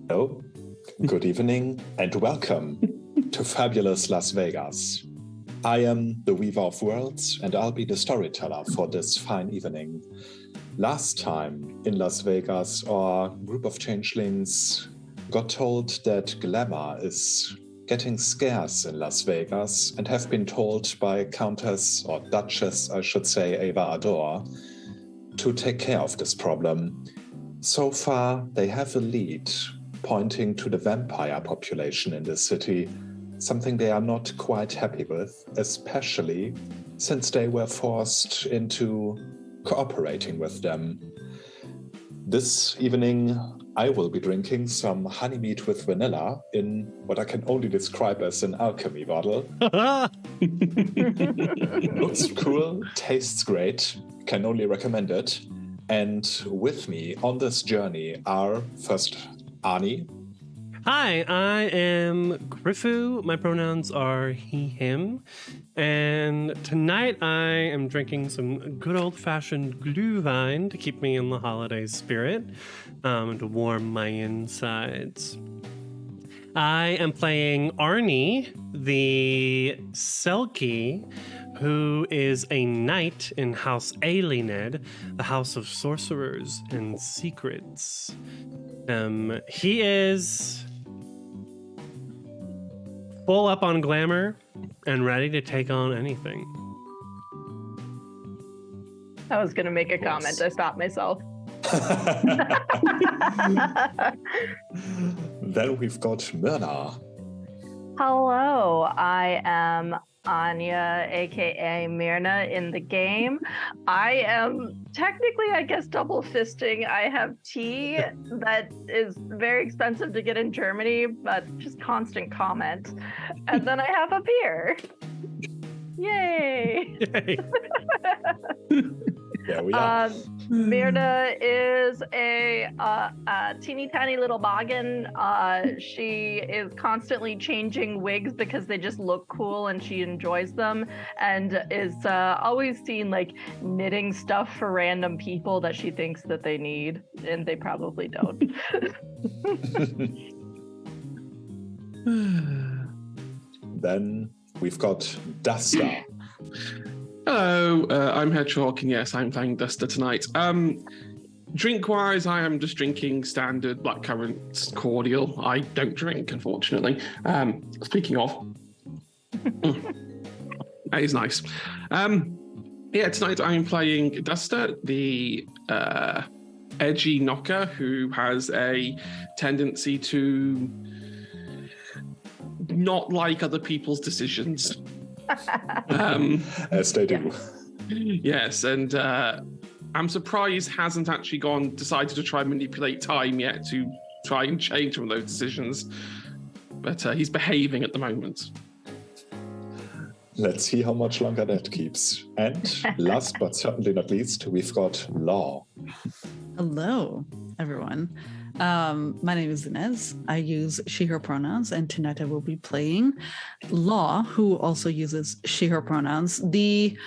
Oh, good evening and welcome to fabulous Las Vegas. I am the Weaver of Worlds and I'll be the storyteller for this fine evening. Last time in Las Vegas, our group of changelings got told that Glamour is getting scarce in Las Vegas and have been told by Countess, or Duchess, I should say, Ava Adore, to take care of this problem. So far, they have a lead pointing to the vampire population in the city, something they are not quite happy with, especially since they were forced into cooperating with them. This evening, I will be drinking some honey meat with vanilla in what I can only describe as an alchemy bottle. Looks cool, tastes great, can only recommend it. And with me on this journey are first Ani. Hi, I am Grifu. My pronouns are he, him. And tonight I am drinking some good old-fashioned glühwein to keep me in the holiday spirit, and to warm my insides. I am playing Arnie, the Selkie, who is a knight in House Aelined, the House of Sorcerers and Secrets. He is full up on glamour and ready to take on anything. I was going to make a comment. I stopped myself. Then we've got Myrna. Hello, I am Anya, aka Myrna in the game. I am technically, I guess, double fisting. I have tea that is very expensive to get in Germany, but just constant comment. And then I have a beer. Yay! Yay. There we are. Myrna is a teeny tiny little boggin. She is constantly changing wigs because they just look cool and she enjoys them, and is always seen like knitting stuff for random people that she thinks that they need, and they probably don't. Then we've got Duster. Hello, I'm Hedgehog, and yes, I'm playing Duster tonight. Drink-wise, I am just drinking standard blackcurrant cordial. I don't drink, unfortunately. Speaking of, that is nice. Tonight I'm playing Duster, the edgy knocker who has a tendency to not like other people's decisions. As they do. Yes, and I'm surprised hasn't actually decided to try and manipulate time yet to try and change some of those decisions. But he's behaving at the moment. Let's see how much longer that keeps. And last but certainly not least, we've got Law. Hello, everyone. My name is Inez. I use she, her pronouns, and tonight I will be playing Law, who also uses she, her pronouns. The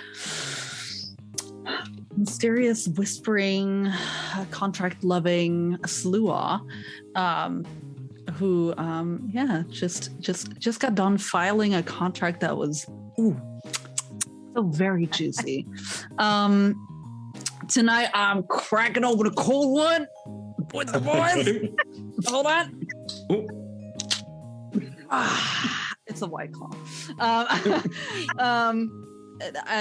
mysterious, whispering, contract-loving Slua, who, just got done filing a contract that was, so very juicy. Tonight I'm cracking open a cold one with the boys. Hold on. It's a White Claw.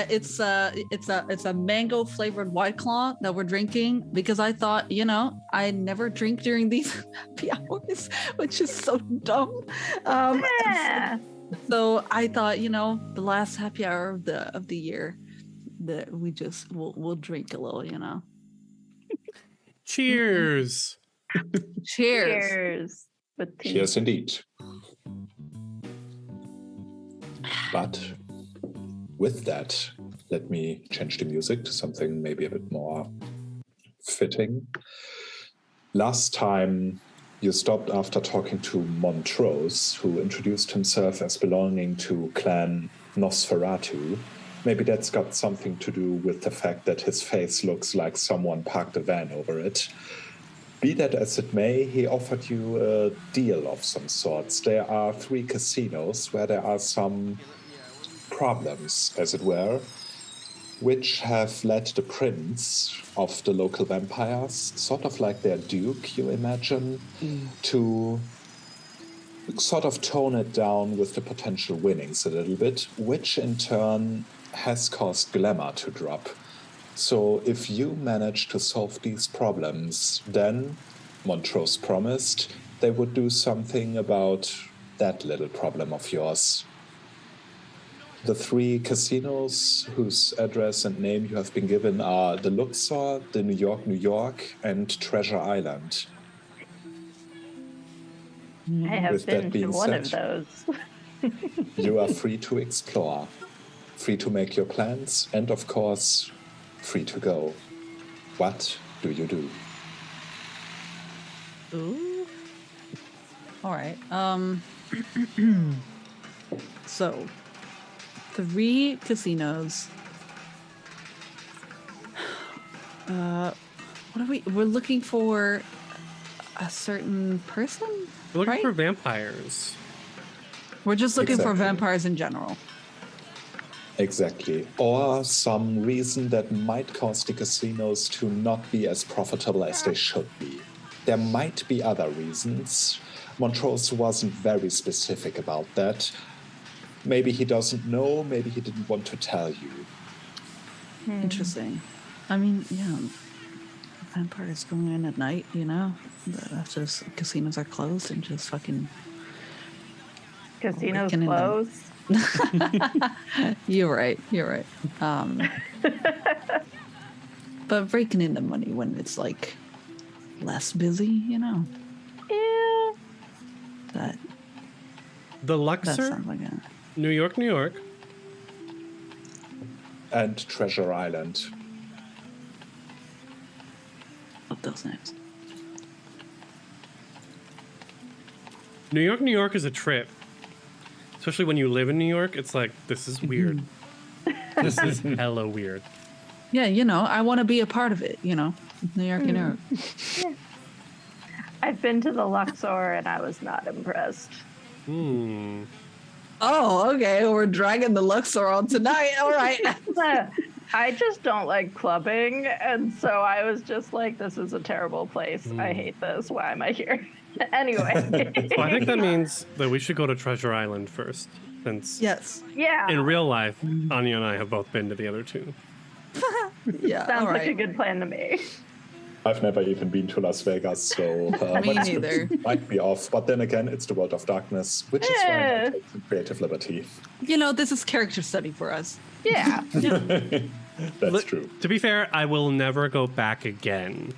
It's a mango flavored White Claw that we're drinking because I thought, I never drink during these happy hours, which is so dumb. So I thought, the last happy hour of the year, that we just we'll drink a little, Cheers. Cheers. With tea. Cheers indeed. But with that, let me change the music to something maybe a bit more fitting. Last time you stopped after talking to Montrose, who introduced himself as belonging to Clan Nosferatu. Maybe that's got something to do with the fact that his face looks like someone parked a van over it. Be that as it may, he offered you a deal of some sorts. There are 3 casinos where there are some problems, as it were, which have led the prince of the local vampires, sort of like their duke, you imagine, to sort of tone it down with the potential winnings a little bit, which in turn has caused Glamour to drop. So if you manage to solve these problems, then Montrose promised they would do something about that little problem of yours. The 3 casinos whose address and name you have been given are the Luxor, the New York, and Treasure Island. I have With that been to being one said, of those. You are free to explore, free to make your plans, and of course, free to go. What do you do? Ooh. All right. So, 3 casinos. What are we? We're looking for a certain person. We're looking right? for vampires. We're just looking for Exactly. vampires in general. Exactly. Or some reason that might cause the casinos to not be as profitable as they should be. There might be other reasons. Montrose wasn't very specific about that. Maybe he doesn't know, maybe he didn't want to tell you. Interesting. I mean, yeah, vampires going in at night, you know, after casinos are closed and just fucking. Casinos Awakening them. close. You're right. But breaking in the money when it's like less busy, you know, Yeah. that The Luxor, sounds like a. New York. And Treasure Island. What those names? New York is a trip. Especially when you live in New York, it's like, this is weird. This is hella weird. Yeah, you know, I want to be a part of it. You know, New York, New York. I've been to the Luxor and I was not impressed. Oh, okay. We're dragging the Luxor on tonight. All right. I just don't like clubbing, and so I was just like, this is a terrible place. I hate this. Why am I here? Anyway. So I think that means that we should go to Treasure Island first, since Yes. Yeah. in real life, Anya and I have both been to the other 2. Yeah. Sounds all like a right. good plan to me. I've never even been to Las Vegas, so Me my neither. scripts might be off. But then again, it's the world of darkness, which is why I take some creative liberty. You know, this is character study for us. Yeah. That's true. To be fair, I will never go back again.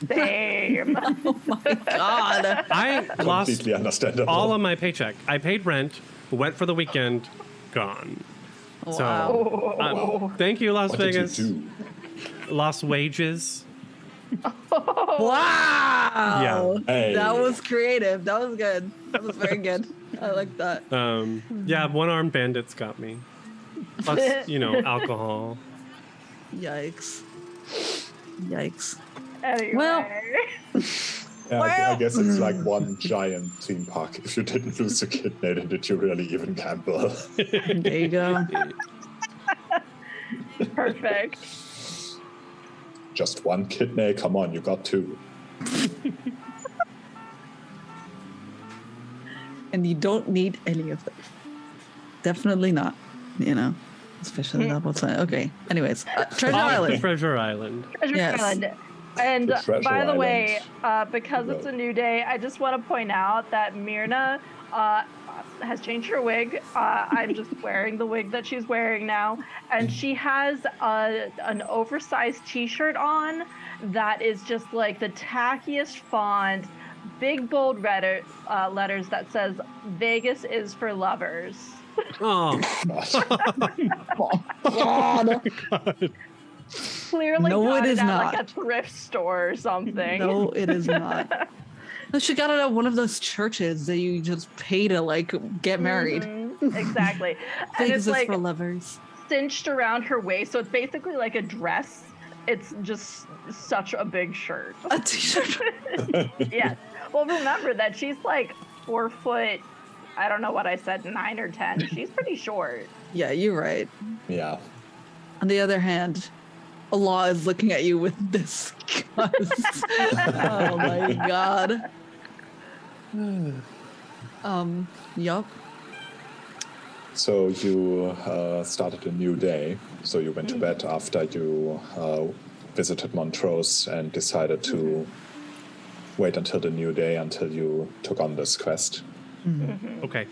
Same. God. I lost Completely understandable. all of my paycheck. I paid rent, went for the weekend, gone. Wow. So, thank you, Las What did Vegas. you do? Lost wages. Wow. Yeah. Hey. That was creative. That was good. That was very good. I like that. Yeah, one-armed bandits got me. Plus, you know, alcohol. Yikes. Yikes. Anyway. Well- Yeah, I guess it's like one giant theme park. If you didn't lose a kidney, then did you really even gamble? There you go. Perfect. Just one kidney? Come on, you got 2. And you don't need any of them. Definitely not. You know, especially level 10. Okay. Anyways, Treasure Island. Treasure Island. Treasure Yes. Island. And The Treasure by the way, Island. because it's a new day, I just want to point out that Myrna has changed her wig. I'm just wearing the wig that she's wearing now. And she has an oversized t-shirt on that is just like the tackiest font, big bold letters that says, Vegas is for lovers. Oh, God. Clearly No, got it is at not. like a thrift store or something. No, it is not. No, she got it at one of those churches that you just pay to like get married. Mhm, exactly. And Vegas it's is like for lovers. cinched around her waist, so it's basically like a dress. it's just such a big shirt. A t-shirt. Yes. Well, remember that she's like 4 foot, I don't know what I said, 9 or 10. She's pretty short. Yeah, you're right. Yeah. On the other hand, Allah is looking at you with disgust. Oh my god. Yup. So you started a new day. So you went to bed after you visited Montrose and decided to wait until the new day until you took on this quest. Okay.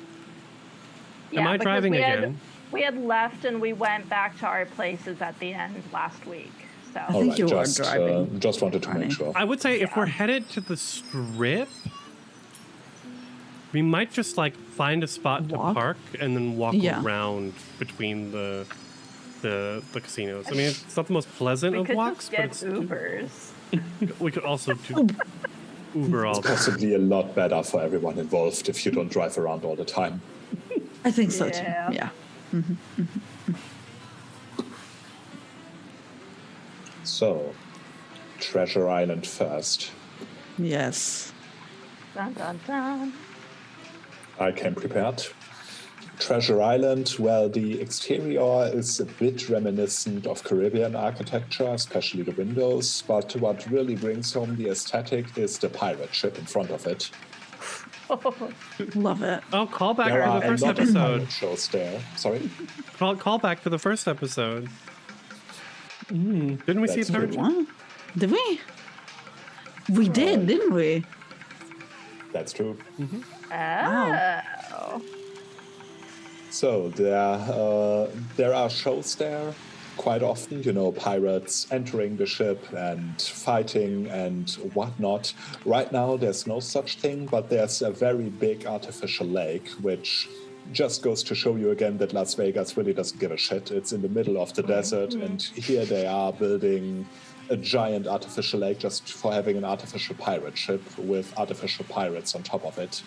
Yeah, Am I because driving we again? We had left and we went back to our places at the end last week. So I think you are driving. Just wanted to make Arnie. sure. I would say if we're headed to the strip, we might just like find a spot to Walk? park and then walk Yeah. around between the casinos. I mean, it's not the most pleasant we of could walks, just but get it's, Ubers. we could also do Uber all It's possibly a lot better for everyone involved if you don't drive around all the time. I think so Yeah. too. Yeah. So, Treasure Island first. Yes. Dun, dun, dun. I came prepared. Treasure Island, well, the exterior is a bit reminiscent of Caribbean architecture, especially the windows, but what really brings home the aesthetic is the pirate ship in front of it. Love it. Oh, call back There to are the a first lot of episode. pirate shows there. Sorry? Call back to the first episode. Didn't we see a That's pirate true. ship? What? Did we? We did, didn't we? That's true. Oh. So there are shows there quite often, you know, pirates entering the ship and fighting and whatnot. Right now, there's no such thing, but there's a very big artificial lake, which just goes to show you again that Las Vegas really doesn't give a shit. It's in the middle of the desert, and here they are building a giant artificial lake just for having an artificial pirate ship with artificial pirates on top of it.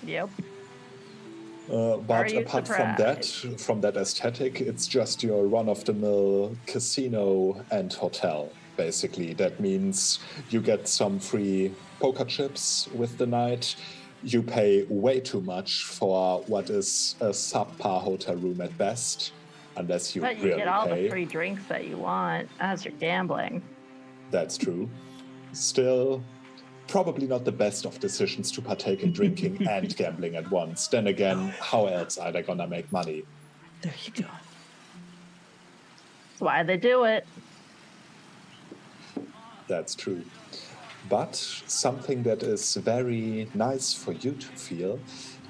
Yep. But you apart surprised? from that aesthetic, it's just your run-of-the-mill casino and hotel, basically. That means you get some free poker chips with the night. You pay way too much for what is a subpar hotel room at best, unless you But you really get all pay. the free drinks that you want as you're gambling. That's true. Still, probably not the best of decisions to partake in drinking and gambling at once. Then again, how else are they gonna make money? There you go. That's why they do it. That's true. But something that is very nice for you to feel,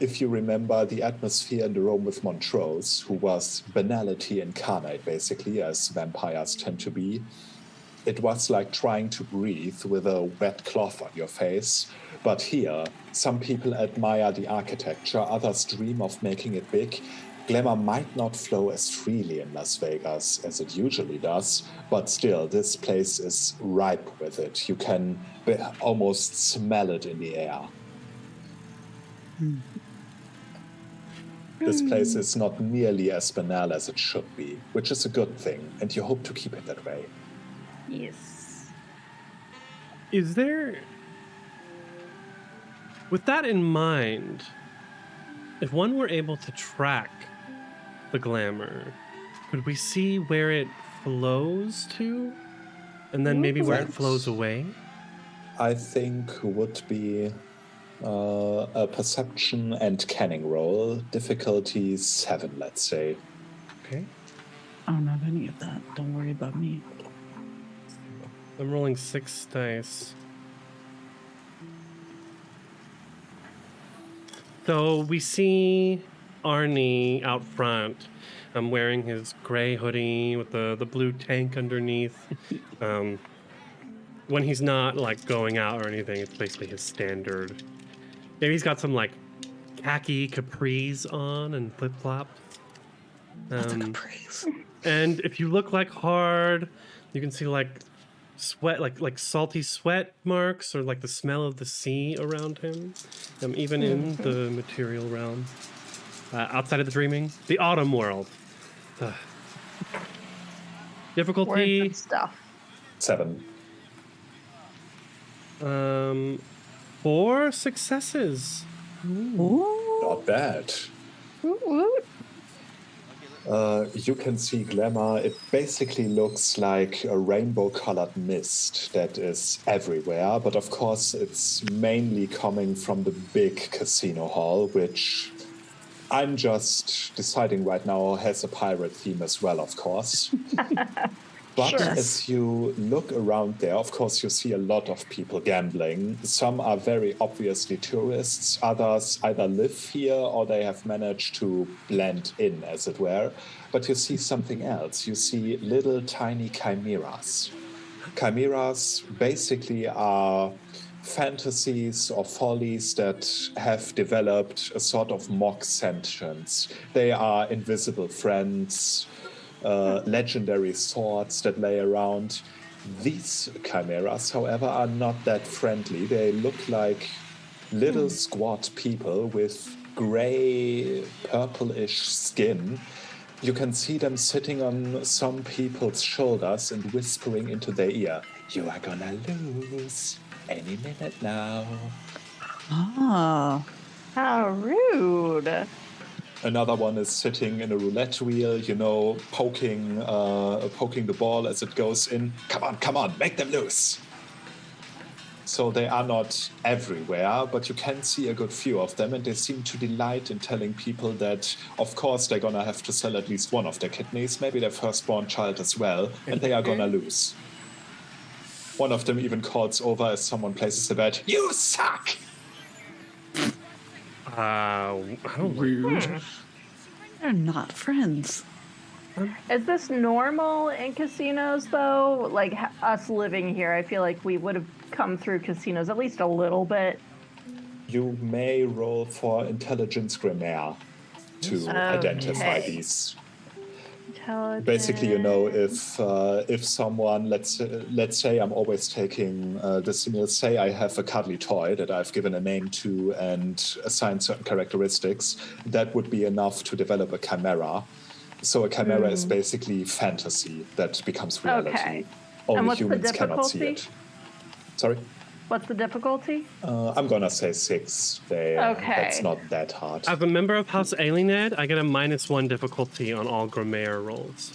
if you remember the atmosphere in the room with Montrose, who was banality incarnate, basically, as vampires tend to be. It was like trying to breathe with a wet cloth on your face. But here, some people admire the architecture, others dream of making it big. Glamour might not flow as freely in Las Vegas as it usually does, but still, this place is ripe with it. You can almost smell it in the air. This place is not nearly as banal as it should be, which is a good thing, and you hope to keep it that way. Yes. Is there, with that in mind, if one were able to track the Glamour, could we see where it flows to? And then maybe where it That's- flows away? I think would be a perception and canning roll. Difficulty 7, let's say. Okay. I don't have any of that. Don't worry about me. I'm rolling 6 dice. So we see Arnie out front, wearing his gray hoodie with the blue tank underneath. When he's not like going out or anything, it's basically his standard. Maybe he's got some like khaki capris on and flip flops. That's a praise. And if you look like hard, you can see like sweat, like salty sweat marks, or like the smell of the sea around him. Even in the material realm, outside of the dreaming, the autumn world. Difficulty Worth of stuff. 7. 4 successes. Ooh. Not bad. Woot woot. You can see Glamour. It basically looks like a rainbow-colored mist that is everywhere, but of course it's mainly coming from the big casino hall, which I'm just deciding right now has a pirate theme as well, of course. But Sure. as you look around there, of course, you see a lot of people gambling. Some are very obviously tourists. Others either live here or they have managed to blend in, as it were. But you see something else. You see little tiny chimeras. Chimeras basically are fantasies or follies that have developed a sort of mock sentience. They are invisible friends, legendary swords that lay around. These chimeras, however, are not that friendly. They look like little squat people with gray, purplish skin. You can see them sitting on some people's shoulders and whispering into their ear, "You are gonna lose any minute now." Ah. How rude. Another one is sitting in a roulette wheel, poking the ball as it goes in. Come on, make them loose. So they are not everywhere, but you can see a good few of them, and they seem to delight in telling people that, of course, they're gonna have to sell at least one of their kidneys, maybe their firstborn child as well, and they are gonna lose. One of them even calls over as someone places a bet, "You suck!" I don't Rude. They're not friends. Is this normal in casinos, though? Like us living here, I feel like we would have come through casinos at least a little bit. You may roll for intelligence grammar to identify Okay. these. Intelligence. Basically, if someone, let's say I'm always taking this, say I have a cuddly toy that I've given a name to and assigned certain characteristics, that would be enough to develop a chimera. So a chimera is basically fantasy that becomes reality. Okay. Only what's the humans cannot see difficulty? it. Sorry? What's the difficulty? I'm gonna say 6. That's not that hard. As a member of House Aliened, I get a -1 difficulty on all Grammar rolls.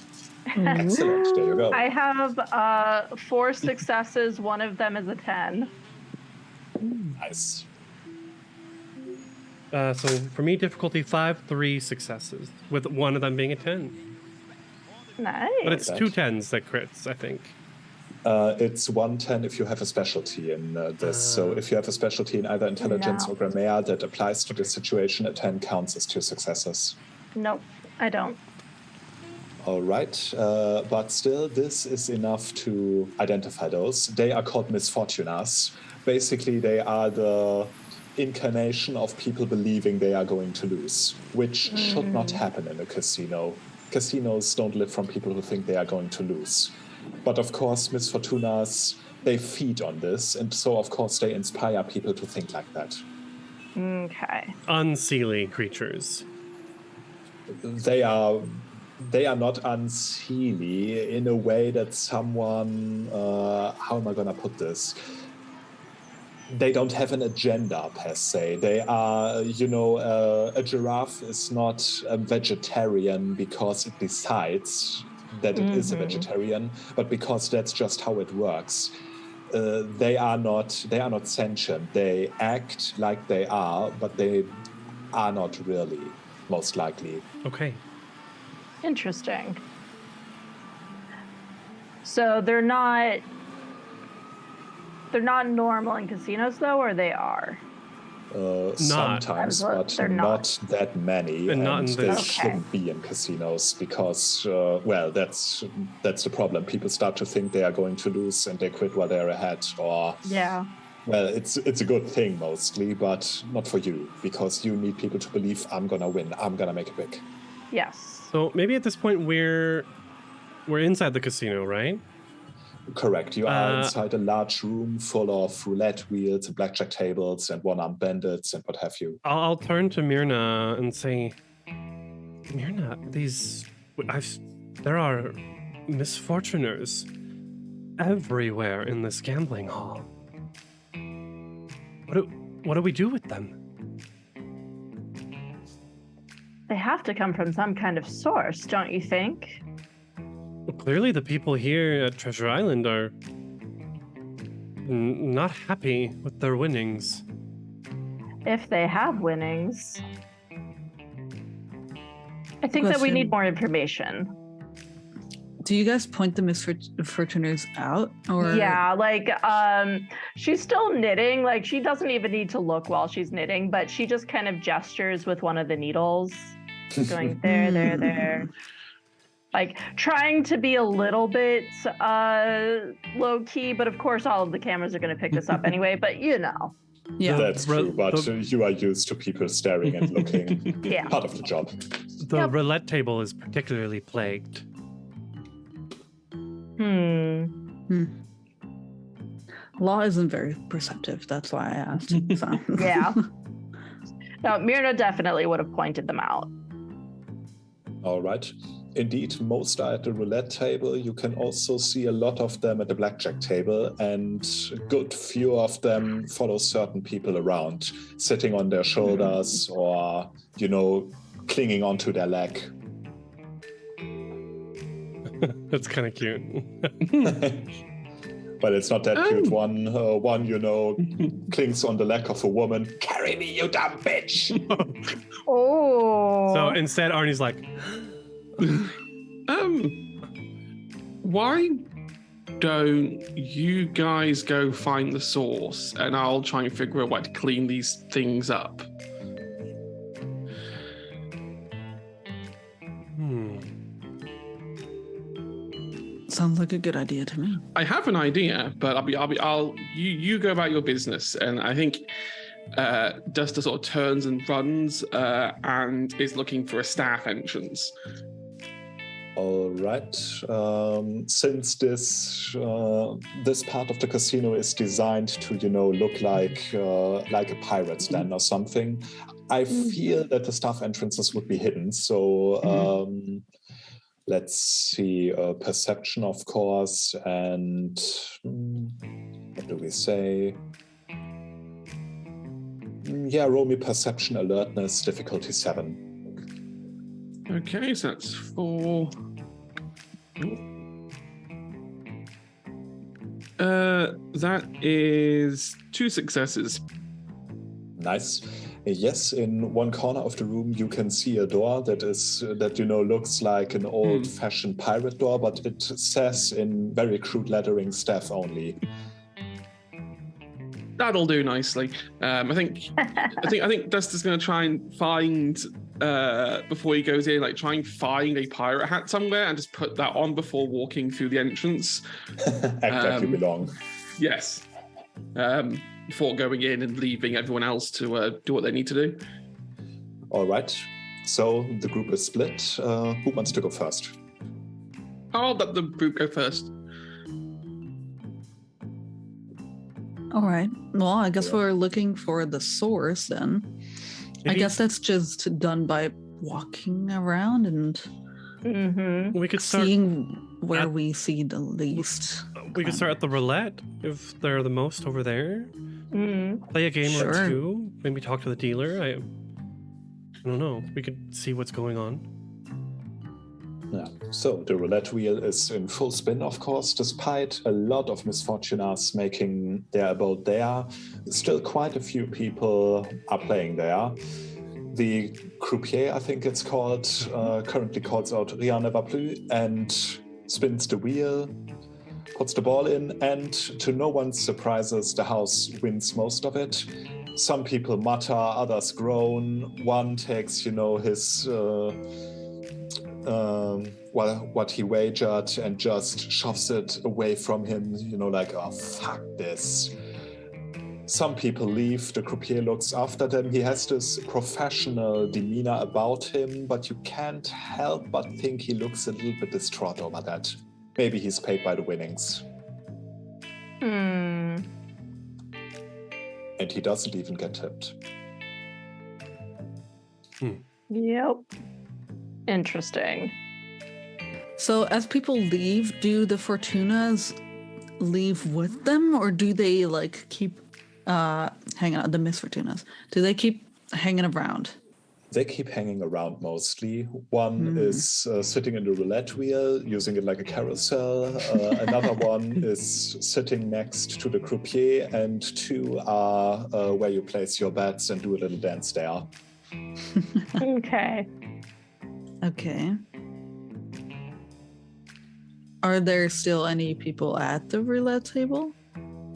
Excellent. There you go. I have 4 successes. One of them is a 10. Nice. So for me, difficulty 5, 3 successes, with one of them being a 10. Nice. But it's 2 10s that crits, I think. It's 110 if you have a specialty in this. So if you have a specialty in either intelligence or grammar that applies to this situation, a 10 counts as 2 successes. Nope, I don't. All right. But still, this is enough to identify those. They are called misfortunas. Basically, they are the incarnation of people believing they are going to lose, which should not happen in a casino. Casinos don't live from people who think they are going to lose. But of course, misfortunas, they feed on this, and so of course they inspire people to think like that. Okay. Unseelie creatures. They are not unseelie in a way that someone, how am I gonna put this? They don't have an agenda per se. They are, a giraffe is not a vegetarian because it decides that it is a vegetarian, but because that's just how it works. They are not sentient. They act like they are, but they are not really, most likely. Okay. Interesting. So they're not normal in casinos, though, or they are? Sometimes, but they're not that many, And not in they this. shouldn't be in casinos because, that's the problem. People start to think they are going to lose and they quit while they're ahead, or Yeah. well, it's a good thing mostly, but not for you because you need people to believe I'm gonna win, I'm gonna make it big. Yes. So maybe at this point we're inside the casino, right? Correct. You are inside a large room full of roulette wheels and blackjack tables and one-armed bandits and what have you. I'll turn to Myrna and say, Myrna, there are misfortuners. everywhere in this gambling hall. What do we do with them? They have to come from some kind of source, don't you think? Well, clearly the people here at Treasure Island are not happy with their winnings. If they have winnings. I think that we Question. need more information. Do you guys point the misfortuners out? Or Yeah, like she's still knitting. Like she doesn't even need to look while she's knitting, but she just kind of gestures with one of the needles, going there. Like trying to be a little bit low key, but of course all of the cameras are going to pick this up anyway. But you know, Yeah. That's true, but you are used to people staring and looking. yeah. Part of the job. The Yep. roulette table is particularly plagued. Law isn't very perceptive. That's why I asked. So. Yeah. No, Myrna definitely would have pointed them out. All right. Indeed, most are at the roulette table. You can also see a lot of them at the blackjack table, and a good few of them follow certain people around, sitting on their shoulders or, clinging onto their leg. That's kind of cute. But it's not that cute. One, clings on the leg of a woman. Carry me, you dumb bitch! Oh. So instead, Arnie's like, why don't you guys go find the source and I'll try and figure out a way to clean these things up? Sounds like a good idea to me. I have an idea, but you go about your business, and I think Duster sort of turns and runs and is looking for a staff entrance. All right. Since this part of the casino is designed to, look like a pirate's den or something, I feel that the staff entrances would be hidden. So let's see, perception, of course, and what do we say? Yeah, roll me perception, alertness, difficulty 7. Okay, so that's 4. That is 2 successes. Nice. Yes, in one corner of the room you can see a door that looks like an old-fashioned pirate door, but it says in very crude lettering, staff only. That'll do nicely. I think Duster's going to try and find before he goes in, try and find a pirate hat somewhere and just put that on before walking through the entrance. Act like you belong. Yes. Before going in and leaving everyone else to do what they need to do. All right. So the group is split. Who wants to go first? I'll let the group go first. All right. Well, I guess we're looking for the source then. I guess that's just done by walking around and we could start. seeing where we see the least. We could start at the roulette if they're the most over there. Play a game or Sure. two. Maybe talk to the dealer. I don't know. We could see what's going on. Yeah. So the roulette wheel is in full spin, of course, despite a lot of misfortuners making their abode there. Still quite a few people are playing there. The croupier, I think it's called, currently calls out Rien ne va plus and spins the wheel, puts the ball in, and to no one's surprises, the house wins most of it. Some people mutter, others groan. One takes, his... what he wagered and just shoves it away from him, like, oh, fuck this. Some people leave, the croupier looks after them. He has this professional demeanor about him, but you can't help but think he looks a little bit distraught over that. Maybe he's paid by the winnings. And he doesn't even get tipped. Yep. Interesting. So as people leave, do the Fortunas leave with them, or do they like keep hanging out? The Miss Fortunas, do they keep hanging around? They keep hanging around mostly. One is sitting in the roulette wheel, using it like a carousel. Another one is sitting next to the croupier, and two are where you place your bets and do a little dance there. Okay. Okay. Are there still any people at the roulette table?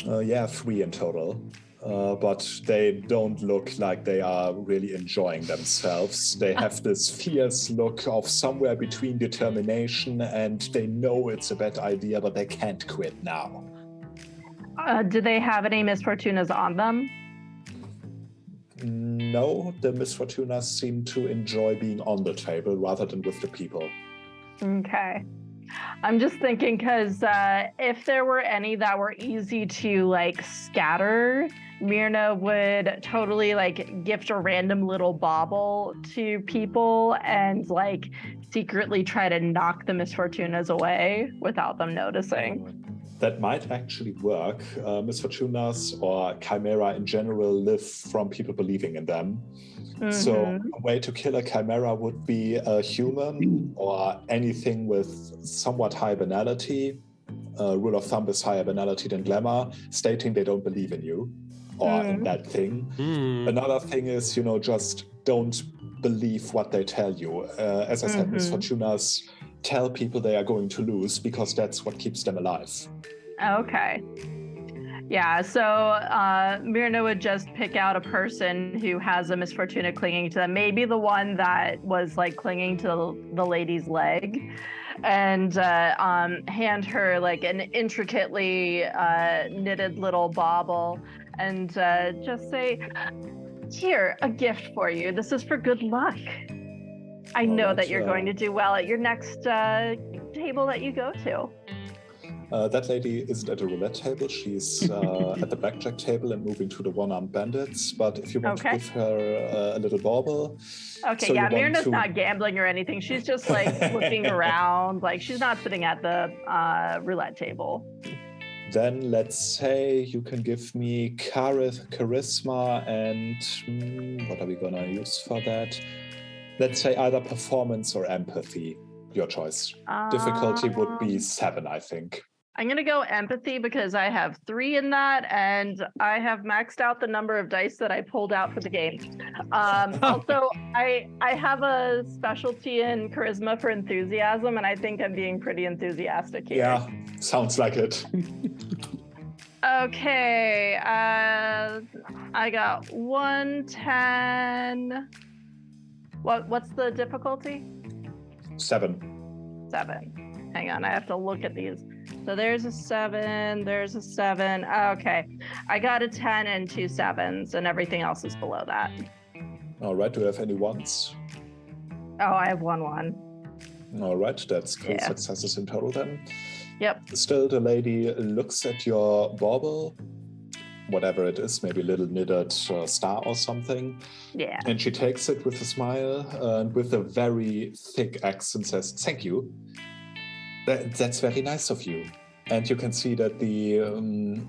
Yeah, 3 in total. But they don't look like they are really enjoying themselves. They have this fierce look of somewhere between determination and they know it's a bad idea, but they can't quit now. Do they have any Miss Fortunas on them? No, the Miss Fortunas seem to enjoy being on the table rather than with the people. Okay. I'm just thinking because if there were any that were easy to like scatter, Myrna would totally like gift a random little bauble to people and like secretly try to knock the Miss Fortunas away without them noticing. That might actually work. Miss Fortunas or Chimera in general live from people believing in them. Mm-hmm. So a way to kill a Chimera would be a human or anything with somewhat high banality. Rule of thumb is higher banality than glamour, stating they don't believe in you or in that thing. Another thing is, just don't believe what they tell you. As I said, Miss Fortunas tell people they are going to lose because that's what keeps them alive. Okay. Yeah, so Myrna would just pick out a person who has a Miss Fortuna clinging to them, maybe the one that was like clinging to the lady's leg, and hand her like an intricately knitted little bauble and just say, "Here, a gift for you. This is for good luck. I know that you're going to do well at your next table that you go to." That lady isn't at a roulette table. She's at the blackjack table and moving to the one-armed bandits. But if you want to give her a little bauble... Okay, yeah, Myrna's not gambling or anything. She's just like looking around. Like she's not sitting at the roulette table. Then let's say you can give me charisma and... what are we going to use for that? Let's say either performance or empathy. Your choice. Difficulty would be 7, I think. I'm going to go empathy because I have 3 in that, and I have maxed out the number of dice that I pulled out for the game. Also, I have a specialty in charisma for enthusiasm, and I think I'm being pretty enthusiastic here. Yeah, sounds like it. Okay, I got 110. What's the difficulty? 7. Hang on, I have to look at these. So there's a 7, there's a 7. Okay, I got a 10 and 2 7s, and everything else is below that. All right, do you have any 1s? Oh, I have 1. All right, that's 3 successes in total then. Yep. Still, the lady looks at your bauble, whatever it is, maybe a little knitted star or something. Yeah. And she takes it with a smile and with a very thick accent says, "Thank you. That's very nice of you." And you can see that the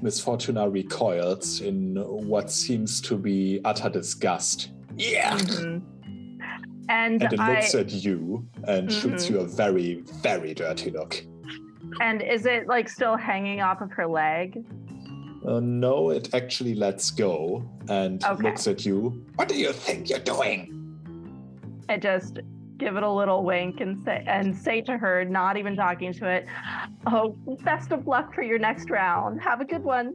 Miss Fortuna recoils in what seems to be utter disgust. Yeah. And it looks at you and shoots you a very, very dirty look. And is it like still hanging off of her leg? No, it actually lets go and looks at you. "What do you think you're doing?" I just give it a little wink and say to her, not even talking to it, "Oh, best of luck for your next round. Have a good one."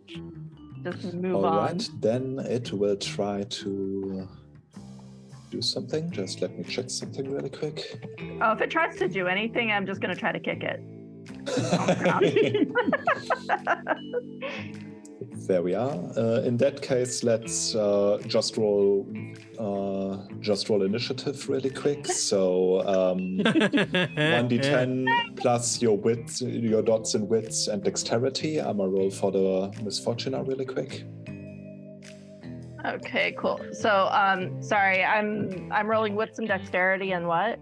Just move on. All right, then it will try to do something. Just let me check something really quick. Oh, if it tries to do anything, I'm just going to try to kick it. There we are. In that case, let's just roll initiative really quick. So 1d10 plus your wits, your dots and wits and dexterity. I'm gonna roll for the Miss Fortuna really quick. Okay, cool. So sorry, I'm rolling wits and dexterity and what?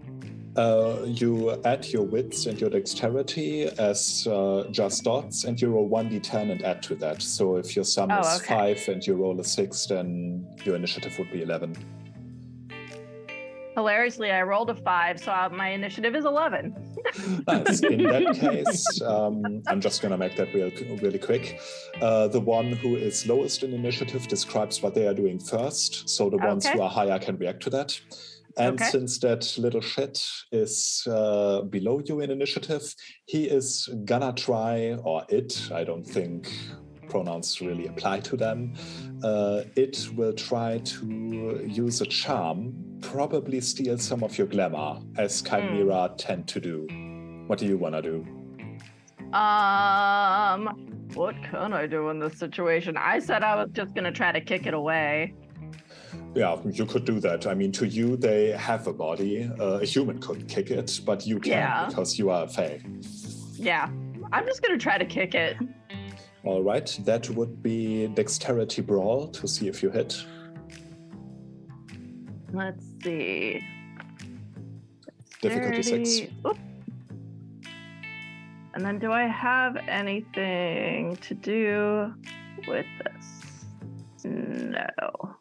You add your wits and your dexterity as just dots, and you roll 1d10 and add to that. So if your sum is 5 and you roll a 6, then your initiative would be 11. Hilariously, I rolled a 5, so my initiative is 11. Nice. In that case, I'm just going to make that really quick. The one who is lowest in initiative describes what they are doing first, so the ones who are higher can react to that. And since that little shit is below you in initiative, he is gonna try, or it, I don't think pronouns really apply to them, it will try to use a charm, probably steal some of your glamour, as Chimera tend to do. What do you want to do? What can I do in this situation? I said I was just gonna try to kick it away. Yeah, you could do that. I mean, to you, they have a body. A human could kick it, but you can't because you are a fae. Yeah, I'm just going to try to kick it. All right, that would be Dexterity Brawl to see if you hit. Let's see. Difficulty 6. Oop. And then do I have anything to do with this? No.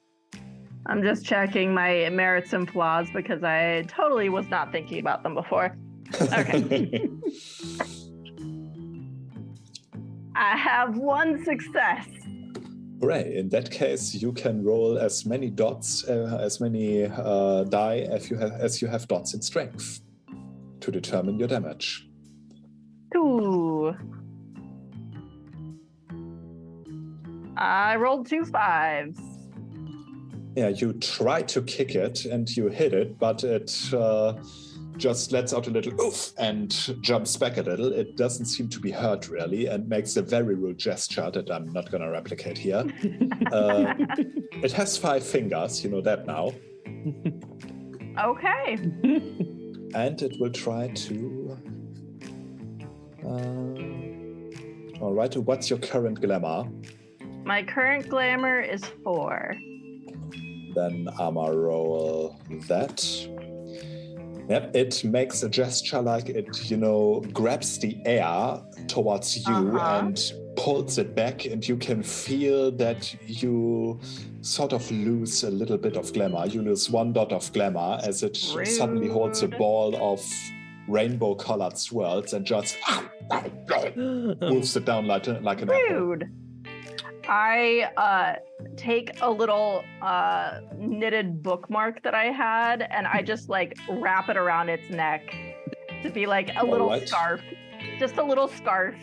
I'm just checking my merits and flaws because I totally was not thinking about them before. Okay. I have 1 success. Hooray. In that case, you can roll as many dots, as many die as you have dots in strength to determine your damage. Ooh. I rolled 2 5s. Yeah, you try to kick it and you hit it, but it just lets out a little oof and jumps back a little. It doesn't seem to be hurt really and makes a very rude gesture that I'm not going to replicate here. It has 5 fingers, you know that now. Okay. And it will try to... all right, what's your current glamour? My current glamour is 4. Then I'ma roll that. Yep, it makes a gesture like it, grabs the air towards you and pulls it back, and you can feel that you sort of lose a little bit of glamour. You lose 1 dot of glamour as it suddenly holds a ball of rainbow-colored swirls and just moves it down like an apple. I take a little knitted bookmark that I had and I just wrap it around its neck to be like a little scarf. Just a little scarf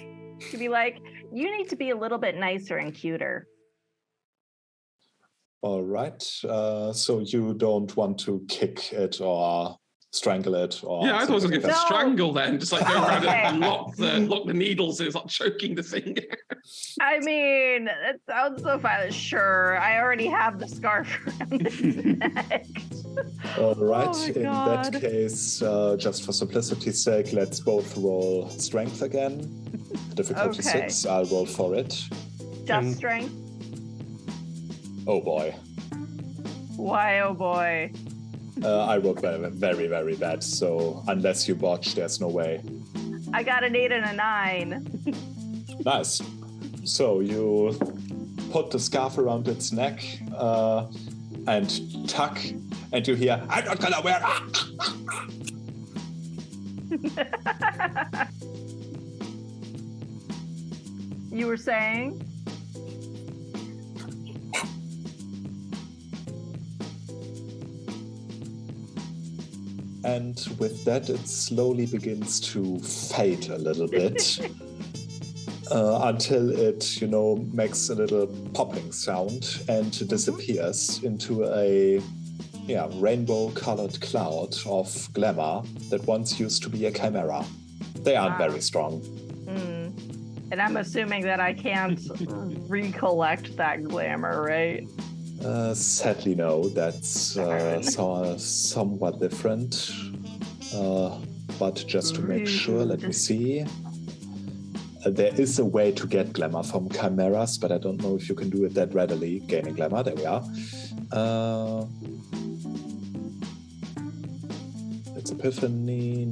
to be like, you need to be a little bit nicer and cuter. All right. So you don't want to kick it or strangle it, or I thought I was going to strangle then, just go around and lock the needles. It's choking the thing. I mean, it sounds so violent. Sure, I already have the scarf around its neck. All right. In that case, just for simplicity's sake, let's both roll strength again. Difficulty 6. I'll roll for it. Just strength. Oh boy. Why? Oh boy. I rolled very, very bad, so unless you botch, there's no way. I got an 8 and a 9. Nice. So you put the scarf around its neck and tuck, and you hear, I'm not gonna wear it! You were saying? And with that, it slowly begins to fade a little bit until it, makes a little popping sound and disappears into a rainbow-colored cloud of glamour that once used to be a chimera. They aren't very strong. And I'm assuming that I can't recollect that glamour, right? Sadly, no. That's somewhat different. But just to make sure, let me see. There is a way to get glamour from chimeras, but I don't know if you can do it that readily. Gaining glamour, there we are. Let's its epiphany.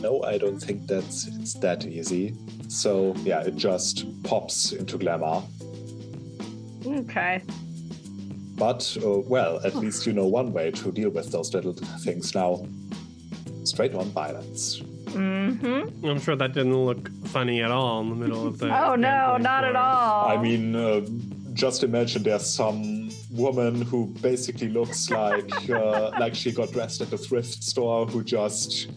No, I don't think it's that easy. So yeah, it just pops into Glamour. Okay. But, well, at least you know one way to deal with those little things now. Straight on violence. Mm-hmm. I'm sure that didn't look funny at all in the middle of the... Oh, no, not at all. I mean, just imagine there's some woman who basically looks like she got dressed at a thrift store who just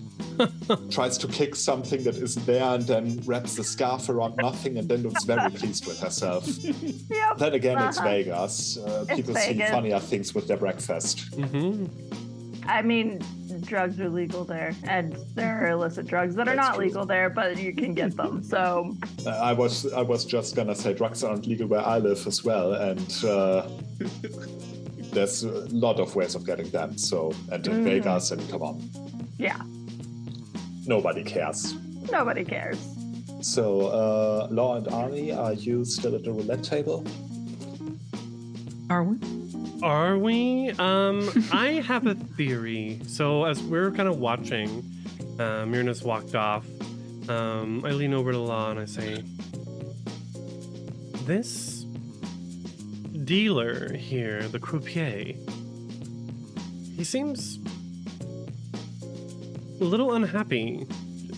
tries to kick something that isn't there and then wraps the scarf around nothing and then looks very pleased with herself. Yep. Then again, it's Vegas. People see Vegas. funnier things with their breakfast. Mm-hmm. I mean, drugs are legal there, and there are illicit drugs that are That's not true. legal there, but you can get them. So I was just gonna say drugs aren't legal where I live as well, and there's a lot of ways of getting them. So, and in Vegas, and come on, yeah, nobody cares. nobody cares. So, Law and Arnie, are you still at the roulette table? Are we? Are we? I have a theory. So as we're kind of watching, Myrna's walked off. I lean over to Law and I say, this dealer here, the croupier, he seems a little unhappy.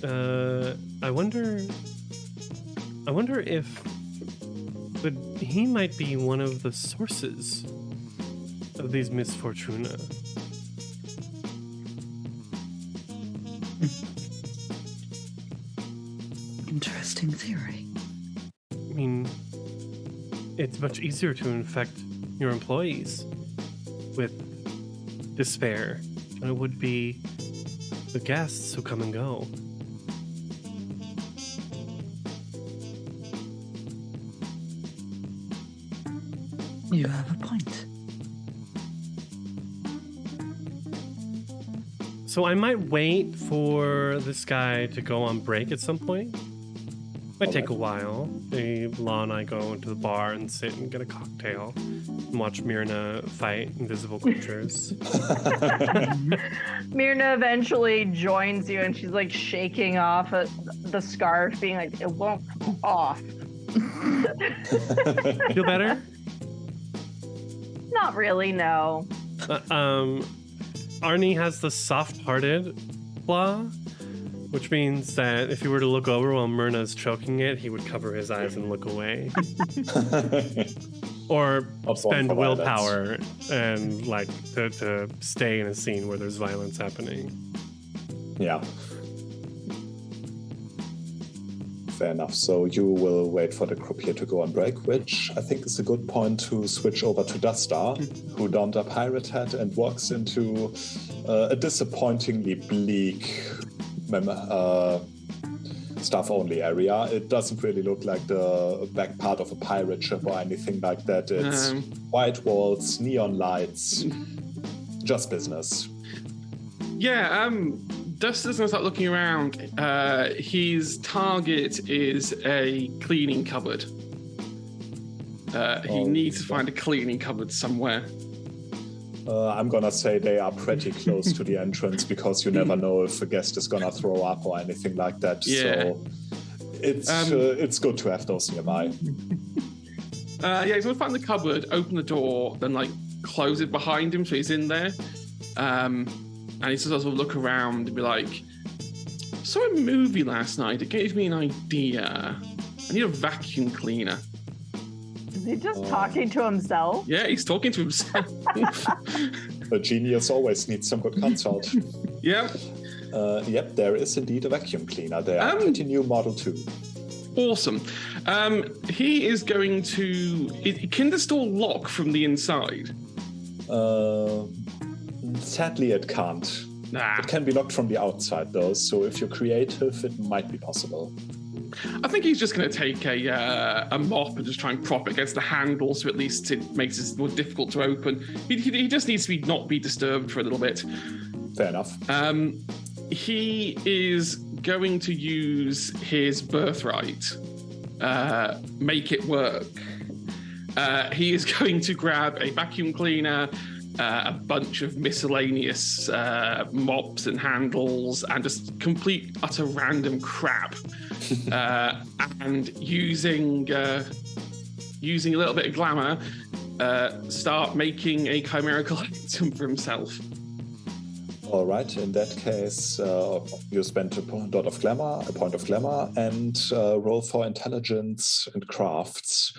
I wonder if he might be one of the sources of these misfortuna. Interesting theory. I mean, it's much easier to infect your employees with despair than it would be the guests who come and go. You have a point. So I might wait for this guy to go on break at some point. Might take a while. Law and I go into the bar and sit and get a cocktail and watch Myrna fight invisible creatures. Myrna eventually joins you, and she's like shaking off the scarf, being like, "It won't come off." Feel better? Not really, no. Arnie has the soft-hearted flaw, which means that if he were to look over while Myrna's choking it, he would cover his eyes and look away. Or spend willpower and to stay in a scene where there's violence happening. Yeah. Fair enough. So you will wait for the croupier to go on break, which I think is a good point to switch over to Dustar, who donned a pirate hat and walks into a disappointingly bleak staff-only area. It doesn't really look like the back part of a pirate ship or anything like that. It's white walls, neon lights, just business. Yeah, Dustin's gonna start looking around. His target is a cleaning cupboard. He needs to find a cleaning cupboard somewhere. I'm gonna say they are pretty close to the entrance because you never know if a guest is gonna throw up or anything like that. Yeah. So it's good to have those nearby. Yeah, he's gonna find the cupboard, open the door, then close it behind him so he's in there. And he sort of look around and be like, saw a movie last night. It gave me an idea. I need a vacuum cleaner. Is he just talking to himself? Yeah, he's talking to himself. A genius always needs some good consult. Yeah. Yep, there is indeed a vacuum cleaner. They are pretty new model too. Awesome. He is going to... Can the door lock from the inside? Sadly, it can't. Nah. It can be locked from the outside, though, so if you're creative, it might be possible. I think he's just going to take a mop and just try and prop it against the handle, so at least it makes it more difficult to open. He just needs to not be disturbed for a little bit. Fair enough. He is going to use his birthright, make it work. He is going to grab a vacuum cleaner, a bunch of miscellaneous mops and handles and just complete utter random crap, and using a little bit of glamour, start making a chimerical item for himself. All right. In that case, you spend a point of glamour, and roll for intelligence and crafts.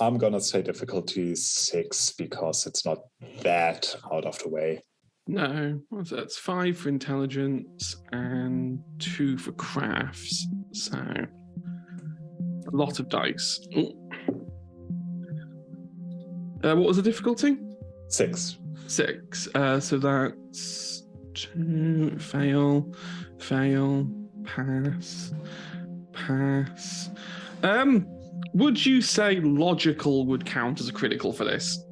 I'm gonna say difficulty 6 because it's not that out of the way. No, so that's 5 for intelligence and 2 for crafts. So a lot of dice. What was the difficulty? 6. 6. So that's 2. Fail. Pass. Would you say logical would count as a critical for this?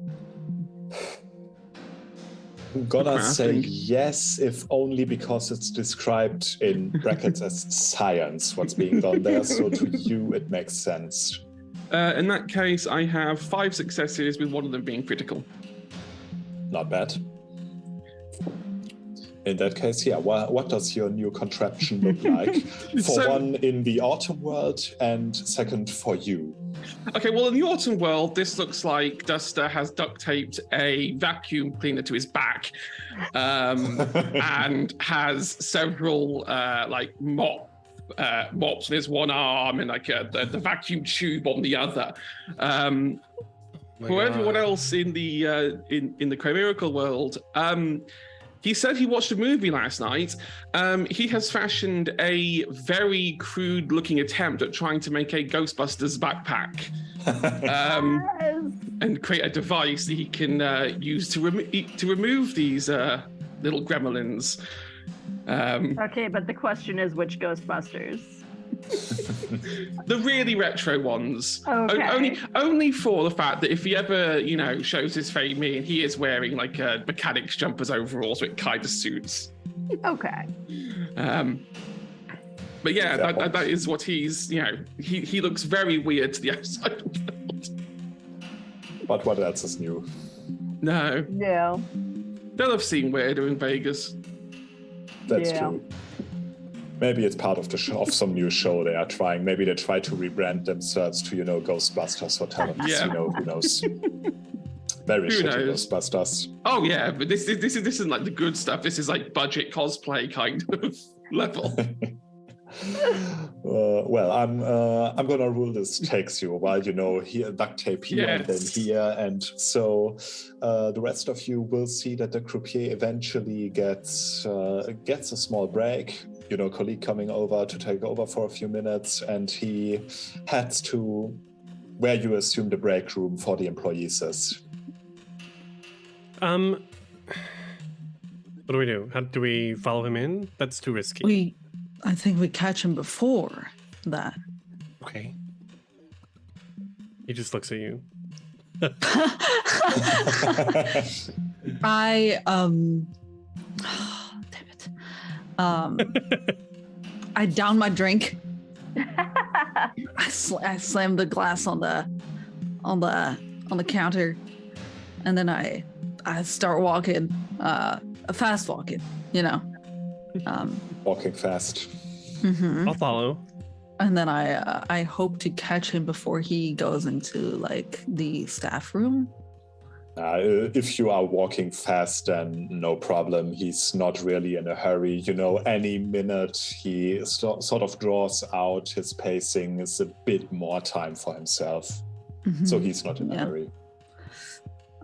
I'm gonna say yes, if only because it's described in brackets as science, what's being done there. So to you, it makes sense. In that case, I have 5 successes with one of them being critical. Not bad. In that case, yeah, what does your new contraption look like? For one, in the autumn world, and second, for you. Okay, well, in the autumn world, this looks like Duster has duct taped a vacuum cleaner to his back, and has several mops in his one arm and the vacuum tube on the other. For everyone else in the chimerical world, he said he watched a movie last night. He has fashioned a very crude-looking attempt at trying to make a Ghostbusters backpack, and create a device that he can use to remove these little gremlins. Okay, but the question is, which Ghostbusters? The really retro ones. Okay. Only for the fact that if he ever, shows his face me, and he is wearing like a mechanic's jumpers overall, so it kind of suits. Okay. But yeah, that is what he's, he looks very weird to the outside world. But what else is new? No. Yeah. They'll have seen weirder in Vegas. That's true. Maybe it's part of of some new show they are trying. Maybe they try to rebrand themselves to, Ghostbusters or talents. Yeah. Who knows? Very Who shitty knows? Ghostbusters. Oh yeah, but this isn't like the good stuff. This is like budget cosplay kind of level. Well, I'm gonna rule this takes you a while, here duct tape here and then here, and so the rest of you will see that the croupier eventually gets a small break. Colleague coming over to take over for a few minutes, and he heads to where you assume the break room for the employees is. What do we do? How do we follow him in? That's too risky. I think we catch him before that. Okay. He just looks at you. I down my drink. I slam the glass on the counter, and then I start walking, fast walking. Walking fast. Mm-hmm. I'll follow. And then I hope to catch him before he goes into the staff room. If you are walking fast, then no problem. He's not really in a hurry. Any minute he sort of draws out his pacing is a bit more time for himself. Mm-hmm. So he's not in a hurry.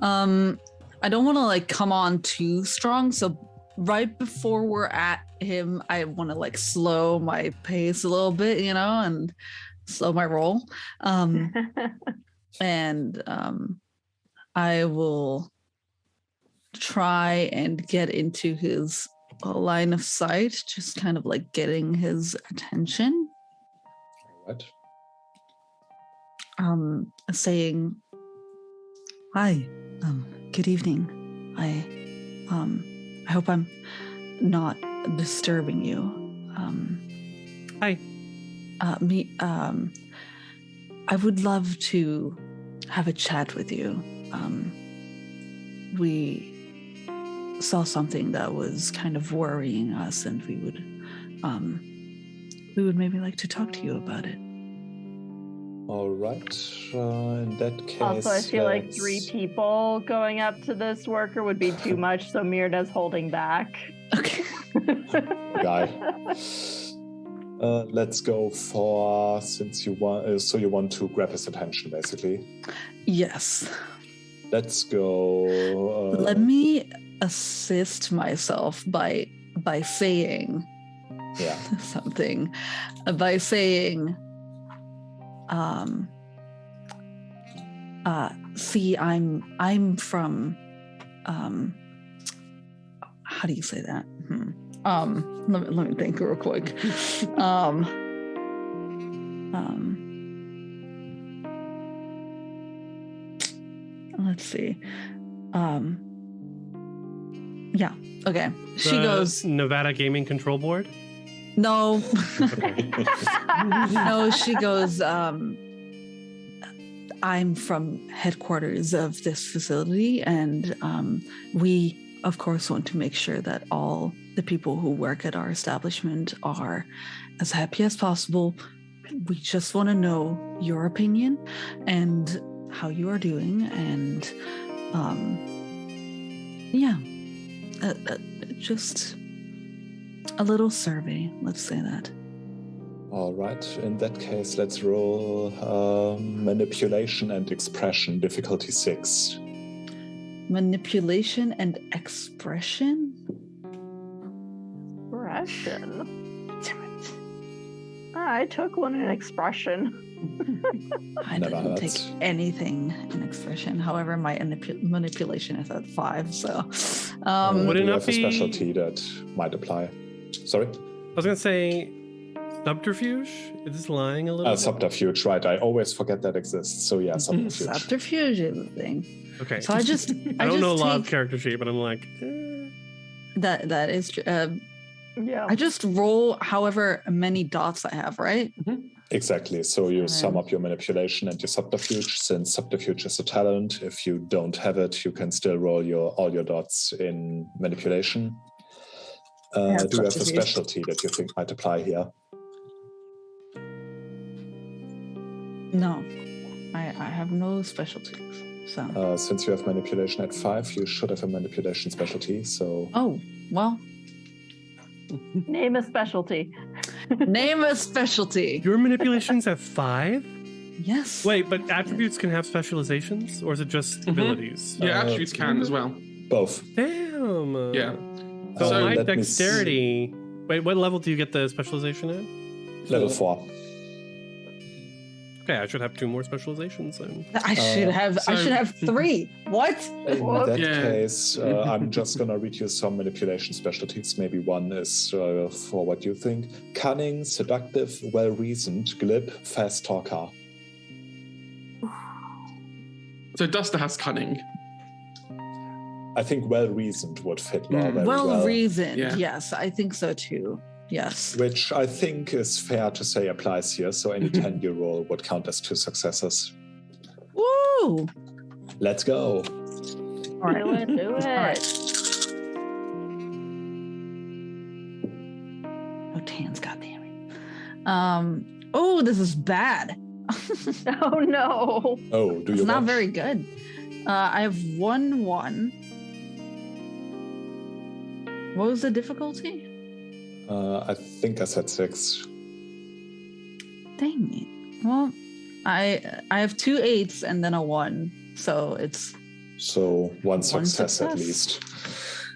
I don't want to come on too strong. So right before we're at him, I want to slow my pace a little bit, and slow my roll. And I will try and get into his line of sight, just kind of getting his attention. What? Saying, "Hi, good evening. I hope I'm not disturbing you. Hi. I would love to have a chat with you. We saw something that was kind of worrying us, and we would maybe like to talk to you about it. All right. In that case, Also, I feel like 3 people going up to this worker would be too much, so Mirda's holding back. Okay. Guy. Let's go for, since you want, so you want to grab his attention, basically. Yes. Let's go. Let me assist myself by saying something. By saying, see, I'm from, how do you say that? Let me think real quick. Let's see. Yeah. Okay. She goes. Nevada Gaming Control Board. No. Okay. No. She goes. I'm from headquarters of this facility, and we, of course, want to make sure that all the people who work at our establishment are as happy as possible. We just want to know your opinion and how you are doing, and just a little survey, let's say that. All right. In that case, let's roll manipulation and expression, difficulty 6. Manipulation and expression? Expression. I took one in expression. I didn't take anything in expression. However, my manipulation is at 5, so... Would it you not have a be... specialty that might apply. Sorry? I was going to say subterfuge? Is this lying a little bit? Subterfuge, right. I always forget that exists. So yeah, subterfuge. Subterfuge is a thing. Okay. So I just... I don't know a lot of character sheet, but I'm like... That is true. Yeah. I just roll however many dots I have, right? Mm-hmm. Exactly. So you sum up your manipulation and your subterfuge. Since subterfuge is a talent, if you don't have it, you can still roll all your dots in manipulation. Do you have a specialty that you think might apply here? No, I have no specialties. So since you have manipulation at 5, you should have a manipulation specialty. So oh well. Name a specialty. Name a specialty. Your manipulation's at 5? Yes. Wait, but attributes can have specializations, or is it just abilities? Yeah, attributes can as well. Both. Damn. Yeah. So my let me dexterity. Wait, what level do you get the specialization at? Level 4. Okay, I should have 2 more specializations then. I should have 3. What? In that case, I'm just gonna read you some manipulation specialties. Maybe one is for what you think: cunning, seductive, well-reasoned, glib, fast talker. So Duster has cunning. I think well-reasoned would fit Law very Well-reasoned. Yeah. Yes, I think so too. Yes. Which I think is fair to say applies here. So any 10 you roll would count as 2 successes. Woo! Let's go. All right. Do it. All right. Oh, Tans, goddammit. Oh, this is bad. Oh no. Oh, do you It's not watch? very good. I have 1-1. What was the difficulty? I think I said 6. Dang it. Well, I have 2 8s and then a 1. So it's So one success at least.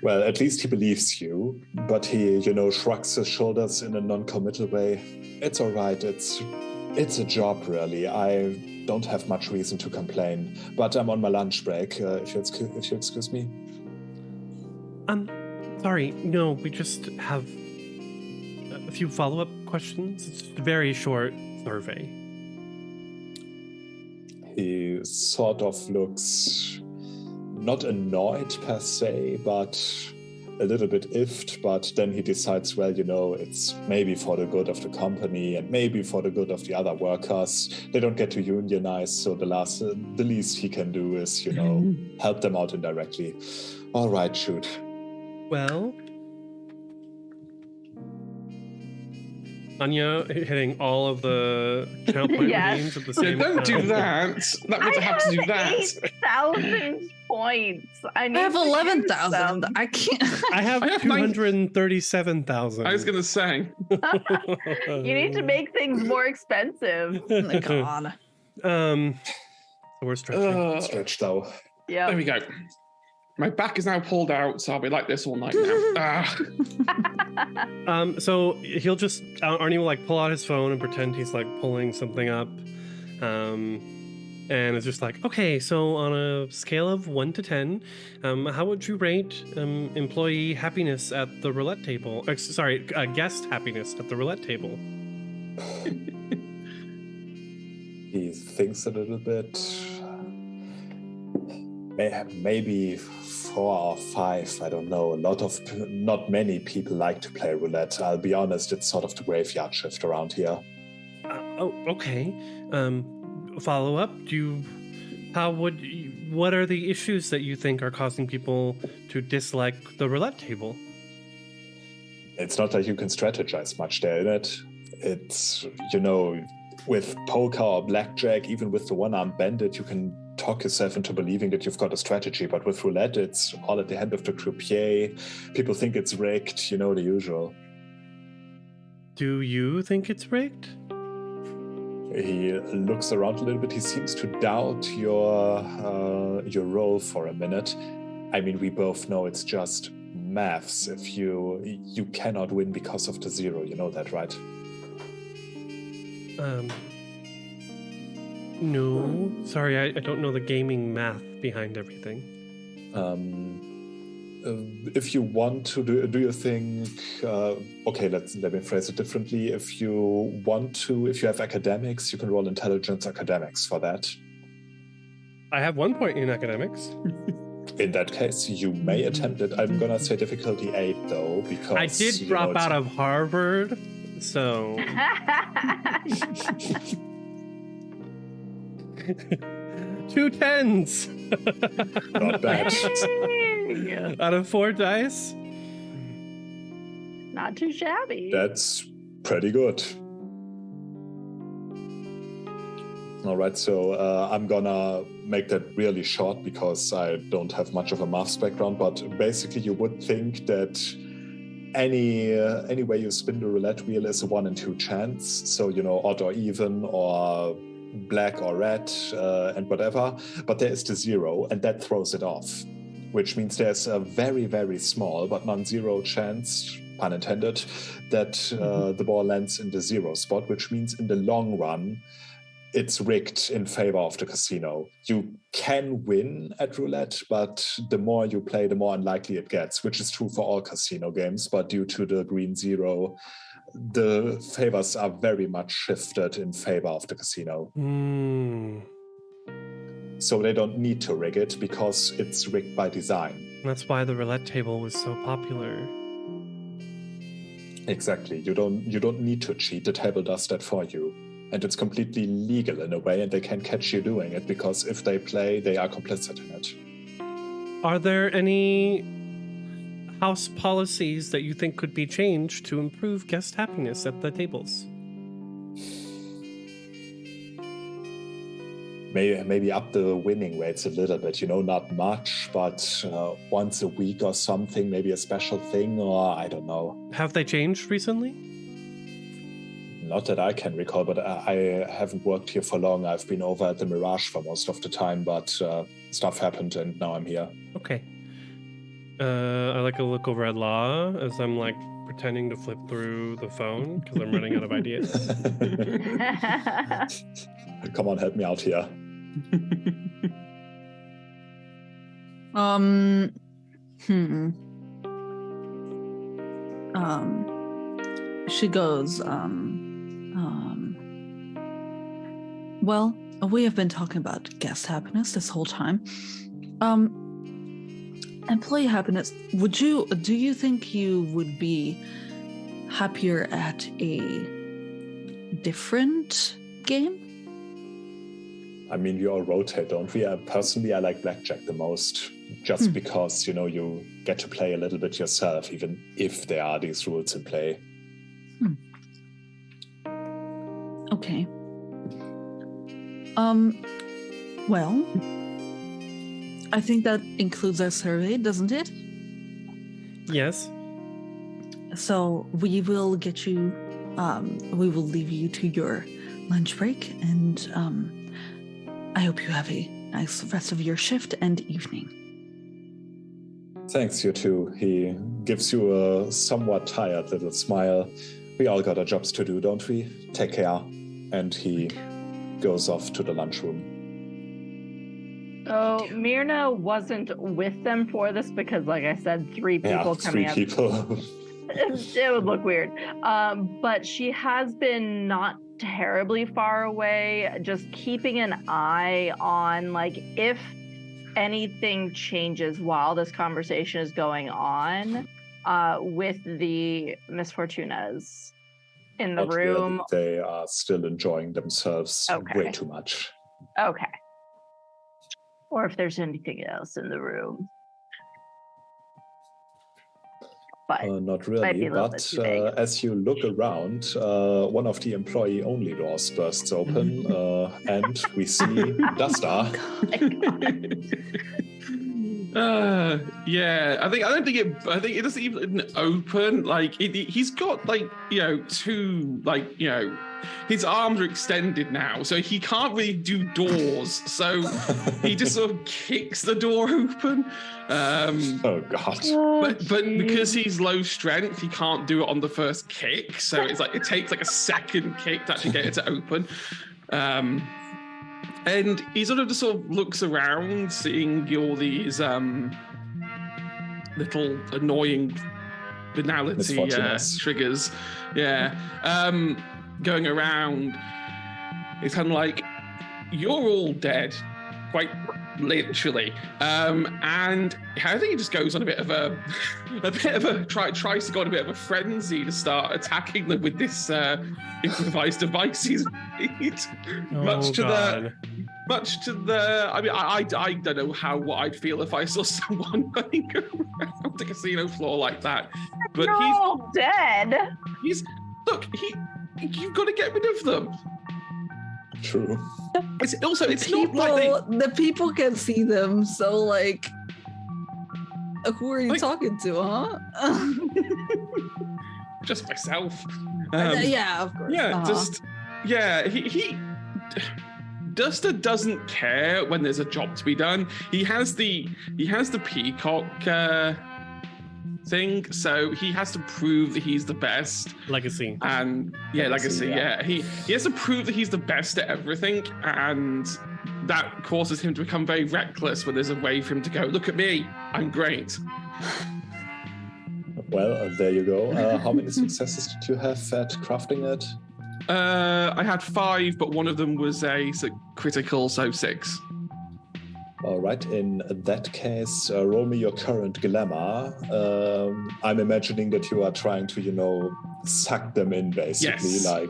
Well, at least he believes you, but he, shrugs his shoulders in a non-committal way. It's all right. It's a job, really. I don't have much reason to complain, but I'm on my lunch break. If you excuse me. Sorry. No, we just have a few follow-up questions. It's a very short survey. He sort of looks not annoyed per se, but a little bit iffed, but then he decides, well, it's maybe for the good of the company and maybe for the good of the other workers. They don't get to unionize, so the least he can do is, help them out indirectly. All right, shoot. Well, Anya hitting all of the count point redeems at the same time. Don't do that. That means I have to do that. 8,000 points. I have 11,000. I can't. I have 237,000. I was going to say. You need to make things more expensive. Oh my God. So we're stretching. Stretch though. Yeah. There we go. My back is now pulled out, so I'll be like this all night now. So he'll just Arnie will pull out his phone and pretend he's pulling something up, and it's just okay. So on a scale of 1 to 10, how would you rate employee happiness at the roulette table? Guest happiness at the roulette table. He thinks a little bit. Maybe 4 or 5, I don't know. Not many people like to play roulette. I'll be honest, it's sort of the graveyard shift around here. Okay. Follow up. What are the issues that you think are causing people to dislike the roulette table? It's not like you can strategize much there in it. It's, with poker or blackjack, even with the one-armed bandit, you can talk yourself into believing that you've got a strategy, but with roulette, it's all at the hand of the croupier. People think it's rigged, the usual. Do you think it's rigged? He looks around a little bit. He seems to doubt your role for a minute. I mean, we both know it's just maths. If you cannot win because of the 0, you know that, right? No, sorry, I don't know the gaming math behind everything. If you want to do your thing, okay, let me phrase it differently. If you have academics, you can roll intelligence academics for that. I have 1 point in academics. In that case, you may attempt it. I'm gonna say difficulty 8 though, because I did drop out of Harvard, so 2 10s. Not bad. Out of 4 dice. Not too shabby. That's pretty good. All right, so I'm gonna make that really short because I don't have much of a maths background, but basically you would think that any way you spin the roulette wheel is a 1 in 2 chance. So, odd or even or black or red and whatever, but there is the 0 and that throws it off, which means there's a very, very small but non-zero chance, pun intended, that the ball lands in the 0 spot, which means in the long run, it's rigged in favor of the casino. You can win at roulette, but the more you play, the more unlikely it gets, which is true for all casino games, but due to the green 0, the favors are very much shifted in favor of the casino. So they don't need to rig it because it's rigged by design. That's why the roulette table was so popular. Exactly. You don't need to cheat. The table does that for you. And it's completely legal in a way, and they can't catch you doing it because if they play, they are complicit in it. Are there any house policies that you think could be changed to improve guest happiness at the tables? Maybe up the winning rates a little bit, not much, but once a week or something, maybe a special thing, or I don't know. Have they changed recently? Not that I can recall, but I haven't worked here for long. I've been over at the Mirage for most of the time, but stuff happened and now I'm here. Okay. I like a look over at Law as I'm pretending to flip through the phone because I'm running out of ideas. Come on, help me out here. She goes, well, we have been talking about guest happiness this whole time. employee happiness. Do you think you would be happier at a different game? I mean, we all rotate, don't we? Personally, I like blackjack the most, just because, you get to play a little bit yourself, even if there are these rules in play. Okay. Well, I think that includes our survey, doesn't it? Yes. So we will get you, we will leave you to your lunch break, and I hope you have a nice rest of your shift and evening. Thanks, you too. He gives you a somewhat tired little smile. We all got our jobs to do, don't we? Take care. And he goes off to the lunchroom. So Myrna wasn't with them for this because, like I said, three people coming up. 3 people. It would look weird. But she has been not terribly far away, just keeping an eye on, like, if anything changes while this conversation is going on with the Miss Fortunas in the Not room. really. They are still enjoying themselves way too much. Okay. Or if there's anything else in the room. But not really, but as you look around, one of the employee-only doors bursts open, and we see Duster. Yeah, I think it doesn't even open. Like he's got two his arms are extended now, so he can't really do doors. So he just sort of kicks the door open. Oh God! But because he's low strength, he can't do it on the first kick. So it's like it takes like a second kick to actually get it to open. And he sort of looks around, seeing all these little annoying banality triggers. Yeah. Going around. It's kind of like, you're all dead, quite literally. And I think he just goes on a bit of a tries to go on a bit of a frenzy to start attacking them with this improvised device he's made. Much to the I mean, I don't know what I'd feel if I saw someone running around the casino floor like that. But he's all dead. You've got to get rid of them. True. It's not like the people can see them, so like, who are you talking to, huh? Just myself. Yeah, of course. Yeah, he Duster doesn't care when there's a job to be done. He has the peacock thing, so he has to prove that he's the best. Legacy. And legacy. He has to prove that he's the best at everything, and that causes him to become very reckless when there's a way for him to go, look at me, I'm great. Well, there you go. How many successes did you have at crafting it? I had 5, but one of them was a critical, so 6. All right. In that case, roll me your current glamour. I'm imagining that you are trying to, suck them in, basically. Yes.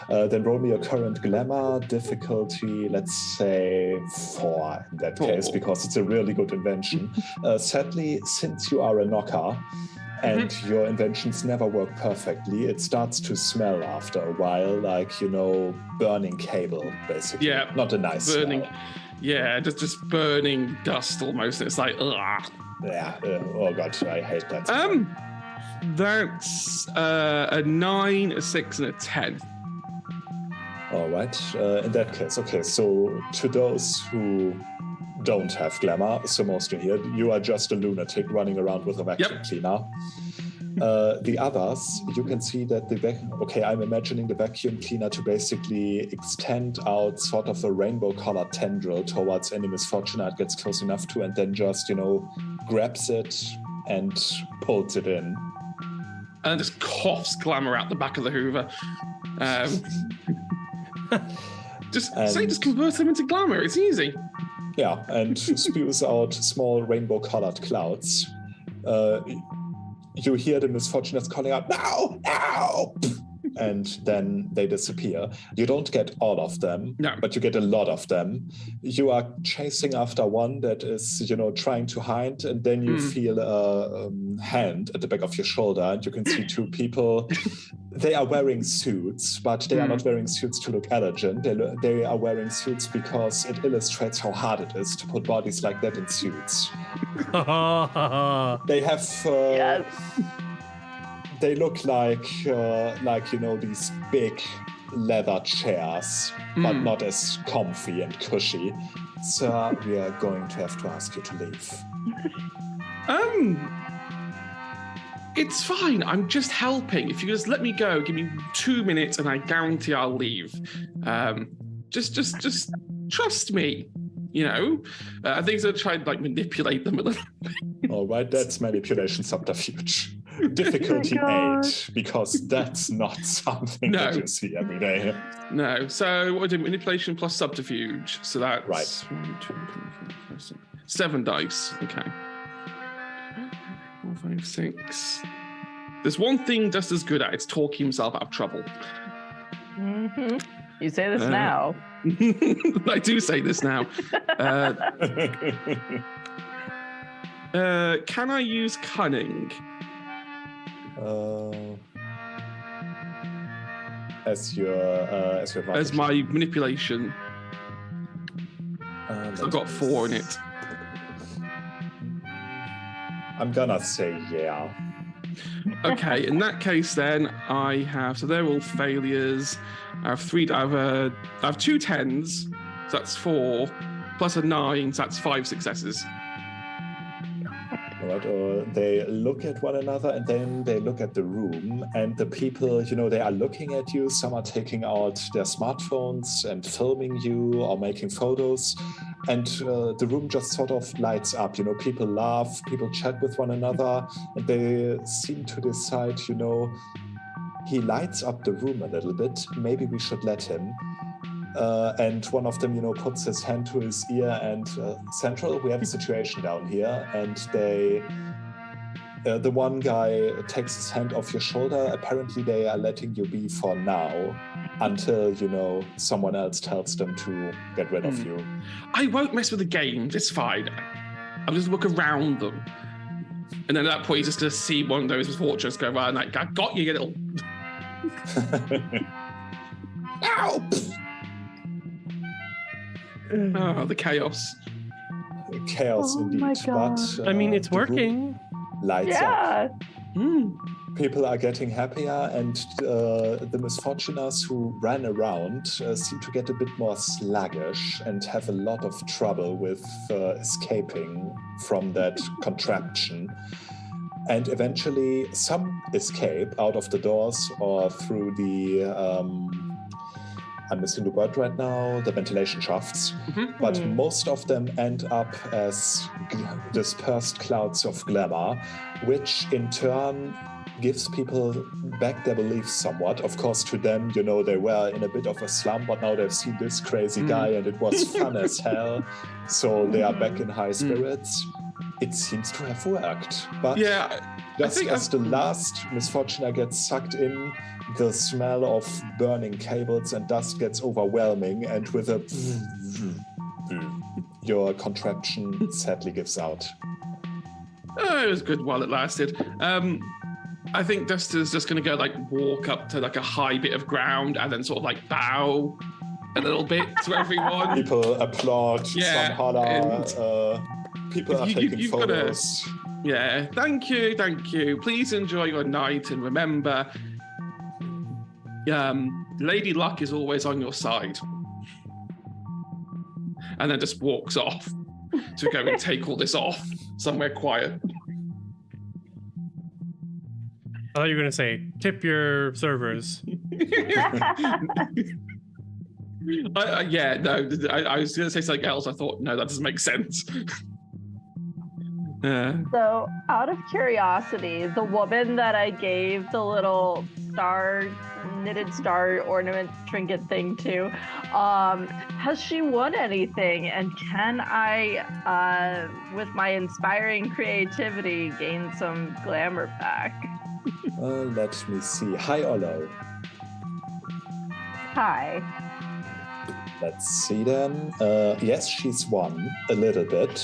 Then roll me your current glamour difficulty. Let's say 4 in that case, because it's a really good invention. Sadly, since you are a knocker and your inventions never work perfectly, it starts to smell after a while, like burning cable, basically. Yeah, not a nice burning. Smell. Yeah, just burning dust almost. It's like, ugh. Yeah. Oh God, I hate that. That's a 9, a 6, and a 10. All right. In that case, okay. So to those who don't have glamour, so most of you, you are just a lunatic running around with a vacuum cleaner. The others, you can see that I'm imagining the vacuum cleaner to basically extend out sort of a rainbow-colored tendril towards any misfortune it gets close enough to, and then just, grabs it and pulls it in. And just coughs Glamour out the back of the Hoover. Just convert them into Glamour. It's easy. Yeah, and spews out small rainbow-colored clouds. You hear the misfortunates calling out, "No! No!" And then they disappear. You don't get all of them, but you get a lot of them. You are chasing after one that is, trying to hide, and then you feel a hand at the back of your shoulder, and you can see two people. They are wearing suits, but they are not wearing suits to look elegant. They are wearing suits because it illustrates how hard it is to put bodies like that in suits. They have... Yes. They look like these big leather chairs, but not as comfy and cushy. So we are going to have to ask you to leave. It's fine. I'm just helping. If you just let me go, give me 2 minutes, and I guarantee I'll leave. Just trust me. I think I'll try and manipulate them a little bit. All right, that's manipulation subterfuge. Difficulty 8, because that's not something that you see every day. No. So what do I do? Manipulation plus subterfuge. So that's right. 1, 2, 3, 4, 5, 6, 7 dice. Okay. 4, 5, 6. There's one thing Duster's good at. It's talking himself out of trouble. Mm-hmm. You say this now. I do say this now. Can I use cunning? As my manipulation. I've got 4 in it. I'm gonna say yeah. Okay, in that case, then I have. So they're all failures. I have 2 10s. So that's 4 plus a 9. So that's 5 successes. Right, they look at one another, and then they look at the room, and the people, they are looking at you. Some are taking out their smartphones and filming you or making photos, and the room just sort of lights up. People laugh, people chat with one another, and they seem to decide, he lights up the room a little bit. Maybe we should let him. And one of them, puts his hand to his ear and Central, we have a situation down here. And the one guy takes his hand off your shoulder. Apparently they are letting you be for now until, someone else tells them to get rid of you. I won't mess with the games. It's fine. I'll just look around them. And then at that point, he's just going to see one of those misfortunes go around like, I got you, you little... Ow! Oh, the chaos. Chaos indeed. My God. But it's working. Lights up. Mm. People are getting happier, and the misfortuners who ran around seem to get a bit more sluggish and have a lot of trouble with escaping from that contraption. And eventually some escape out of the doors or through the... I'm missing the word right now, the ventilation shafts. Mm-hmm. But most of them end up as dispersed clouds of glamour, which in turn gives people back their beliefs somewhat. Of course, to them, they were in a bit of a slump, but now they've seen this crazy guy and it was fun as hell. So they are back in high spirits. It seems to have worked. But just as the last misfortuner gets sucked in, the smell of burning cables and dust gets overwhelming, and with a your contraption sadly gives out. Oh, it was good while it lasted. I think Duster's just going to go walk up to a high bit of ground and then sort of bow a little bit to everyone. People applaud, some holler, people are taking photos. Thank you. Please enjoy your night, and remember, Lady Luck is always on your side. And then just walks off to go and take all this off somewhere quiet. I thought you were going to say, tip your servers. I was going to say something else. I thought, no, that doesn't make sense. So, out of curiosity, the woman that I gave the little knitted star ornament trinket thing too. Has she won anything? And can I, with my inspiring creativity, gain some glamour back? Let me see. High or low? Hi. Let's see then. Yes, she's won a little bit.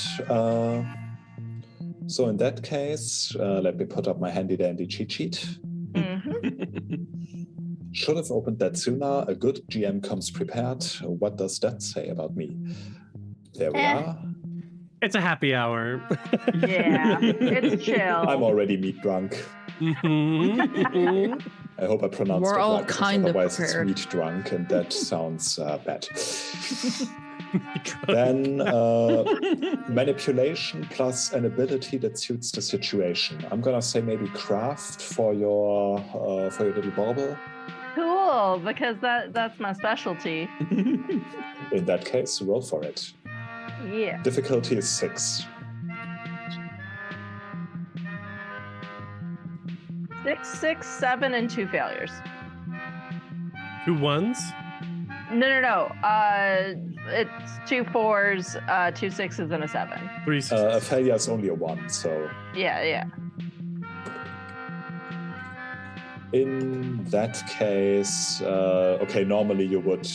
So in that case, let me put up my handy dandy cheat sheet. Should have opened that sooner. A good GM comes prepared. What does that say about me? There we are. It's a happy hour. Yeah, it's chill. I'm already meat drunk. I hope I pronounced We're it all right, because kind of otherwise prepared. it's meat drunk, and that sounds bad. Then manipulation plus an ability that suits the situation. I'm gonna say maybe craft for your little bauble. Cool, because that's my specialty. In that case, roll for it. Yeah. Difficulty is 6. 6, 7, and 2 failures. 2 ones? No. It's 2 4s, 2 6s, and a 7. 3 A 6s. failure is only a 1, so Yeah. in that case, okay, normally you would,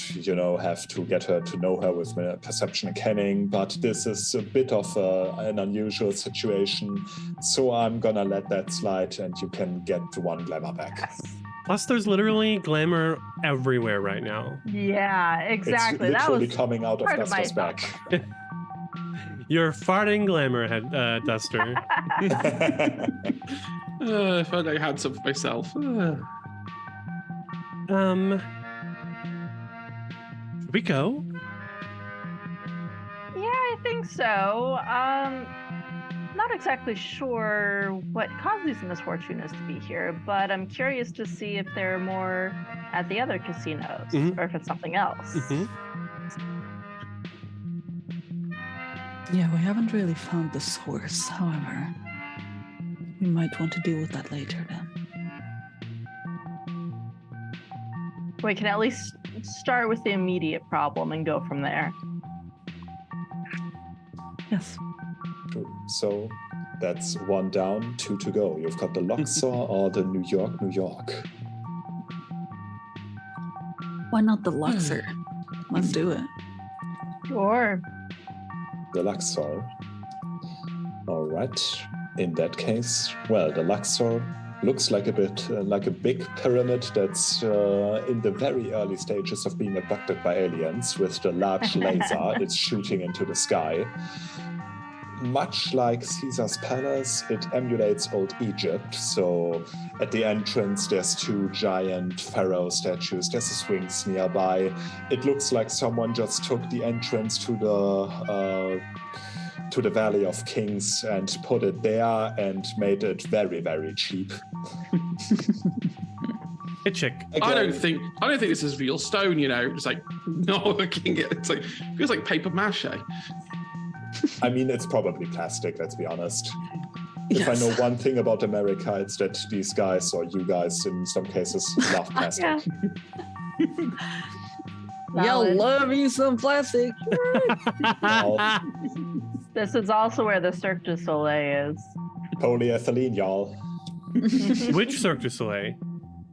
have to get her to know her with perception and canning, but this is a bit of an unusual situation, so I'm gonna let that slide, and you can get 1 glamour back. Plus, there's literally glamour everywhere right now. Yeah, exactly. It's That literally was coming out of part of my Duster's back. You're farting glamour, Duster. If only I had some for myself. Should we go? Yeah, I think so. Not exactly sure what caused these misfortunes to be here, but I'm curious to see if there are more at the other casinos, or if it's something else. Yeah, we haven't really found the source, however. We might want to deal with that later then. We can at least start with the immediate problem and go from there. Yes. So that's 1 down, 2 to go. You've got the Luxor or the New York. Why not the Luxor? Let's do it. Sure. The Luxor. All right. In that case, well, the Luxor looks like a bit like a big pyramid that's in the very early stages of being abducted by aliens with the large laser it's shooting into the sky. Much like Caesar's palace, it emulates old Egypt. So at the entrance, there's 2 giant pharaoh statues. There's a Sphinx nearby. It looks like someone just took the entrance to the Valley of Kings and put it there and made it very, very cheap. Hey, chick. I don't think this is real stone. Just like not looking at it. It's like feels like paper mache. I mean, it's probably plastic, let's be honest. Yes. If I know one thing about America, it's that these guys, or you guys in some cases, love plastic. Y'all Valid. love you some plastic. Well, This is also where the Cirque du Soleil is. polyethylene, y'all. Which Cirque du Soleil?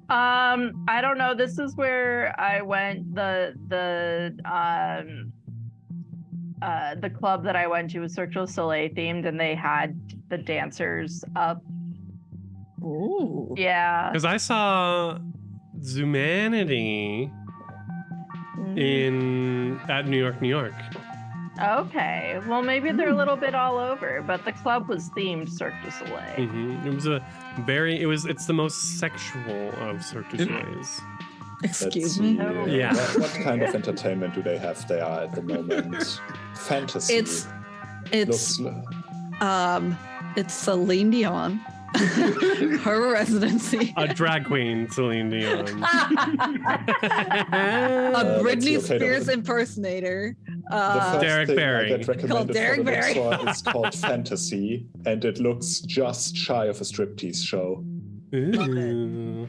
I don't know. This is where I went. The club that I went to was Cirque du Soleil themed, and they had the dancers up. Ooh. Yeah. Because I saw Zumanity at New York. Okay. Well, maybe they're a little bit all over, but the club was themed Cirque du Soleil. It was it's the most sexual of Cirque du Soleils. Excuse Let's me. see, Yeah. What kind of entertainment do they have there at the moment? Fantasy. It's Looks, Celine Dion. Her residency. A drag queen, Celine Dion. A Britney let's see, okay, Spears impersonator. the first Derek thing Barry. I get recommended Called Derek for the Barry. Luxor is called Fantasy, and it looks just shy of a striptease show. Ooh.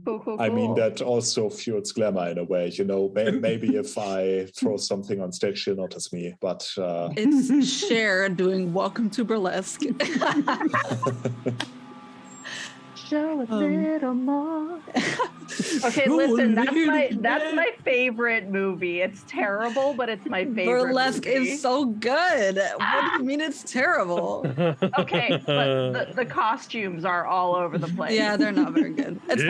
Cool. cool. I mean, that also fuels glamour in a way, maybe if I throw something on stage, she'll notice me, but... It's Cher doing Welcome to Burlesque. Show a little more. Okay, listen, that's my favorite movie. It's terrible, but it's my favorite Burlesque movie. is so good. What do you mean it's terrible? Okay, but the costumes are all over the place. Yeah, they're not very good. It's oh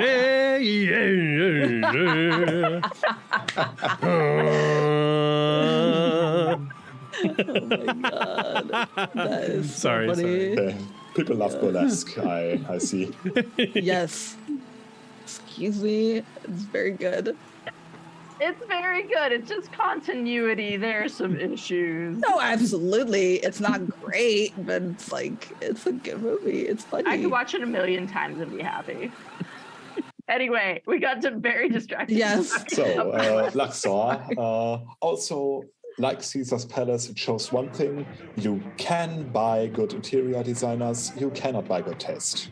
my god. That is so Sorry. Okay. People love burlesque, I see. Yes. Excuse me. It's very good. It's very good. It's just continuity. There's some issues. No, absolutely. It's not great, but it's a good movie. It's funny. I could watch it 1,000,000 times and be happy. Anyway, we got to very distracted. Yes. So, Luxor, also, like Caesar's Palace, it shows one thing. You can buy good interior designers. You cannot buy good taste.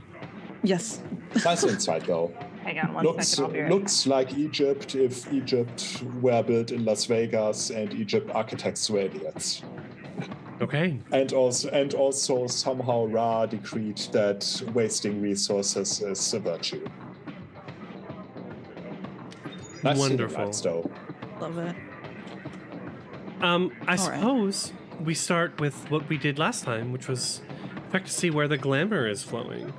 Yes. Nice insight, though. Hang on one second. I'll be right back. Looks like Egypt if Egypt were built in Las Vegas and Egypt architects were idiots. Okay. And also somehow Ra decreed that wasting resources is a virtue. Nice Wonderful. lights, though. Love it. I suppose we start with what we did last time, which was check to see where the glamour is flowing.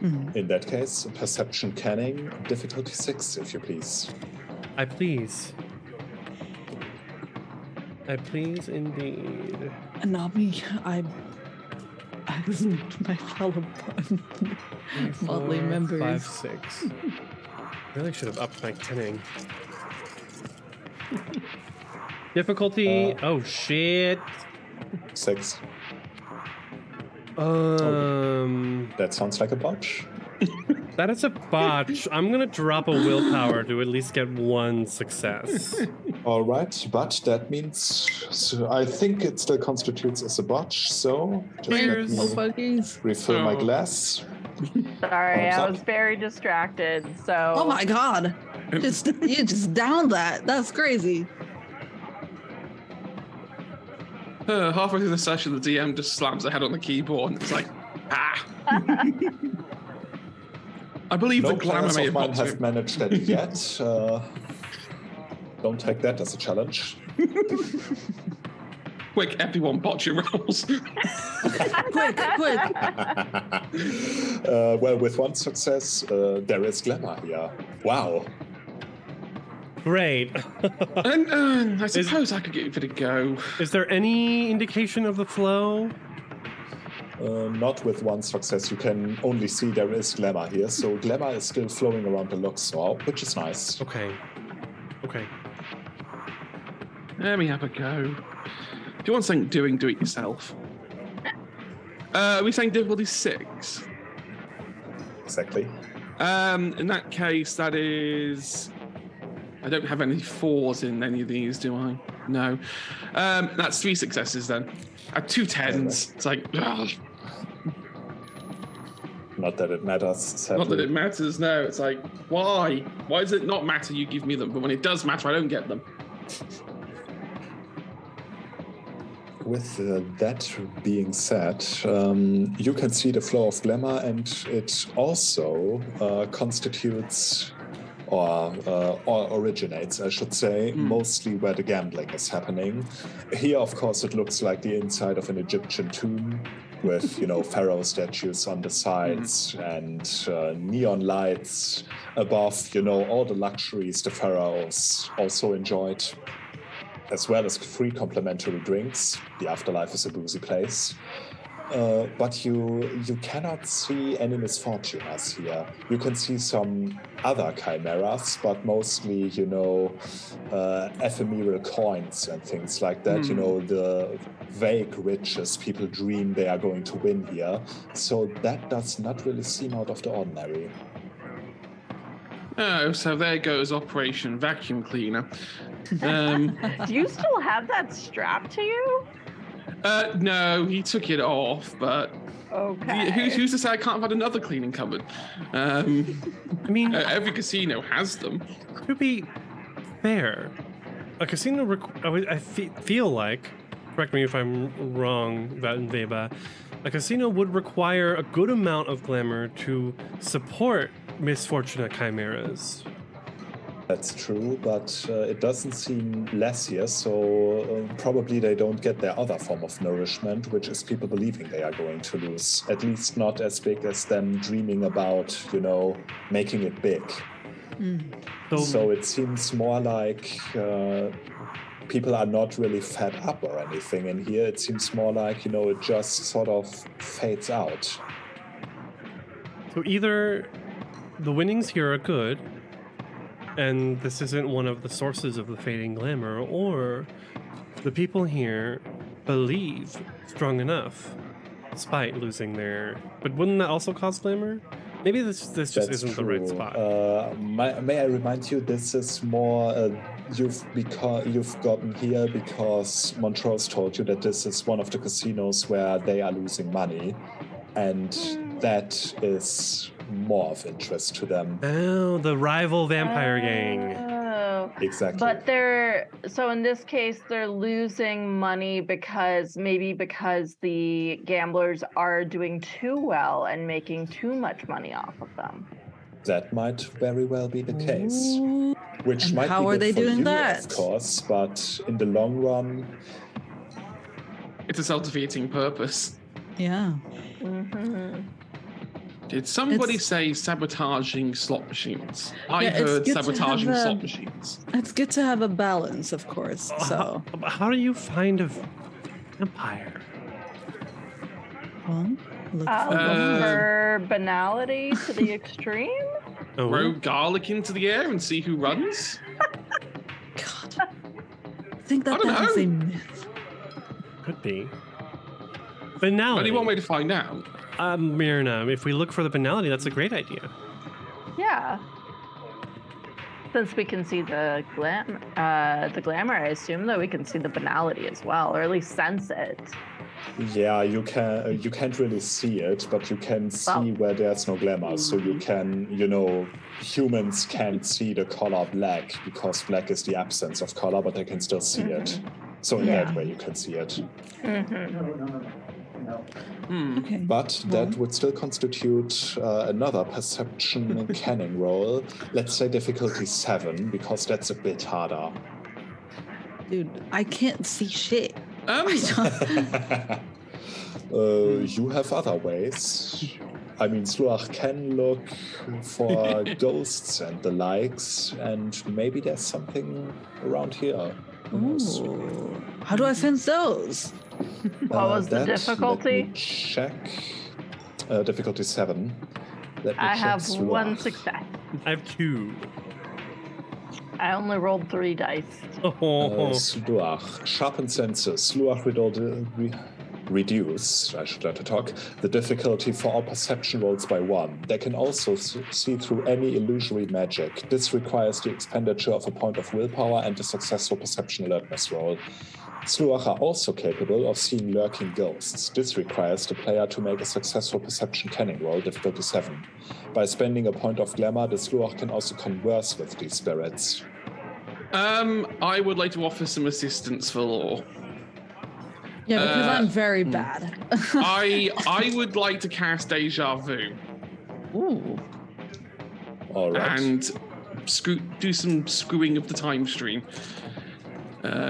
In that case, perception canning, difficulty 6, if you please. I please. I please indeed. Nami, I fell upon motley members. 5, 6. Really should have upped my tinning. Difficulty. Oh shit. 6. That sounds like a botch. That is a botch. I'm gonna drop a willpower to at least get one success. All right, but that means I think it still constitutes as a botch. So just let me refill my glass. Sorry, I was very distracted. So. Oh my god! You just downed that. That's crazy. Halfway through the session, the DM just slams their head on the keyboard and it's like, ah. I believe the glamour may have managed that yet. Don't take that as a challenge. Quick, everyone, botch your rolls. quick. Well, with one success, there is glamour here. Wow. Great. And I suppose I could give it a go. Is there any indication of the flow? Not with one success. You can only see there is glamour here. So glamour is still flowing around the Luxor, which is nice. Okay. Let me have a go. If you want something do it yourself. Are we saying difficulty 6? Exactly. In that case, that is... I don't have any 4s in any of these, do I? No. That's 3 successes then. 2 10s. It's like, ugh. Not that it matters. Sadly. Not that it matters, no. It's like, why? Why does it not matter you give me them? But when it does matter, I don't get them. With that being said, you can see the flow of glamour, and it also constitutes or originates, I should say, mostly where the gambling is happening. Here, of course, it looks like the inside of an Egyptian tomb with, pharaoh statues on the sides and neon lights above, all the luxuries the pharaohs also enjoyed, as well as free complimentary drinks. The afterlife is a boozy place. But you cannot see any misfortunes here. You can see some other chimeras, but mostly, ephemeral coins and things like that. The vague riches people dream they are going to win here. So that does not really seem out of the ordinary. Oh, so there goes Operation Vacuum Cleaner. Do you still have that strapped to you? No, he took it off, but Okay. Who's to say I can't have had another cleaning cupboard? I mean, Every casino has them. to be fair, a casino, I feel like, correct me if I'm wrong, Weltenweber, a casino would require a good amount of glamour to support misfortunate chimeras. That's true, but it doesn't seem less here, so probably they don't get their other form of nourishment, which is people believing they are going to lose. At least not as big as them dreaming about, making it big. So it seems more like people are not really fed up or anything. And here it seems more like, it just sort of fades out. So either the winnings here are good, and this isn't one of the sources of the fading glamour, or the people here believe strong enough, despite losing their... But wouldn't that also cause glamour? Maybe this just isn't the right spot. May I remind you, this is more you've gotten here because Montrose told you that this is one of the casinos where they are losing money, and that is more of interest to them. Oh, the rival vampire gang. Oh. Exactly. But so in this case, they're losing money because the gamblers are doing too well and making too much money off of them. That might very well be the case. Which And might how be are good they for doing you, that? of course, but in the long run, It's a self-defeating purpose. Yeah. Mm-hmm. Did somebody say sabotaging slot machines? I Yeah, it's heard good to sabotaging have slot machines. It's good to have a balance, of course. So, How do you find a vampire? well, look for For banality to the extreme? Oh, Throw garlic into the air and see who runs? God. I think I that don't is know. a myth. could be. Banality. Only one way to find out. Myrna, if we look for the banality, that's a great idea. Yeah. Since we can see the glamour, I assume that we can see the banality as well, or at least sense it. yeah, you can't really see it, but you can see where there's no glamour. So you can, humans can't see the color black because black is the absence of color, but they can still see it. So in that way, you can see it. Okay. But that would still constitute another perception canning roll. Let's say difficulty 7, because that's a bit harder. Dude, I can't see shit. You have other ways. I mean, Sluach can look for ghosts and the likes, and maybe there's something around here. Who knows? Ooh. How do I sense those? What was the difficulty? Let me check. Difficulty 7. Let me I check have Sluach. 1 success. I have 2. I only rolled 3 dice. Sluach. Sharpened senses. Sluach reduce, I should let her talk, the difficulty for all perception rolls by 1. They can also see through any illusory magic. This requires the expenditure of a point of willpower and a successful perception alertness roll. Sluach are also capable of seeing lurking ghosts. This requires the player to make a successful perception canning roll, difficulty 7. By spending a point of glamour, the Sluach can also converse with these spirits. I would like to offer some assistance for Law. Yeah, because I'm very bad. I would like to cast Deja Vu Ooh. All right. and do some screwing of the time stream.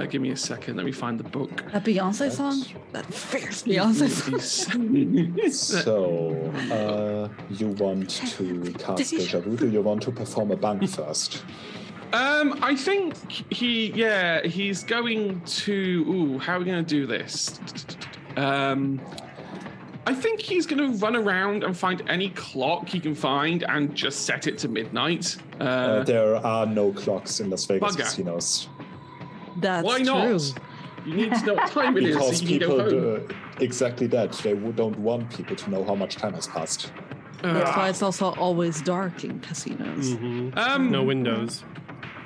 Give me a second. Let me find the book. That Beyonce song? That fierce Beyonce song. So, you want to cast Deja Vu? Do you want to perform a bunk first? I think he's going to. Ooh, how are we going to do this? I think he's going to run around and find any clock he can find and just set it to midnight. There are no clocks in Las Vegas Bugger. casinos. That's Why not? true. You need to know what time it is Because so you can go people home. do exactly that. They don't want people to know how much time has passed. That's why it's also always dark in casinos. No windows.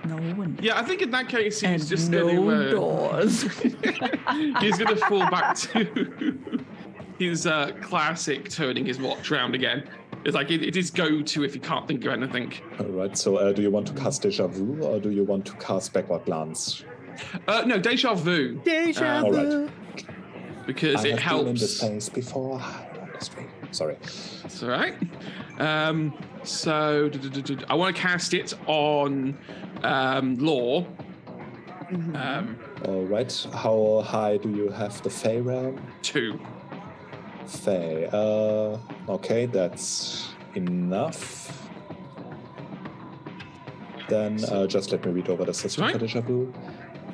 No windows. Yeah, I think in that case he's And just no going to. doors. He's going to fall back to his classic turning his watch round again. It's like it is go-to if you can't think of anything. All right, so do you want to cast Deja Vu or do you want to cast Backward Glance? No, Deja Vu. Deja All vu. right. Because I it have been in this helps. place before. Sorry. That's all right. So I want to cast it on Law. All right. How high do you have the Fey realm? 2. Fey. Okay, that's enough. Then just let me read over the system Right. for Deja Vu.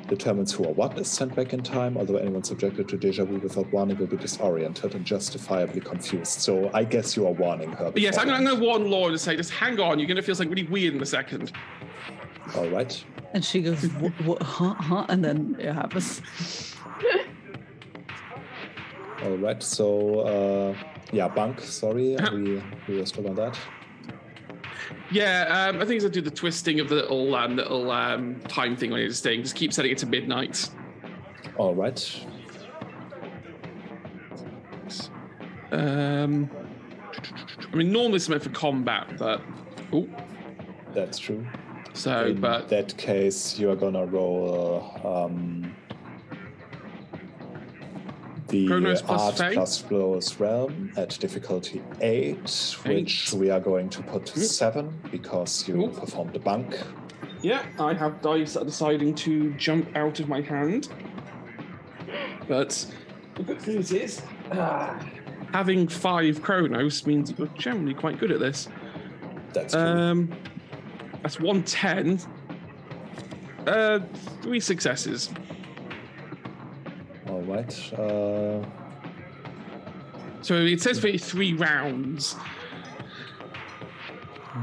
Determines who or what is sent back in time, although anyone subjected to Deja Vu without warning will be disoriented and justifiably confused. So I guess you are warning her. But yes, I'm beforehand. going to warn Law to say, just hang on, you're going to feel something really weird in a second. All right. And she goes, what, huh? And then it happens. All right. So, Bunk, sorry. We were still on that. Yeah, I think he's going to do the twisting of the little time thing on his thing. Just keep setting it to midnight. All right. I mean, normally it's meant for combat, but... Oh, That's true. so, In but... that case, you are gonna roll the Chronos plus Art Fey? plus Flow's Realm at difficulty 8, which we are going to put to 7 because you performed a bunk. Yeah, I have dice that are deciding to jump out of my hand. But the good news is, having 5 Chronos means you're generally quite good at this. That's true. That's 110. 3 successes. All right. So it says for 3 rounds.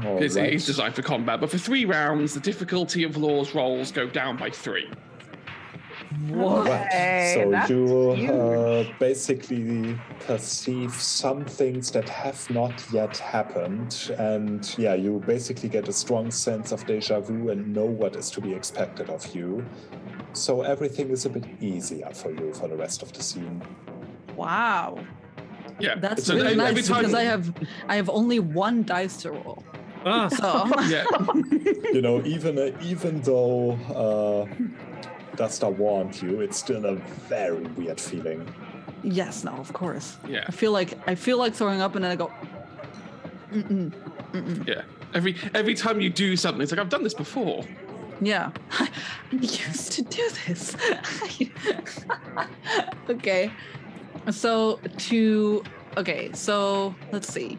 All It's right. designed for combat, but for 3 rounds, the difficulty of Law's rolls go down by 3. All right. Hey, So that's you huge. basically perceive some things that have not yet happened, and you basically get a strong sense of deja vu and know what is to be expected of you. So everything is a bit easier for you for the rest of the scene. Wow. Yeah, That's so really every nice time- because I have only 1 dice to roll. Ah, So Yeah, You know, even though Duster warned you, it's still a very weird feeling. yes, no, of course. yeah, I feel like throwing up and then I go, yeah. Every time you do something, it's like, I've done this before. yeah. I'm used to do this. Okay. So let's see.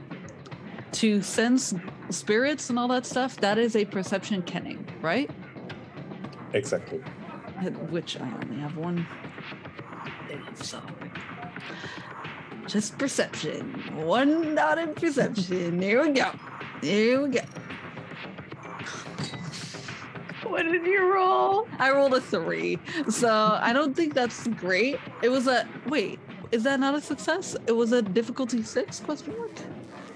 To sense spirits and all that stuff, that is a perception kenning, right? Exactly. Which I only have 1. So just perception. 1 dot in perception. There we go. What did you roll? I rolled a 3. So I don't think that's great. It was wait, is that not a success? It was a difficulty 6 question mark?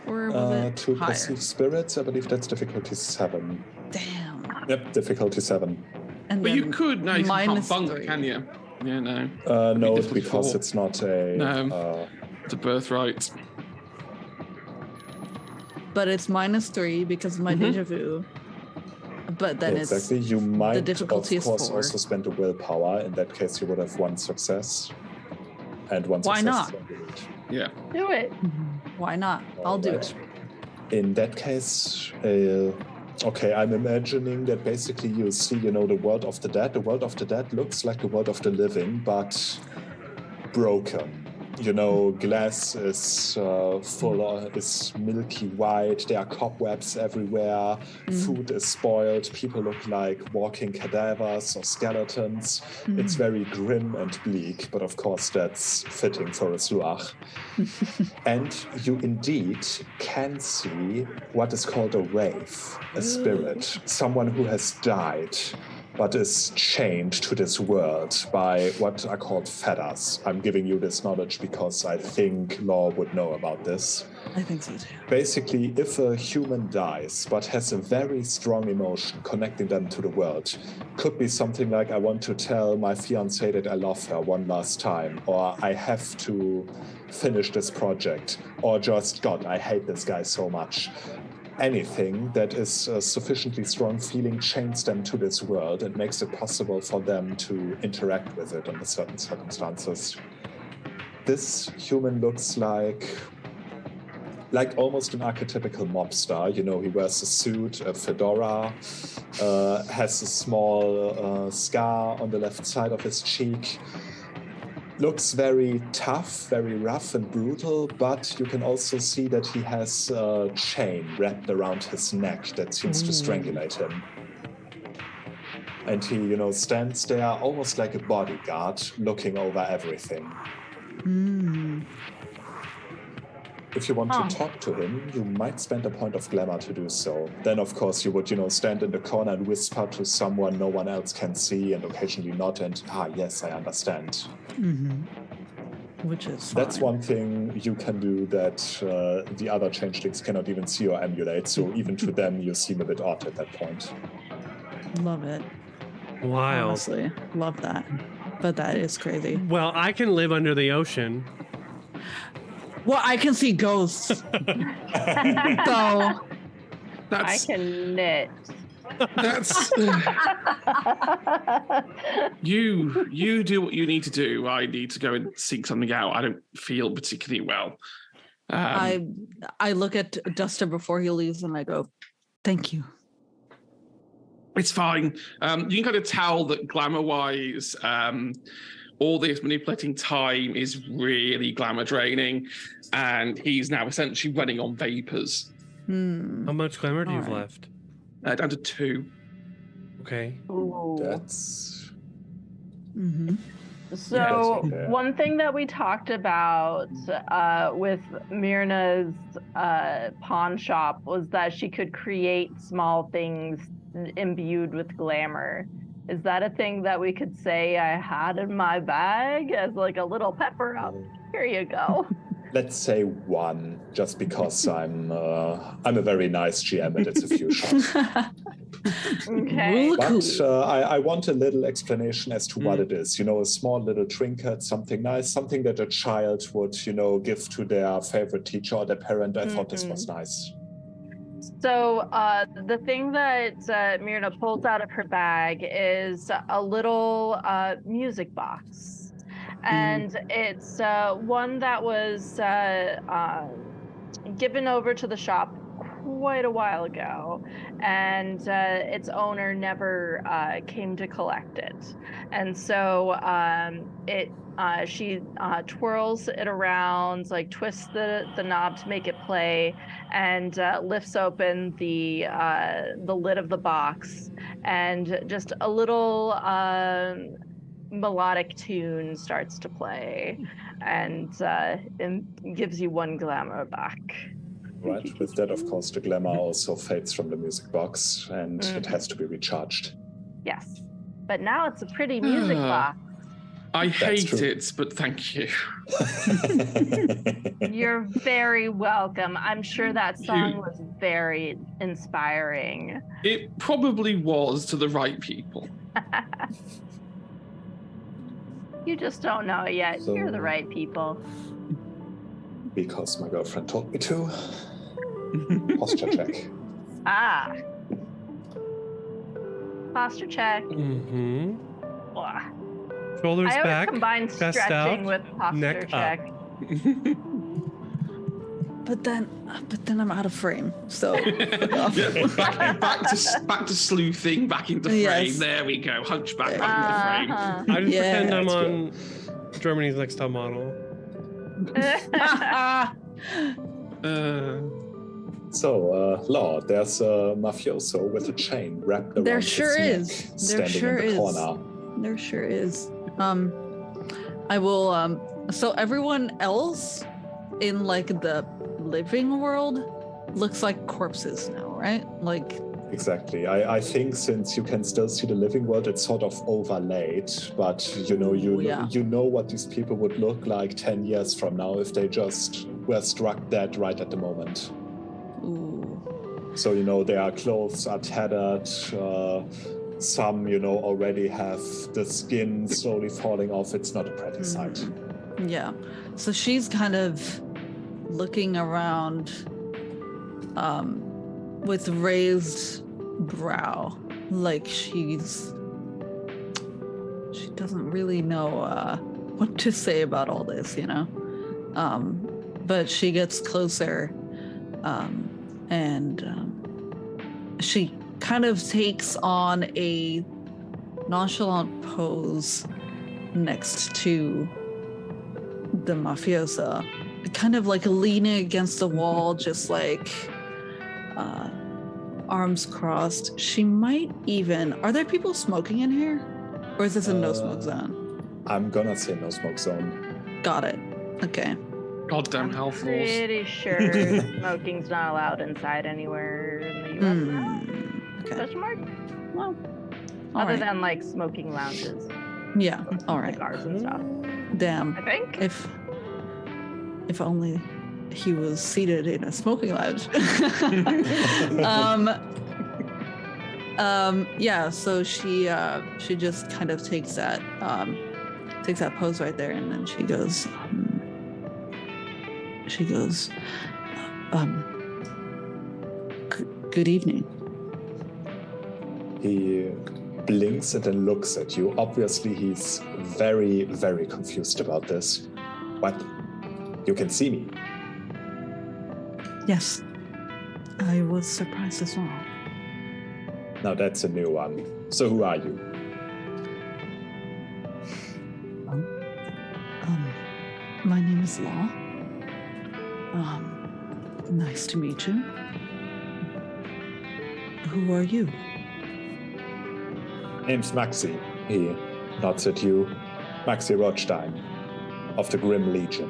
Or was it To higher? perceive spirits, I believe that's difficulty 7. Damn. Yep, difficulty 7. And But then you could, no, you can't minus bunk, 3. can you? Yeah, no. No, difficult because four. it's not a. No. It's a birthright. But it's minus 3 because of my deja vu. But then exactly. it's You might, difficulty of is course, 4. also spend a willpower. In that case, you would have 1 success. And 1 Why success. not? is unbelieved. Yeah. Do it. Why not? I'll do Alright. it. In that case, okay, I'm imagining that basically you see, the world of the dead. The world of the dead looks like the world of the living, but broken. Glass is is milky white. There are cobwebs everywhere. Food is spoiled. People look like walking cadavers or skeletons. It's very grim and bleak, but of course that's fitting for a sluach. And you indeed can see what is called a wraith, a spirit, someone who has died. but is chained to this world by what are called fetters. I'm giving you this knowledge because I think Law would know about this. I think so too. Basically, if a human dies but has a very strong emotion connecting them to the world, could be something like, I want to tell my fiancée that I love her one last time, or I have to finish this project, or just, God, I hate this guy so much. Anything that is a sufficiently strong feeling chains them to this world and makes it possible for them to interact with it under certain circumstances. This human looks like almost an archetypical mobster. You know, he wears a suit, a fedora, has a small scar on the left side of his cheek. Looks very tough, very rough and brutal, but you can also see that he has a chain wrapped around his neck that seems to strangulate him. And he, you know, stands there almost like a bodyguard, looking over everything. If you want to talk to him, you might spend a point of glamour to do so. Then, of course, you would, you know, stand in the corner and whisper to someone no one else can see and occasionally nod and, yes, I understand. Which is That's fine. one thing you can do that the other changelings cannot even see or emulate. So even to them, you seem a bit odd at that point. Love it. Wild. Honestly, love that. But that is crazy. Well, I can live under the ocean. Well, I can see ghosts. So I That's can knit. that's you do what you need to do. I need to go and seek something out. I don't feel particularly well. I look at Duster before he leaves and I go, thank you. It's fine. You can kind of tell that glamour-wise, all this manipulating time is really glamour draining, and he's now essentially running on vapors. How much glamour do you have Alright. left? Down to 2. Okay. Ooh. That's... So okay. one thing that we talked about with Myrna's pawn shop was that she could create small things imbued with glamour. Is that a thing that we could say I had in my bag as like a little pepper up? Here you go. Let's say 1, just because I'm a very nice GM and it's a few shots. Okay. But I want a little explanation as to what it is. You know, a small little trinket, something nice, something that a child would, you know, give to their favorite teacher or their parent. I thought this was nice. So the thing that Myrna pulls out of her bag is a little music box. And it's one that was given over to the shop quite a while ago, and its owner never came to collect it. And so she twirls it around, like twists the knob to make it play, and lifts open the lid of the box, and just a little melodic tune starts to play, and gives you 1 glamour back. Right. With that, of course, the glamour also fades from the music box, and it has to be recharged. Yes, but now it's a pretty music box. I hate true. it, but thank you. You're very welcome. I'm sure that song was very inspiring. It probably was to the right people. You just don't know it yet. So- You're the right people. Because my girlfriend told me to. Posture check. Ah. Posture check. Mm-hmm. Blah. Shoulders I always back, combine chest stretching out, with posture neck up. check. But then I'm out of frame. So Yeah, back to sleuthing, back into frame. Yes. There we go. Hunchback back into frame. Uh-huh. I just Yeah, pretend I'm that's on Germany's Next Top Model. So, Law, there's a mafioso with a chain wrapped around There his sure neck, is. There standing sure in the is. corner. There sure is. I will so everyone else in like the living world looks like corpses now, right? Like Exactly. I think since you can still see the living world, it's sort of overlaid, but you know what these people would look like 10 years from now if they just were struck dead right at the moment. Ooh. So, their clothes are tattered, some, already have the skin slowly falling off. It's not a pretty sight. Yeah. So she's kind of looking around with raised brow, like she doesn't really know what to say about all this, but she gets closer and she kind of takes on a nonchalant pose next to the mafiosa, kind of like leaning against the wall, just like arms crossed. She might even... Are there people smoking in here? Or is this a no smoke zone? I'm gonna say no smoke zone. Got it. Okay. Goddamn health laws. Pretty sure smoking's not allowed inside anywhere in the U.S. now. Okay. Question mark? Well, Other than like smoking lounges, yeah. All right. cigars and stuff. Damn. I think. If only he was seated in a smoking lounge. Yeah. So she just kind of takes that pose right there, and then she goes. Good evening. He blinks and then looks at you. Obviously, he's very, very confused about this. What? You can see me? Yes. I was surprised as well. Now that's a new one. So who are you? My name is Law. Nice to meet you. Who are you? Name's Maxi. He nods at you. Maxi Rothstein of the Grim Legion.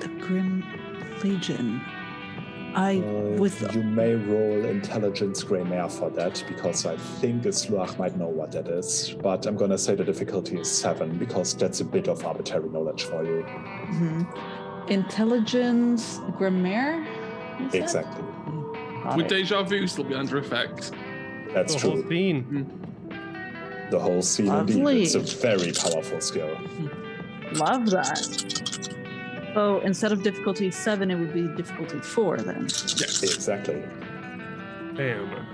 The Grim Legion. You may roll intelligence Grey Mare for that, because I think Sluach might know what that is. But I'm gonna say the difficulty is 7, because that's a bit of arbitrary knowledge for you. Mm-hmm. Intelligence Grammar? Exactly. Would deja vu still be under effect? That's The true. whole scene. The whole scene, Lovely. indeed. It's a very powerful skill. Love that. So instead of difficulty 7, it would be difficulty 4 then. Yes. Exactly. Damn.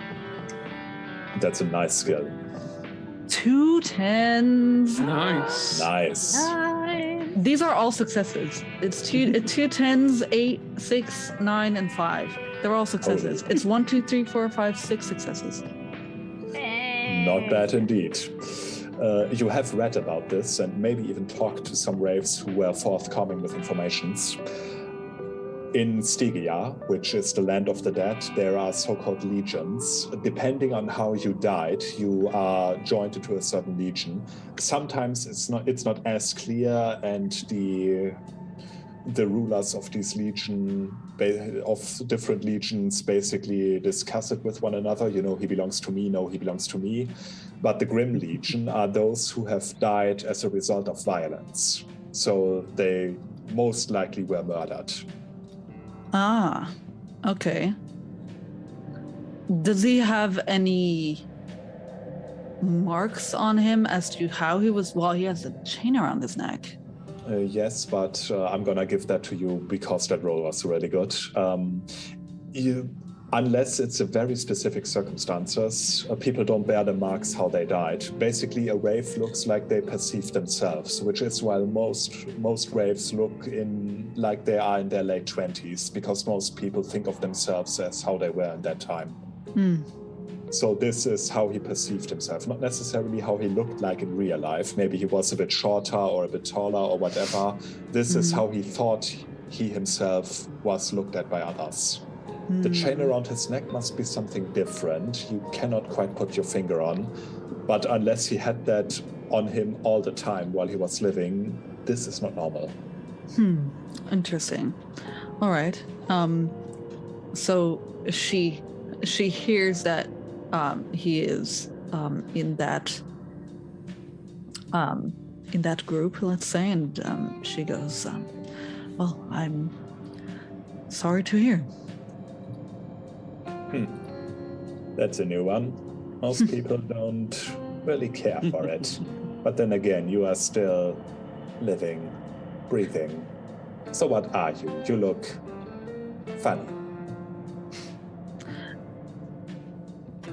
That's a nice skill. 2 10s. Nice. Nice. These are all successes. It's two 10s, 8, 6, 9, and 5. They're all successes. It's 1, 2, 3, 4, 5, 6 successes. Not bad indeed. You have read about this and maybe even talked to some wraiths who were forthcoming with informations. In Stygia, which is the land of the dead, there are so-called legions. Depending on how you died, you are joined into a certain legion. Sometimes it's not as clear, and the rulers of these different legions basically discuss it with one another. He belongs to me, no, he belongs to me. But the Grim Legion are those who have died as a result of violence. So they most likely were murdered. Ah, okay. Does he have any marks on him as to how he was? Well, he has a chain around his neck. Yes, but I'm gonna give that to you because that roll was really good. Unless it's a very specific circumstances, people don't bear the marks how they died. Basically, a wraith looks like they perceive themselves, which is why most wraiths look in like they are in their late 20s, because most people think of themselves as how they were in that time. So this is how he perceived himself, not necessarily how he looked like in real life. Maybe he was a bit shorter or a bit taller or whatever. This is how he thought he himself was looked at by others. The chain around his neck must be something different. You cannot quite put your finger on. But unless he had that on him all the time while he was living, this is not normal. Interesting. All right. So she hears that he is in that group, let's say, and she goes, well, I'm sorry to hear. That's a new one. Most people don't really care for it. But then again, you are still living, breathing. So what are you? You look funny.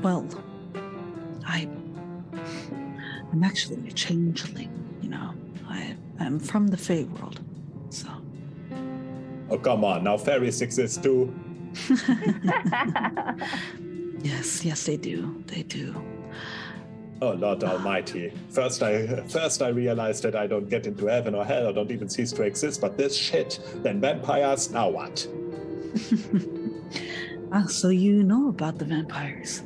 Well, I'm actually a changeling, you know. I'm from the Fey world, so. Oh, come on. Now fairies exist too. Yes, they do. They do. Oh, Lord Almighty. First I realized that I don't get into heaven or hell or don't even cease to exist, but this shit, then vampires, now what? So you know about the vampires?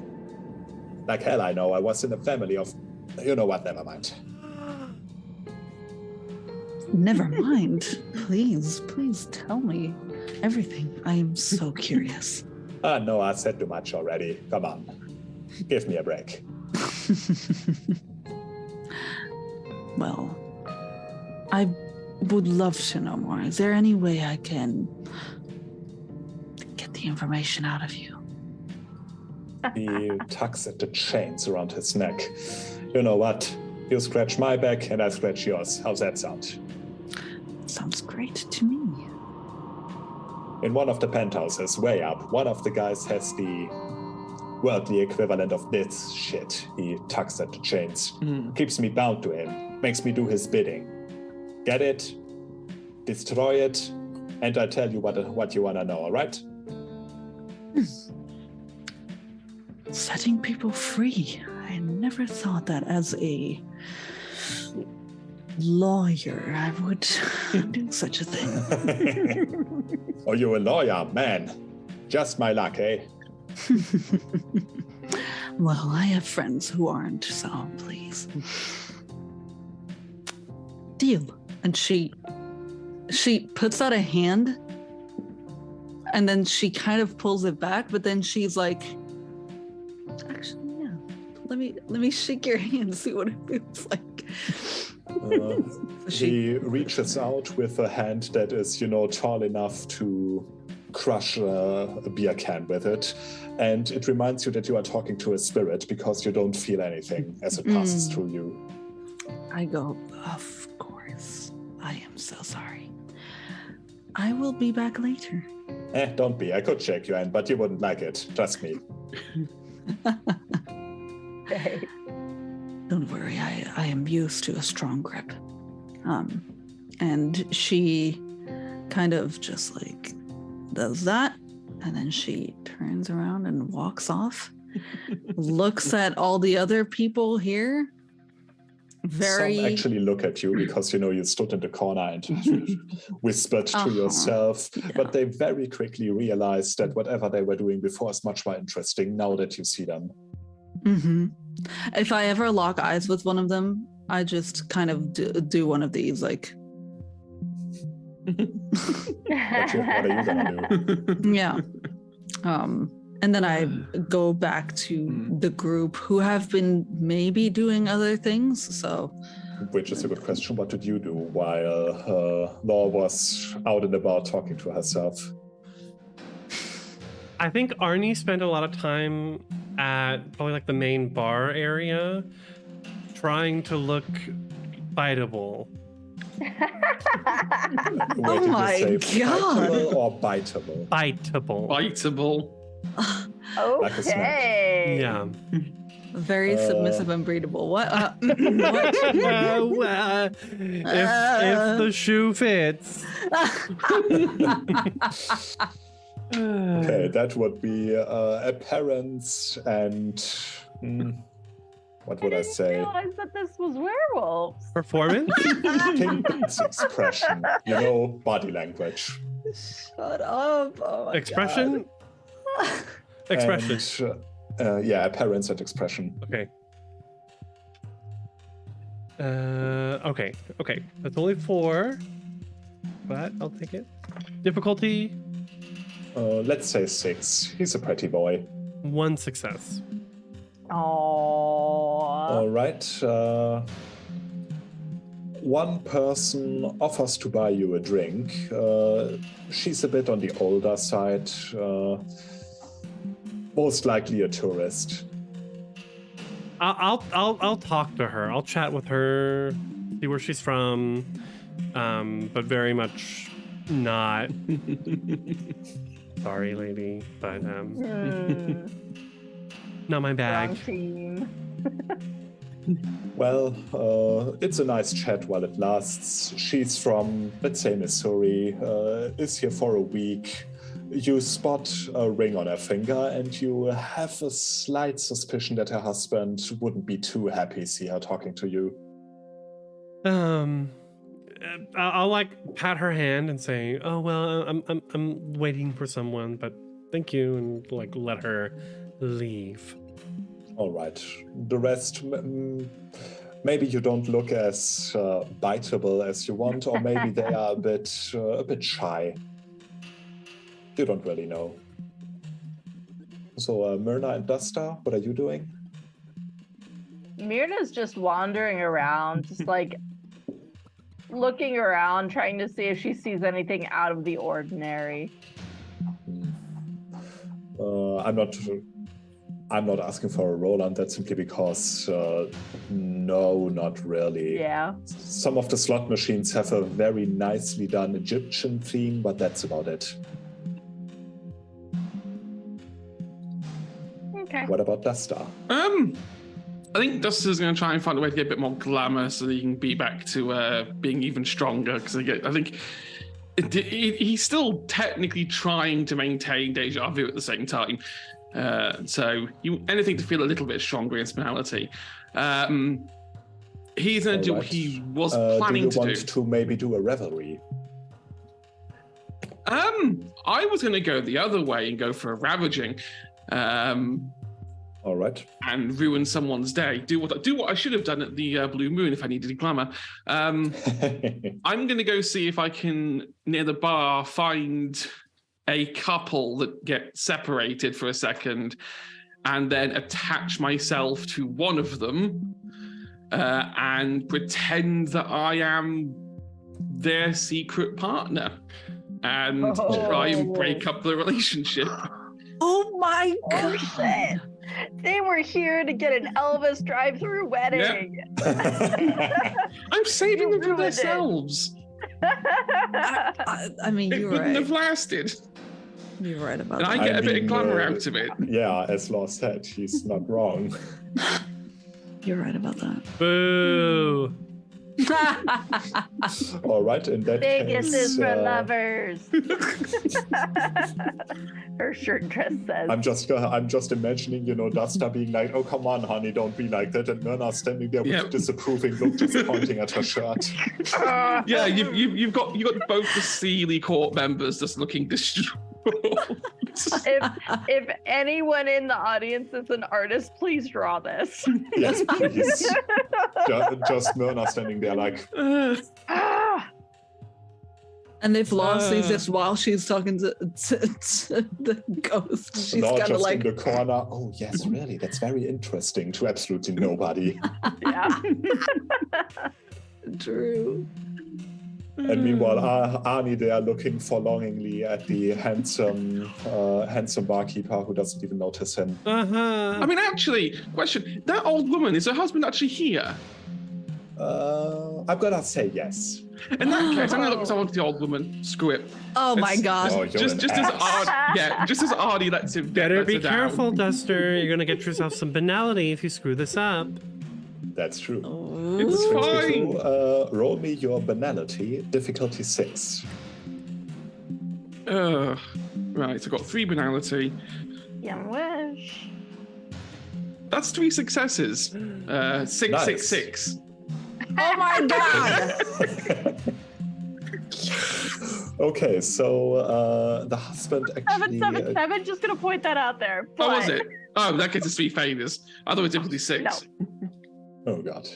Like hell I know. I was in a family of... You know what, never mind. Never mind. Please tell me everything. I am so curious. No, I said too much already. Come on. Give me a break. Well, I would love to know more. Is there any way I can get the information out of you? He tugs at the chains around his neck. You know what? You scratch my back and I scratch yours. How's that sound? Sounds great to me. In one of the penthouses, way up, one of the guys has the worldly equivalent of this shit. He tugs at the chains, keeps me bound to him, makes me do his bidding. Get it? Destroy it? And I tell you what you want to know, all right? Setting people free. I never thought that as a lawyer I would do such a thing. Oh, you're a lawyer, man. Just my luck, eh? Well, I have friends who aren't, so please. Deal. And she puts out a hand and then she kind of pulls it back, but then she's like, actually, yeah, let me shake your hand, see what it feels like. He reaches out with a hand that is, tall enough to crush a beer can with it. And it reminds you that you are talking to a spirit because you don't feel anything as it passes through you. I go, of course. I am so sorry. I will be back later. Don't be. I could shake your hand, but you wouldn't like it. Trust me. Hey. Don't worry, I am used to a strong grip. And she kind of just like does that, and then she turns around and walks off, looks at all the other people here. Some actually look at you because, you stood in the corner and whispered to yourself, yeah. But they very quickly realized that whatever they were doing before is much more interesting now that you see them. Mm-hmm. If I ever lock eyes with one of them, I just kind of do one of these, like. What are you gonna do? Yeah. And then I go back to the group who have been maybe doing other things. So, which is a good question. What did you do while Law was out and about talking to herself? I think Arnie spent a lot of time at probably like the main bar area trying to look biteable. Oh my God. Biteable or biteable? Biteable. Biteable. Okay. Yeah. Very submissive and breedable. What? Well, if the shoe fits. Okay, that would be appearance and what would I say? Realize that this was werewolves. Performance? Kingdom's expression, body language. Shut up. Oh my Expression? God. Expression. And, appearance and expression. Okay. Okay. That's only 4, but I'll take it. Difficulty Let's say 6. He's a pretty boy. 1 success. Oh. All right. One person offers to buy you a drink. She's a bit on the older side. Most likely a tourist. I'll talk to her. I'll chat with her, see where she's from, but very much not. Sorry, lady, but not my bag. Wrong team. Well, it's a nice chat while it lasts. She's from, let's say, Missouri, is here for a week. You spot a ring on her finger, and you have a slight suspicion that her husband wouldn't be too happy to see her talking to you. I'll like pat her hand and say, "Oh well, I'm waiting for someone, but thank you," and like let her leave. All right. The rest, maybe you don't look as biteable as you want, or maybe they are a bit shy. You don't really know. So, Myrna and Duster, what are you doing? Myrna's just wandering around, just like looking around, trying to see if she sees anything out of the ordinary. I'm not asking for a roll on that simply because no, not really. Yeah. Some of the slot machines have a very nicely done Egyptian theme, but that's about it. Okay. What about Duster? I think Duster's going to try and find a way to get a bit more glamour so that he can be back to being even stronger. Because I think he's still technically trying to maintain deja vu at the same time. So anything to feel a little bit stronger in his personality. He's going to do what he was planning to do. Do you want to maybe do a revelry? I was going to go the other way and go for a ravaging. All right. And ruin someone's day. Do what I should have done at the Blue Moon if I needed glamour. I'm going to go see if I can, near the bar, find a couple that get separated for a second and then attach myself to one of them and pretend that I am their secret partner and try and break up the relationship. Oh my Oh god! shit! They were here to get an Elvis drive-through wedding. I'm saving them for ruined it. themselves. I mean, It you're wouldn't right. have lasted. You're right about And that. I get a bit of glamour out of it. Yeah, as Law said, he's not wrong. You're right about that. Boo! All right, in that Vegas case, is for lovers. Her shirt dress says. I'm just imagining, Duster being like, "Oh, come on, honey, don't be like that," and Myrna standing there with a disapproving look, just pointing at her shirt. Yeah, you've got both the Sealy court members just looking distraught. If anyone in the audience is an artist, please draw this. Yes, please. Just Myrna standing there like, And if Law sees this while she's talking to the ghost, she's Law kind of just like, in the corner. Oh, yes, really, that's very interesting to absolutely nobody. Yeah. True. And meanwhile, Arnie there looking forlongingly at the handsome barkeeper who doesn't even notice him. Uh-huh. I mean, actually, question: that old woman, is her husband actually here? I'm gonna say yes. In that case, I'm gonna look at the old woman. Screw it. oh my god. Oh, you're Just an as ass. just as Arnie lets him. Better lets be her down. careful, Duster. You're gonna get yourself some banality if you screw this up. That's true. It's Which brings fine. me to, roll me your banality, difficulty 6. Right, so I've got 3 banality. You wish. That's 3 successes. 6, Nice. 6, 6. Oh my god. Okay, so the husband actually... 777, just gonna point that out there. Oh, was But- it? Oh, that gets us 3 failures. I thought it was difficulty 6. Oh, God.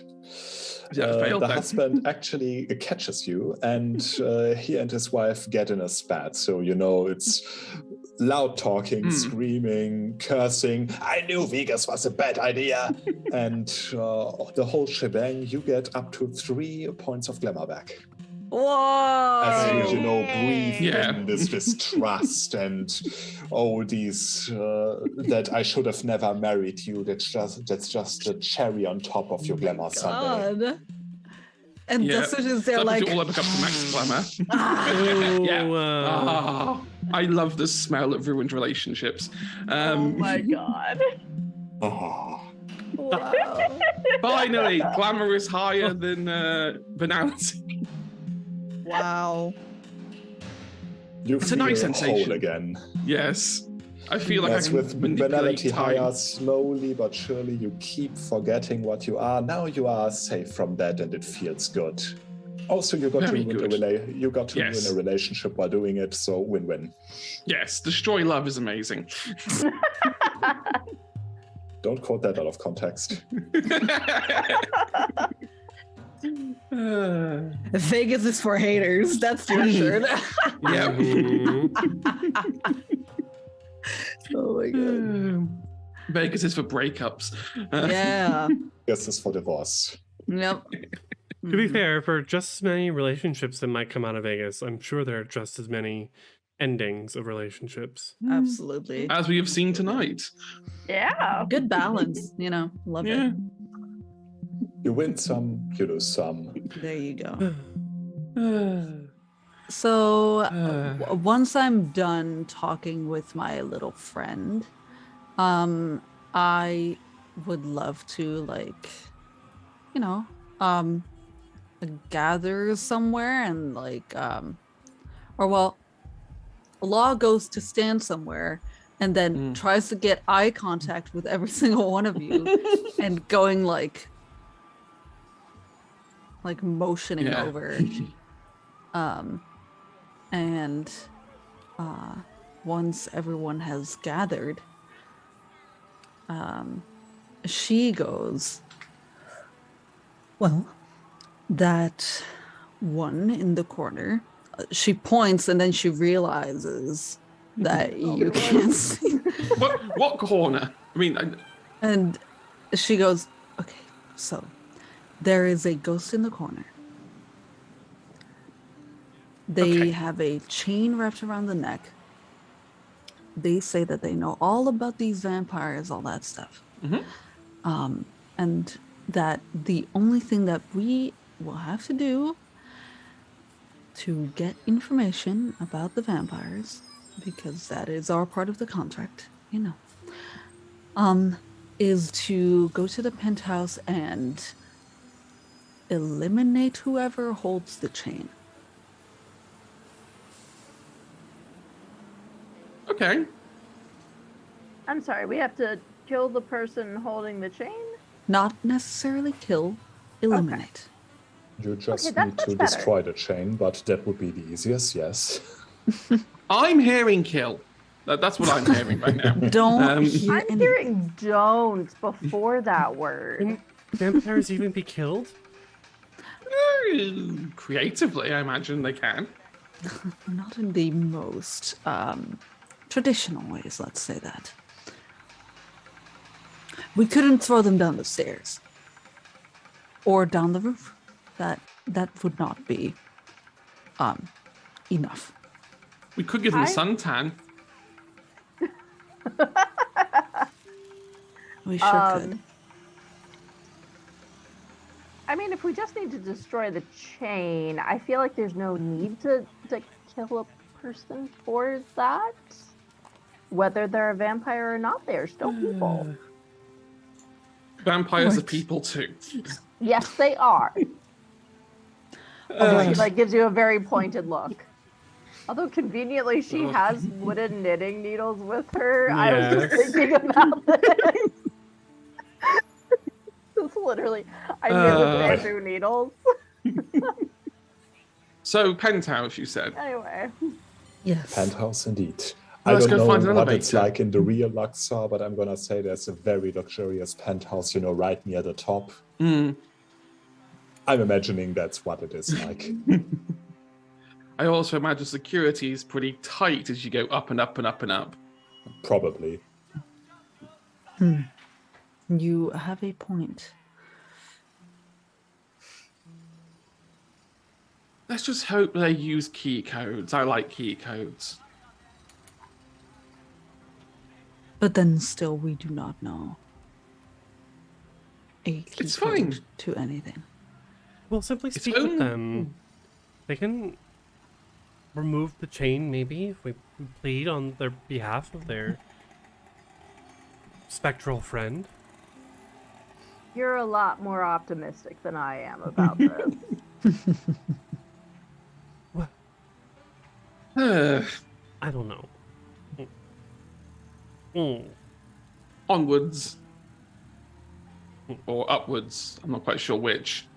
Yeah, failed the then. husband actually catches you, and he and his wife get in a spat. So, it's loud talking, screaming, cursing. I knew Vegas was a bad idea. And the whole shebang, you get up to 3 points of glamour back. Whoa! As you breathe Yeah. in this distrust and these that I should have never married you. That's just a cherry on top of your glamour sundae. God. And Yeah. Duchess is there So like, you all look up to max glamour. Ooh, Yeah. I love the smell of ruined relationships. Oh my god. Oh. wow. Finally, glamour is higher than banality. Wow. You It's a feel nice sensation. whole again. Yes. I feel like Yes, I can with manipulate banality time. higher, slowly but surely you keep forgetting what you are. Now you are safe from that and it feels good. Also, you got Very to good. Yes. ruin a relationship while doing it, so win-win. Yes, destroy love is amazing. Don't quote that out of context. Vegas is for haters. That's your shirt. Yeah. Oh my god. Vegas is for breakups. Yeah. This is for divorce. Yep. To be fair, for just as many relationships that might come out of Vegas, I'm sure there are just as many endings of relationships. Absolutely. As we have seen tonight. Yeah. Good balance, love Yeah. it. You win some, you lose some. There you go. So once I'm done talking with my little friend, I would love to gather somewhere and Law goes to stand somewhere and then tries to get eye contact with every single one of you and going like motioning over. And once everyone has gathered, she goes, well, that one in the corner. She points and then she realizes that you can't see. What corner? I mean, And she goes, okay, so there is a ghost in the corner. They have a chain wrapped around the neck. They say that they know all about these vampires, all that stuff. And that the only thing that we will have to do to get information about the vampires, because that is our part of the contract, is to go to the penthouse and eliminate whoever holds the chain. okay. I'm sorry, we have to kill the person holding the chain? Not necessarily kill, eliminate. You just Okay, that's need to much better. destroy the chain, but that would be the easiest, yes. I'm hearing kill. That's what I'm hearing right now. Don't hear I'm any- hearing don't before that word. Can vampires even be killed? Creatively, I imagine they can. Not in the most traditional ways, let's say that. We couldn't throw them down the stairs or down the roof. That would not be enough. We could give them a suntan. We sure could. I mean, if we just need to destroy the chain, I feel like there's no need to kill a person for that. Whether they're a vampire or not, they're still people. Vampires are Right. people too. Yes, they are. Although she gives you a very pointed look. Although conveniently she has wooden knitting needles with her. I was just Yes. thinking about this. It's literally, I knit with bamboo needles. So, penthouse, you said. Anyway. Yes. Penthouse indeed. Well, I let's don't go know find an what it's elevator. like in the real Luxor, but I'm gonna say there's a very luxurious penthouse, right near the top. I'm imagining that's what it is like. I also imagine security is pretty tight as you go up and up and up and up. Probably. You have a point. Let's just hope they use key codes. I like key codes. But then still, we do not know a key It's code fine. to anything. We'll simply It's speak with own- them. They can remove the chain, maybe, if we plead on their behalf of their spectral friend. You're a lot more optimistic than I am about this. I don't know. Mm. Onwards. Or upwards. I'm not quite sure which.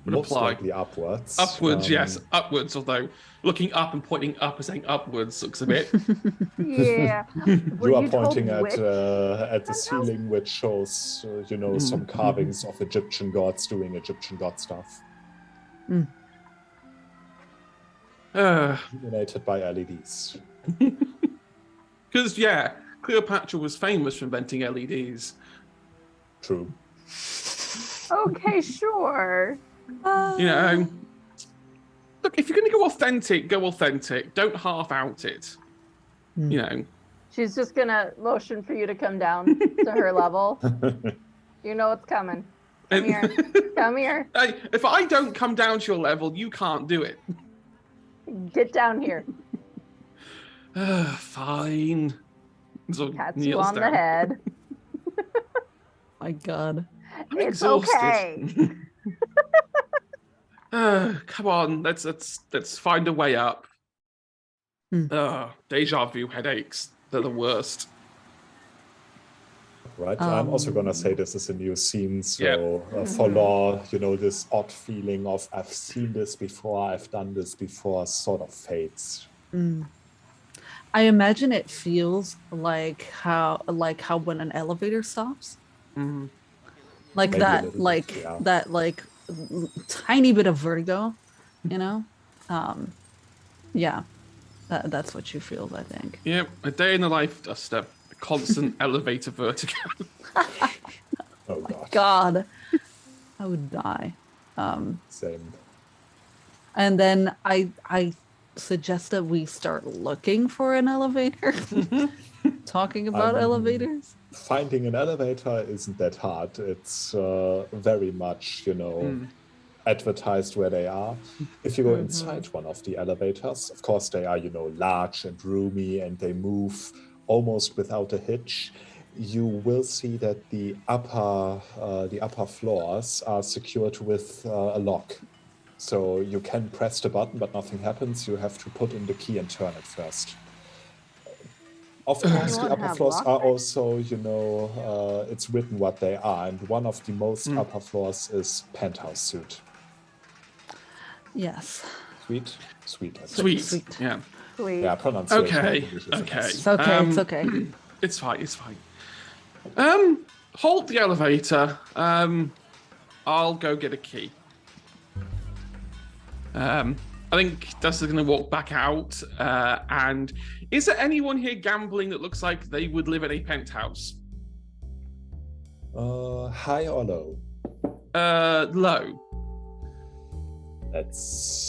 Would Most apply. likely upwards. Upwards, yes, upwards. Although looking up and pointing up and saying upwards looks a bit. Yeah. You are pointing at the ceiling, which shows, some carvings of Egyptian gods doing Egyptian god stuff, illuminated by LEDs. Because Cleopatra was famous for inventing LEDs. True. Okay, sure. Look, if you're going to go authentic, go authentic. Don't half out it. She's just gonna motion for you to come down to her level. You know what's coming. Come here. Come here. Hey, if I don't come down to your level, you can't do it. Get down here. Fine. So Pats you kneels on down. the head. My God. I'm It's exhausted. okay. Come on, let's find a way up. Deja vu headaches. They're the worst. Right. I'm also going to say this is a new scene. So for Law, this odd feeling of I've seen this before, I've done this before sort of fades. I imagine it feels like how when an elevator stops. Like Maybe a that, little like bit, yeah. that, like tiny bit of vertigo, that's what you feel, I think. Yep, a day in the life, Duster. A constant elevator vertigo. Oh god. God, I would die. Same. And then I suggest that we start looking for an elevator. Talking about elevators. Finding an elevator isn't that hard. It's very much, advertised where they are. If you go inside one of the elevators, of course they are, large and roomy and they move almost without a hitch. You will see that the upper floors are secured with a lock. So you can press the button, but nothing happens. You have to put in the key and turn it first. Of course, the upper floors are also, it's written what they are. And one of the most upper floors is Penthouse Suite. Yes. Sweet? Sweet. I think. Sweet. Yeah. Sweet. Yeah, pronunciation. Okay. is Okay. It's okay. It's okay. It's fine. It's fine. Hold the elevator. I'll go get a key. I think Duster's going to walk back out. And is there anyone here gambling that looks like they would live in a penthouse? High or low? Low. Let's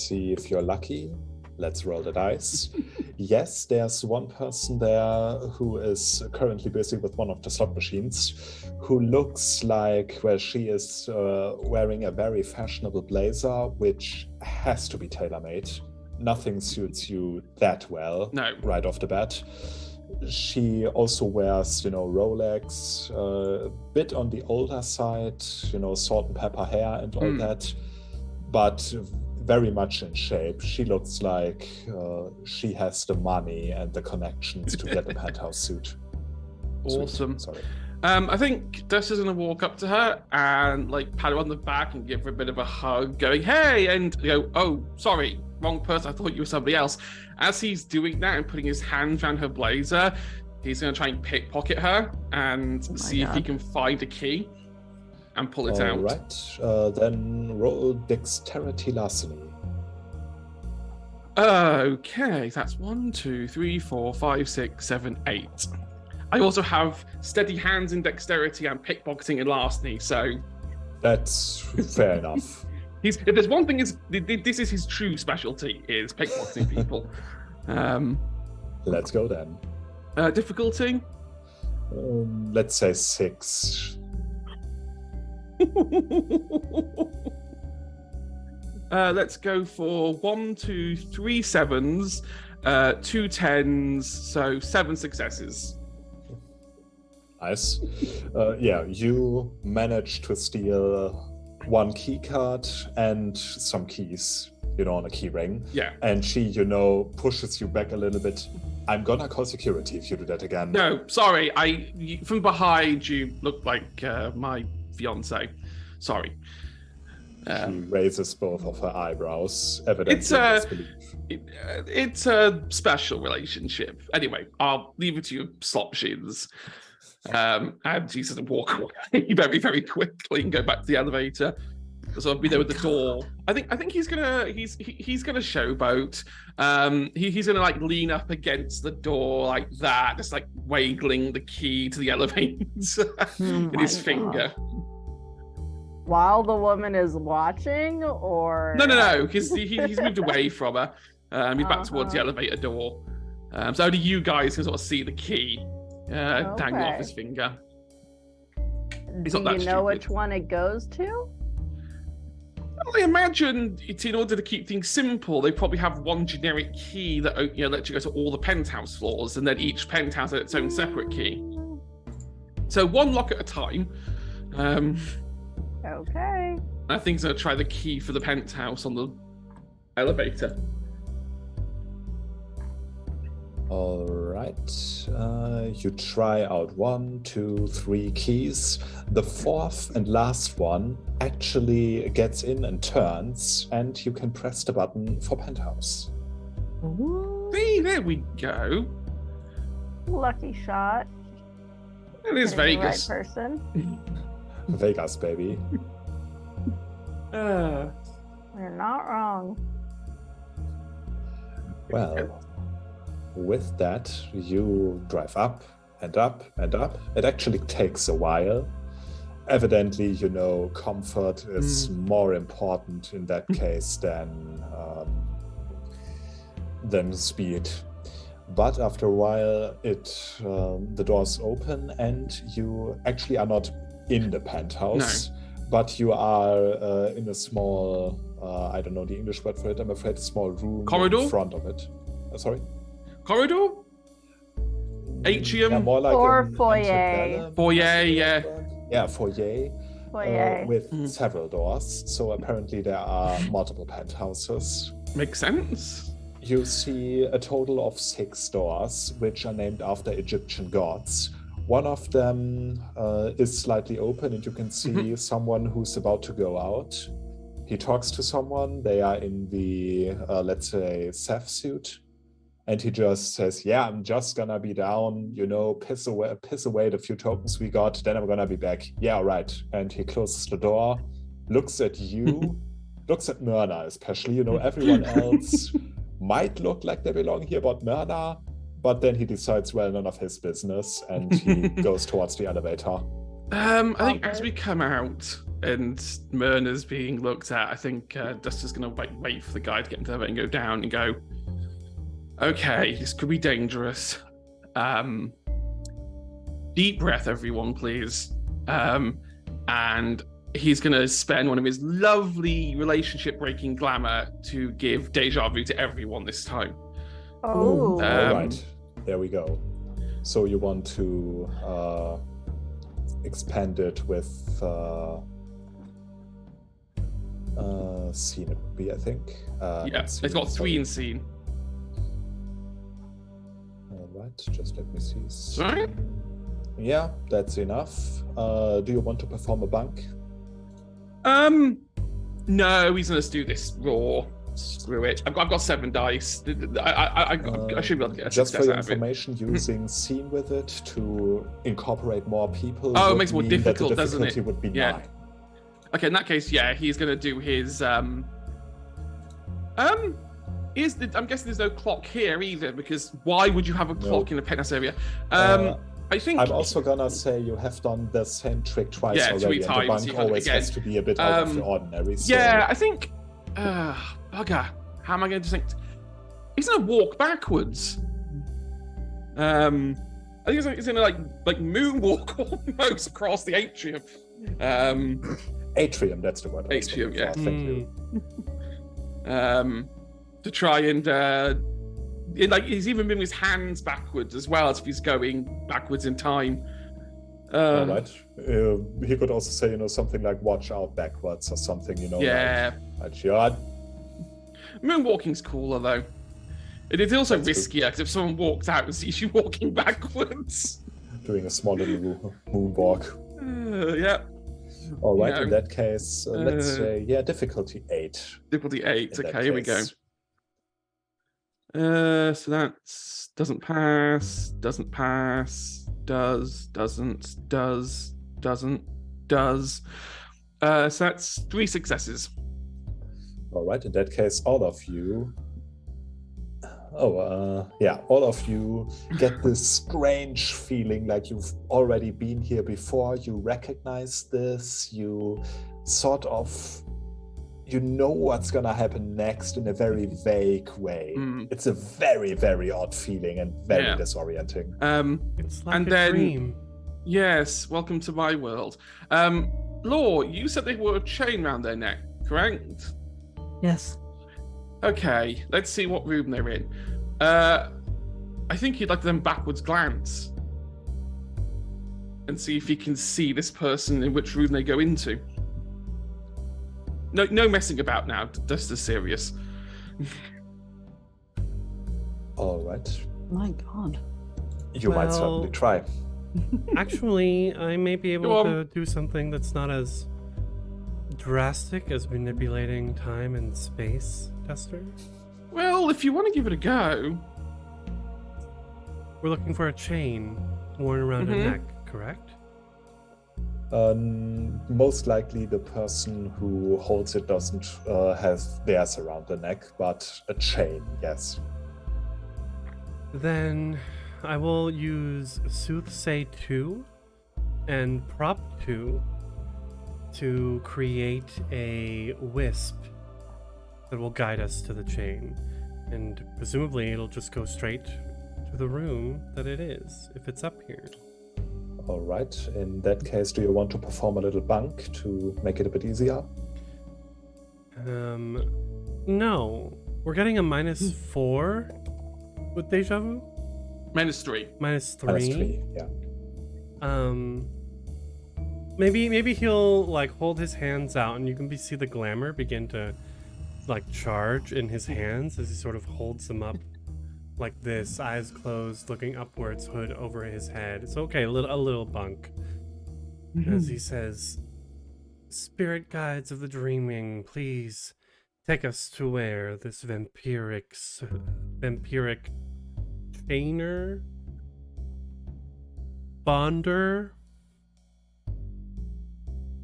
see if you're lucky. Let's roll the dice. Yes, there's one person there who is currently busy with one of the slot machines, who looks like, she is wearing a very fashionable blazer, which has to be tailor-made. Nothing suits you that well, right off the bat. She also wears, Rolex, a bit on the older side, salt and pepper hair and all that, but very much in shape. She looks like she has the money and the connections to get a penthouse suit. Awesome. Sorry. I think Duster's going to walk up to her and pat her on the back and give her a bit of a hug, going, "Hey," and go, "Oh, sorry, wrong person. I thought you were somebody else." As he's doing that and putting his hand around her blazer, he's going to try and pickpocket her and see if he can find a key and pull it out. Right. Then roll dexterity larceny. Okay, that's 1, 2, 3, 4, 5, 6, 7, 8. I also have steady hands and dexterity and pickpocketing and larceny, so That's fair enough. if there's one thing this is his true specialty, is pickpocketing people. Let's go then. Difficulty? Let's say 6. Let's go for 1, 2, 3 7s, 2 10s, so 7 successes. Nice. You managed to steal 1 key card and some keys, on a key ring. Yeah. And she, pushes you back a little bit. I'm gonna call security if you do that again. No, sorry. From behind you look like my fiance. Sorry. She raises both of her eyebrows, evidently disbelief. It's a special relationship. Anyway, I'll leave it to you, slot machines. And she's going to walk away very, very quickly and go back to the elevator. So I'll be there with the door. I think he's gonna showboat. He's gonna lean up against the door like that, just waggling the key to the elevator in his finger. While the woman is watching, or no, he's moved away from her. He's back towards the elevator door. So only you guys can sort of see the key dangling off his finger. Do you know which one it goes to? Well, I imagine in order to keep things simple, they probably have one generic key that lets you go to all the penthouse floors, and then each penthouse has its own separate key. So one lock at a time. Okay. I think I'm going to try the key for the penthouse on the elevator. All right. You try out 1, 2, 3 keys. The 4th and last one actually gets in and turns, and you can press the button for penthouse. See, there we go. Lucky shot. It is Vegas. The right person. Vegas, baby. You're not wrong. Well, with that, you drive up and up and up. It actually takes a while. Evidently, comfort is more important in that case than speed. But after a while, the doors open and you actually are not in the penthouse, but you are in a small, I don't know the English word for it, I'm afraid, a small room corridor in front of it. Sorry? Corridor? Atrium? Yeah, more like or foyer. Foyer, yeah. Yeah, foyer. Foyer. With several doors. So apparently there are multiple penthouses. Makes sense. You see a total of 6 doors, which are named after Egyptian gods. One of them is slightly open, and you can see someone who's about to go out. He talks to someone. They are in the, let's say, Seth suit. And he just says, yeah, I'm just gonna be down, piss away the few tokens we got, then I'm gonna be back. Yeah, right. And he closes the door, looks at you, looks at Myrna especially. Everyone else might look like they belong here, but Myrna. But then he decides, well, none of his business, and he goes towards the elevator. I think as we come out and Myrna's being looked at, I think Duster's going to wait for the guy to get into the elevator and go down and go, okay, this could be dangerous. Deep breath, everyone, please. And he's going to spend one of his lovely relationship-breaking glamour to give deja vu to everyone this time. Oh. All right. There we go. So you want to expand it with scene, it would be, I think. Yeah, it's got 3 in scene. All right, just let me see. Sorry? Yeah, that's enough. Do you want to perform a bunk? No, he's going to do this raw. Screw it. I've got 7 dice. I should be able to get a just for success your out of it. information, using scene with it to incorporate more people. Oh, it would makes it more mean that difficult, the doesn't it? difficulty would be Yeah. 9. Okay, in that case, yeah, he's going to do his I'm guessing there's no clock here either, because why would you have a clock in a penthouse area? I think I'm also gonna say you have done the same trick twice already, and the times, bank always has to be a bit out of the ordinary. So... Yeah, I think. Bugger. How am I going to think? He's gonna walk backwards. I think he's gonna like moonwalk almost across the atrium. Atrium, that's the word. Atrium, yeah. Thank you. To try and he's even moving his hands backwards as well as if he's going backwards in time. All right. He could also say, something like "watch out" backwards or something. Yeah. Moonwalking's cooler though. It is also riskier because if someone walks out and sees you walking backwards, doing a small little moonwalk. Yeah. All right. In that case, let's say difficulty 8. Difficulty 8. Okay, here we go. So that's doesn't pass, doesn't pass, doesn't. So that's 3 successes. All right. In that case, all of you get this strange feeling like you've already been here before. You recognize this. You sort of, what's gonna happen next in a very vague way. It's a very, very odd feeling and very disorienting. It's like a dream. Yes, welcome to my world. Law, you said they wore a chain around their neck, correct? Yes. Okay, let's see what room they're in. I think you'd like them backwards glance and see if you can see this person in which room they go into. No messing about now. Just as serious. All right. My God. You might certainly try. Actually, I may be able to do something that's not as drastic as manipulating time and space, Tester. Well, if you want to give it a go. We're looking for a chain worn around a neck, correct? Most likely the person who holds it doesn't have theirs around the neck, but a chain, yes. Then I will use Soothsay 2 and Prop 2 to create a wisp that will guide us to the chain. And presumably it'll just go straight to the room that it is, if it's up here. All right. In that case, do you want to perform a little bunk to make it a bit easier? No. We're getting a -4 with Deja Vu? -3. -3? Yeah. Maybe he'll hold his hands out and you can see the glamour begin to charge in his hands as he sort of holds them up like this, eyes closed, looking upwards, hood over his head. It's okay, a little bunk. As he says, "Spirit guides of the dreaming, please take us to where this vampiric chainer? Bonder?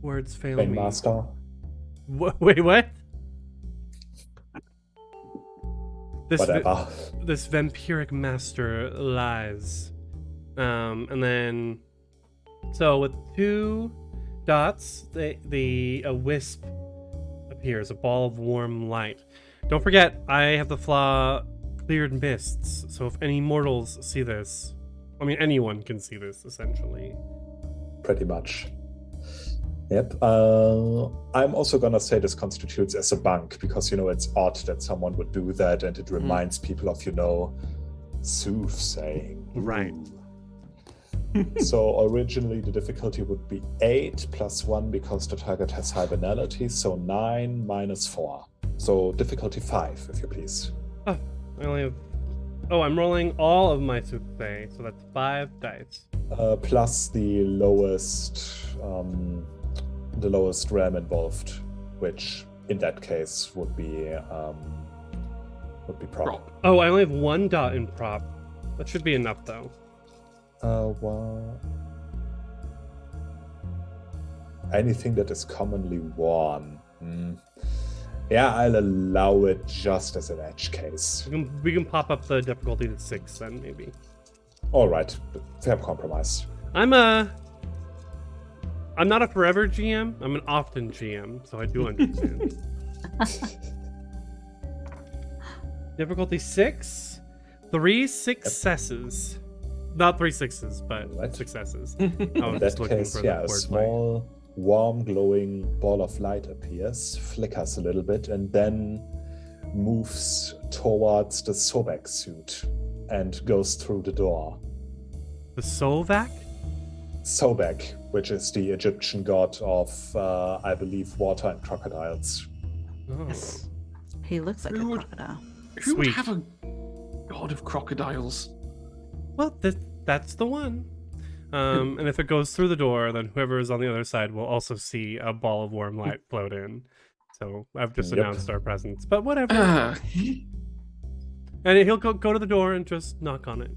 Words fail me. Master. Wait, what? Whatever. This vampiric master lies. And then, so with 2 dots, a wisp appears, a ball of warm light. Don't forget, I have the flaw cleared mists, so if any mortals see this, anyone can see this, essentially. Pretty much. Yep. I'm also gonna say this constitutes as a bunk because it's odd that someone would do that, and it reminds people of soothsaying. Right. So originally the difficulty would be 8 + 1 because the target has high banality, so 9 - 4. So difficulty 5, if you please. Oh, I only have. Oh, I'm rolling all of my soothsay, so that's 5 dice. Plus the lowest realm involved, which in that case would be prop. Oh, I only have 1 dot in prop. That should be enough, though. Well, anything that is commonly worn. Yeah, I'll allow it just as an edge case. We can pop up the difficulty to 6 then, maybe. All right, fair compromise. I'm not a forever GM. I'm an often GM, so I do understand. Difficulty 6. 3 successes. Not 3 sixes, but Right. successes. In that looking case, for the yeah, a wordplay. small, warm, glowing ball of light appears, flickers a little bit, and then moves towards the Sobek suit and goes through the door. The Sovak? Sobek, which is the Egyptian god of, I believe, water and crocodiles. Oh. Yes. He looks like Who a would- crocodile. Who would Sweet. have a god of crocodiles? Well, that's the one. And if it goes through the door, then whoever is on the other side will also see a ball of warm light float in. So I've just Yep. announced our presence, but whatever. Ah, And he'll go to the door and just knock on it.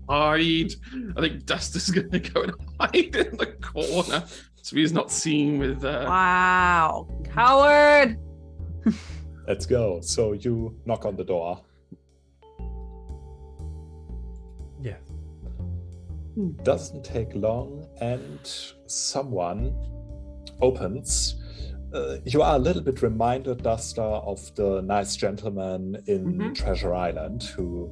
hide. I think Duster's going to go and hide in the corner so he's not seen with. Wow. Coward. Let's go. So you knock on the door. Yeah. Doesn't take long, and someone opens. You are a little bit reminded, Duster, of the nice gentleman in Treasure Island who,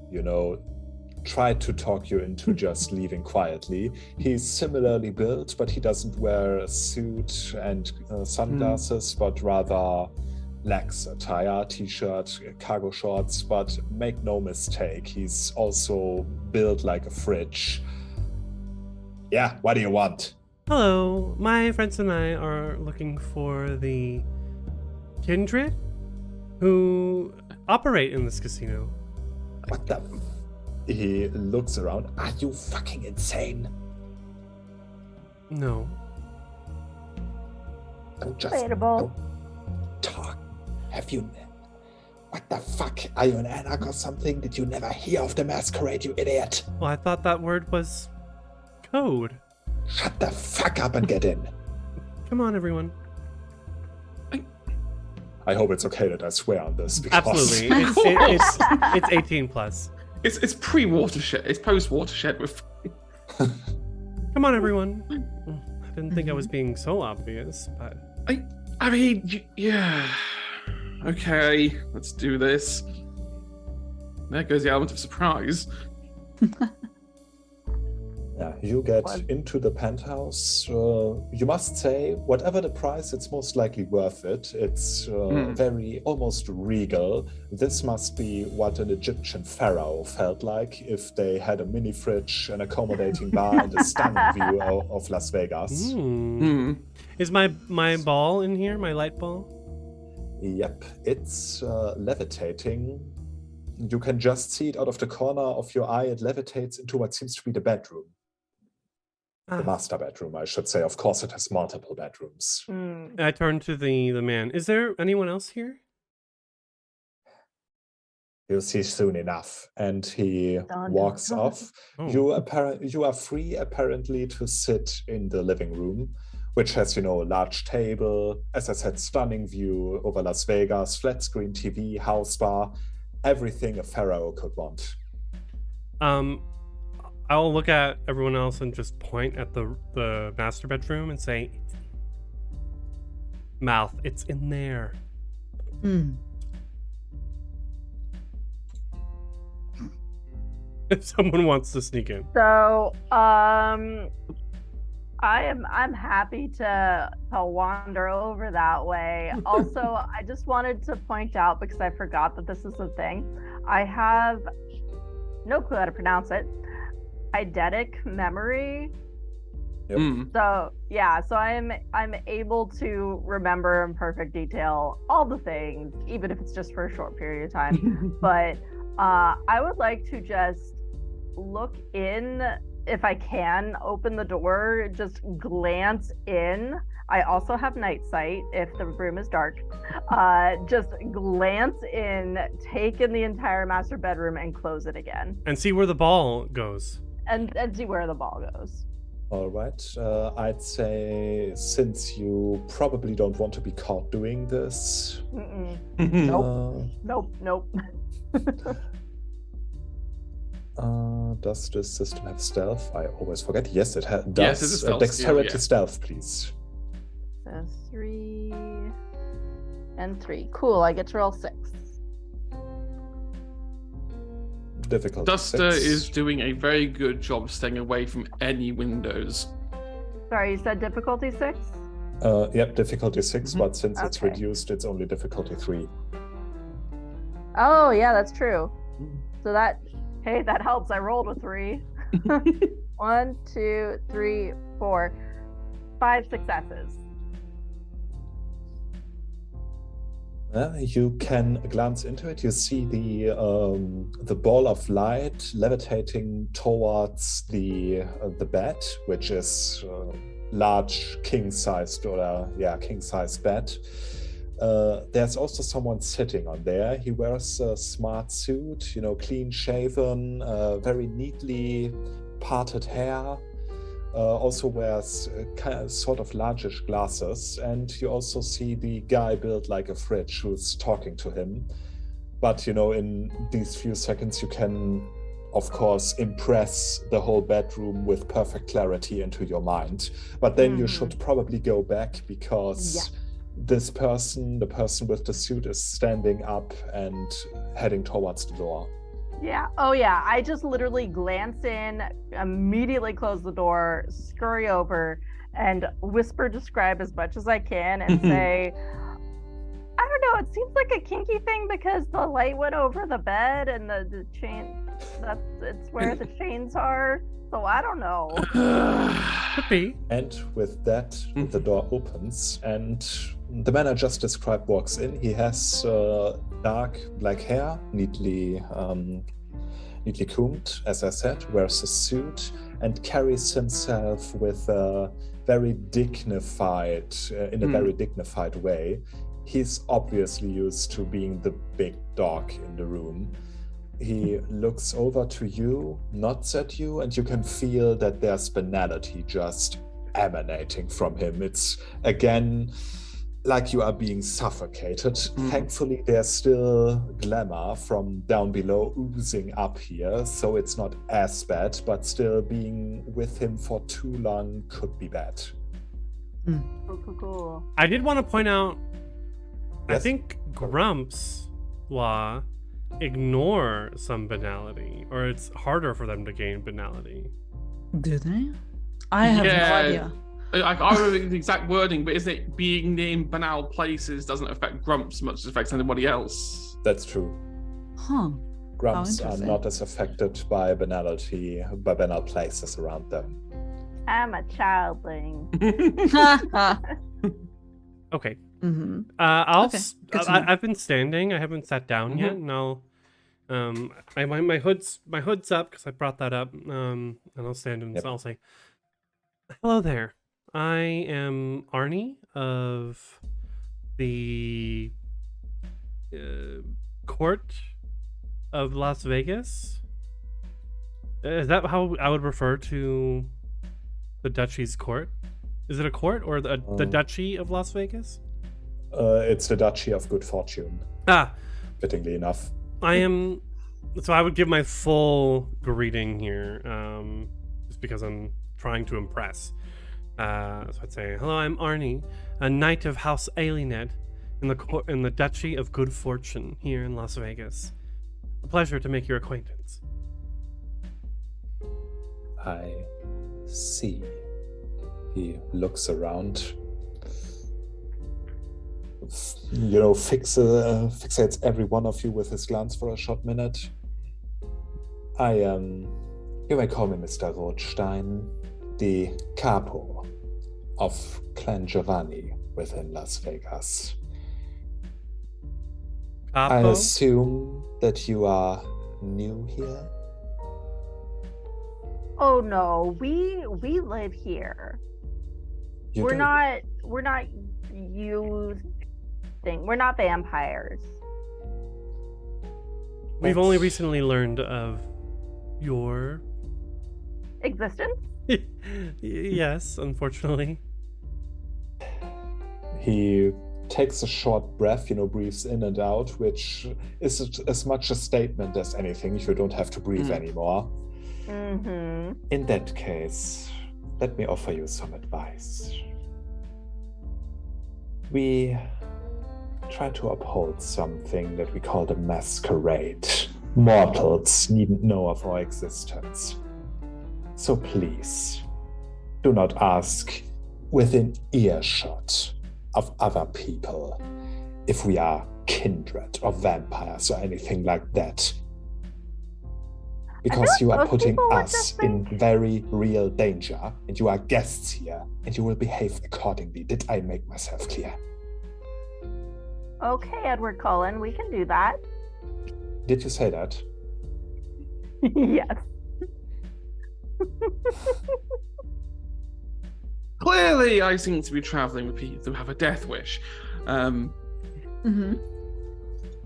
tried to talk you into just leaving quietly. He's similarly built, but he doesn't wear a suit and sunglasses, but rather lax attire, t-shirt, cargo shorts. But make no mistake, he's also built like a fridge. Yeah, what do you want? Hello, my friends and I are looking for the kindred who operate in this casino. What the? He looks around. Are you fucking insane? No. Don't just Debatable. don't talk. Have you? What the fuck? Are you an anarch or something? Did you never hear of the masquerade, you idiot? Well, I thought that word was code. Shut the fuck up and get in. Come on, everyone. I hope it's okay that I swear on this because Absolutely. It's 18 plus. It's pre-watershed. It's post-watershed. With Come on, everyone. I didn't think I was being so obvious, but I mean, yeah. Okay, let's do this. There goes the element of surprise. Yeah, you get into the penthouse. You must say, whatever the price, it's most likely worth it. It's very, almost regal. This must be what an Egyptian pharaoh felt like if they had a mini fridge, an accommodating bar, and a stunning view of Las Vegas. Is my ball in here? My light ball? Yep, it's levitating. You can just see it out of the corner of your eye. It levitates into what seems to be the bedroom. The master bedroom, I should say. Of course, it has multiple bedrooms. I turn to the man. Is there anyone else here? You'll see soon enough. And he Dun, walks dun. off. Oh. You are free, apparently, to sit in the living room, which has, a large table, as I said, stunning view over Las Vegas, flat screen TV, house bar, everything a pharaoh could want. I'll look at everyone else and just point at the master bedroom and say, "Mouth, it's in there." If someone wants to sneak in. So, I'm happy to wander over that way. Also, I just wanted to point out, because I forgot that this is a thing, I have no clue how to pronounce it. Eidetic memory. Yep. So yeah, so I'm able to remember in perfect detail all the things, even if it's just for a short period of time. But I would like to just look in, if I can, open the door, just glance in. I also have night sight if the room is dark. Just glance in, take in the entire master bedroom, and close it again. And see where the ball goes. And see where the ball goes. All right. I'd say since you probably don't want to be caught doing this. Nope. Nope. Does this system have stealth? I always forget. Yes, it does. Yes, it's a stealth Dexterity skill, yeah. stealth, please. That's 3 and 3. Cool. I get to roll 6. Difficult. Duster 6. is doing a very good job staying away from any windows. Sorry, you said difficulty 6? Yep, difficulty 6, Mhm. but since it's Okay. reduced, it's only difficulty 3. Oh, yeah, that's true. So that helps. I rolled a 3. 1, 2, 3, 4. 5 successes. You can glance into it. You see the ball of light levitating towards the bed, which is large king-sized bed. There's also someone sitting on there. He wears a smart suit, clean shaven, very neatly parted hair. Also wears sort of largish glasses, and you also see the guy built like a fridge who's talking to him. But in these few seconds you can, of course, impress the whole bedroom with perfect clarity into your mind. But then you should probably go back because this person, the person with the suit, is standing up and heading towards the door. Yeah. Oh, yeah. I just literally glance in, immediately close the door, scurry over, and whisper describe as much as I can and say, I don't know, it seems like a kinky thing because the light went over the bed and the chain, it's where the chains are. So I don't know. Could be. And with that, the door opens, and the man I just described walks in. He has dark black hair, neatly combed, as I said, wears a suit, and carries himself with a very dignified, in a very dignified way. He's obviously used to being the big dog in the room. He looks over to you, nods at you, and you can feel that there's banality just emanating from him. It's, again, like you are being suffocated. Thankfully, there's still glamour from down below oozing up here, so it's not as bad, but still being with him for too long could be bad. Cool. I did want to point out, Yes? I think Grumps Law ignore some banality, or it's harder for them to gain banality. Do they? I have no idea. I remember the exact wording, but is it being in banal places doesn't affect Grumps much as it affects anybody else? That's true. Huh. Grumps are interesting. not as affected by banality, by banal places around them. I'm a childling. Okay. Mm-hmm. Okay, good to know. I've been standing. I haven't sat down yet, and I'll my hood's up because I brought that up. And I'll stand and I'll say, "Hello there. I am Arnie of the court of Las Vegas. Is that how I would refer to the Duchy's court? Is it a court or the Duchy of Las Vegas? It's the Duchy of Good Fortune, fittingly enough. I am. So I would give my full greeting here, just because I'm trying to impress. So I'd say, "Hello, I'm Arnie, a knight of House Alienet in the Duchy of Good Fortune here in Las Vegas. A pleasure to make your acquaintance." I see. He looks around, fixates every one of you with his glance for a short minute. I am, you may call me Mr. Rothstein, the capo of Clan Giovanni within Las Vegas. I Capo? assume that you are new here? Oh no, we live here. You We're do? not we're not vampires. We've only recently learned of your Existence? Yes, unfortunately. He takes a short breath, breathes in and out, which is as much a statement as anything. You don't have to breathe anymore. Mm-hmm. In that case, let me offer you some advice. We try to uphold something that we call the masquerade. Mortals needn't know of our existence. So please, do not ask within earshot of other people if we are kindred or vampires or anything like that. Because you are putting us in very real danger, and you are guests here, and you will behave accordingly. Did I make myself clear? Okay, Edward Cullen, we can do that. Did you say that? Yes. Clearly, I seem to be traveling with people who have a death wish.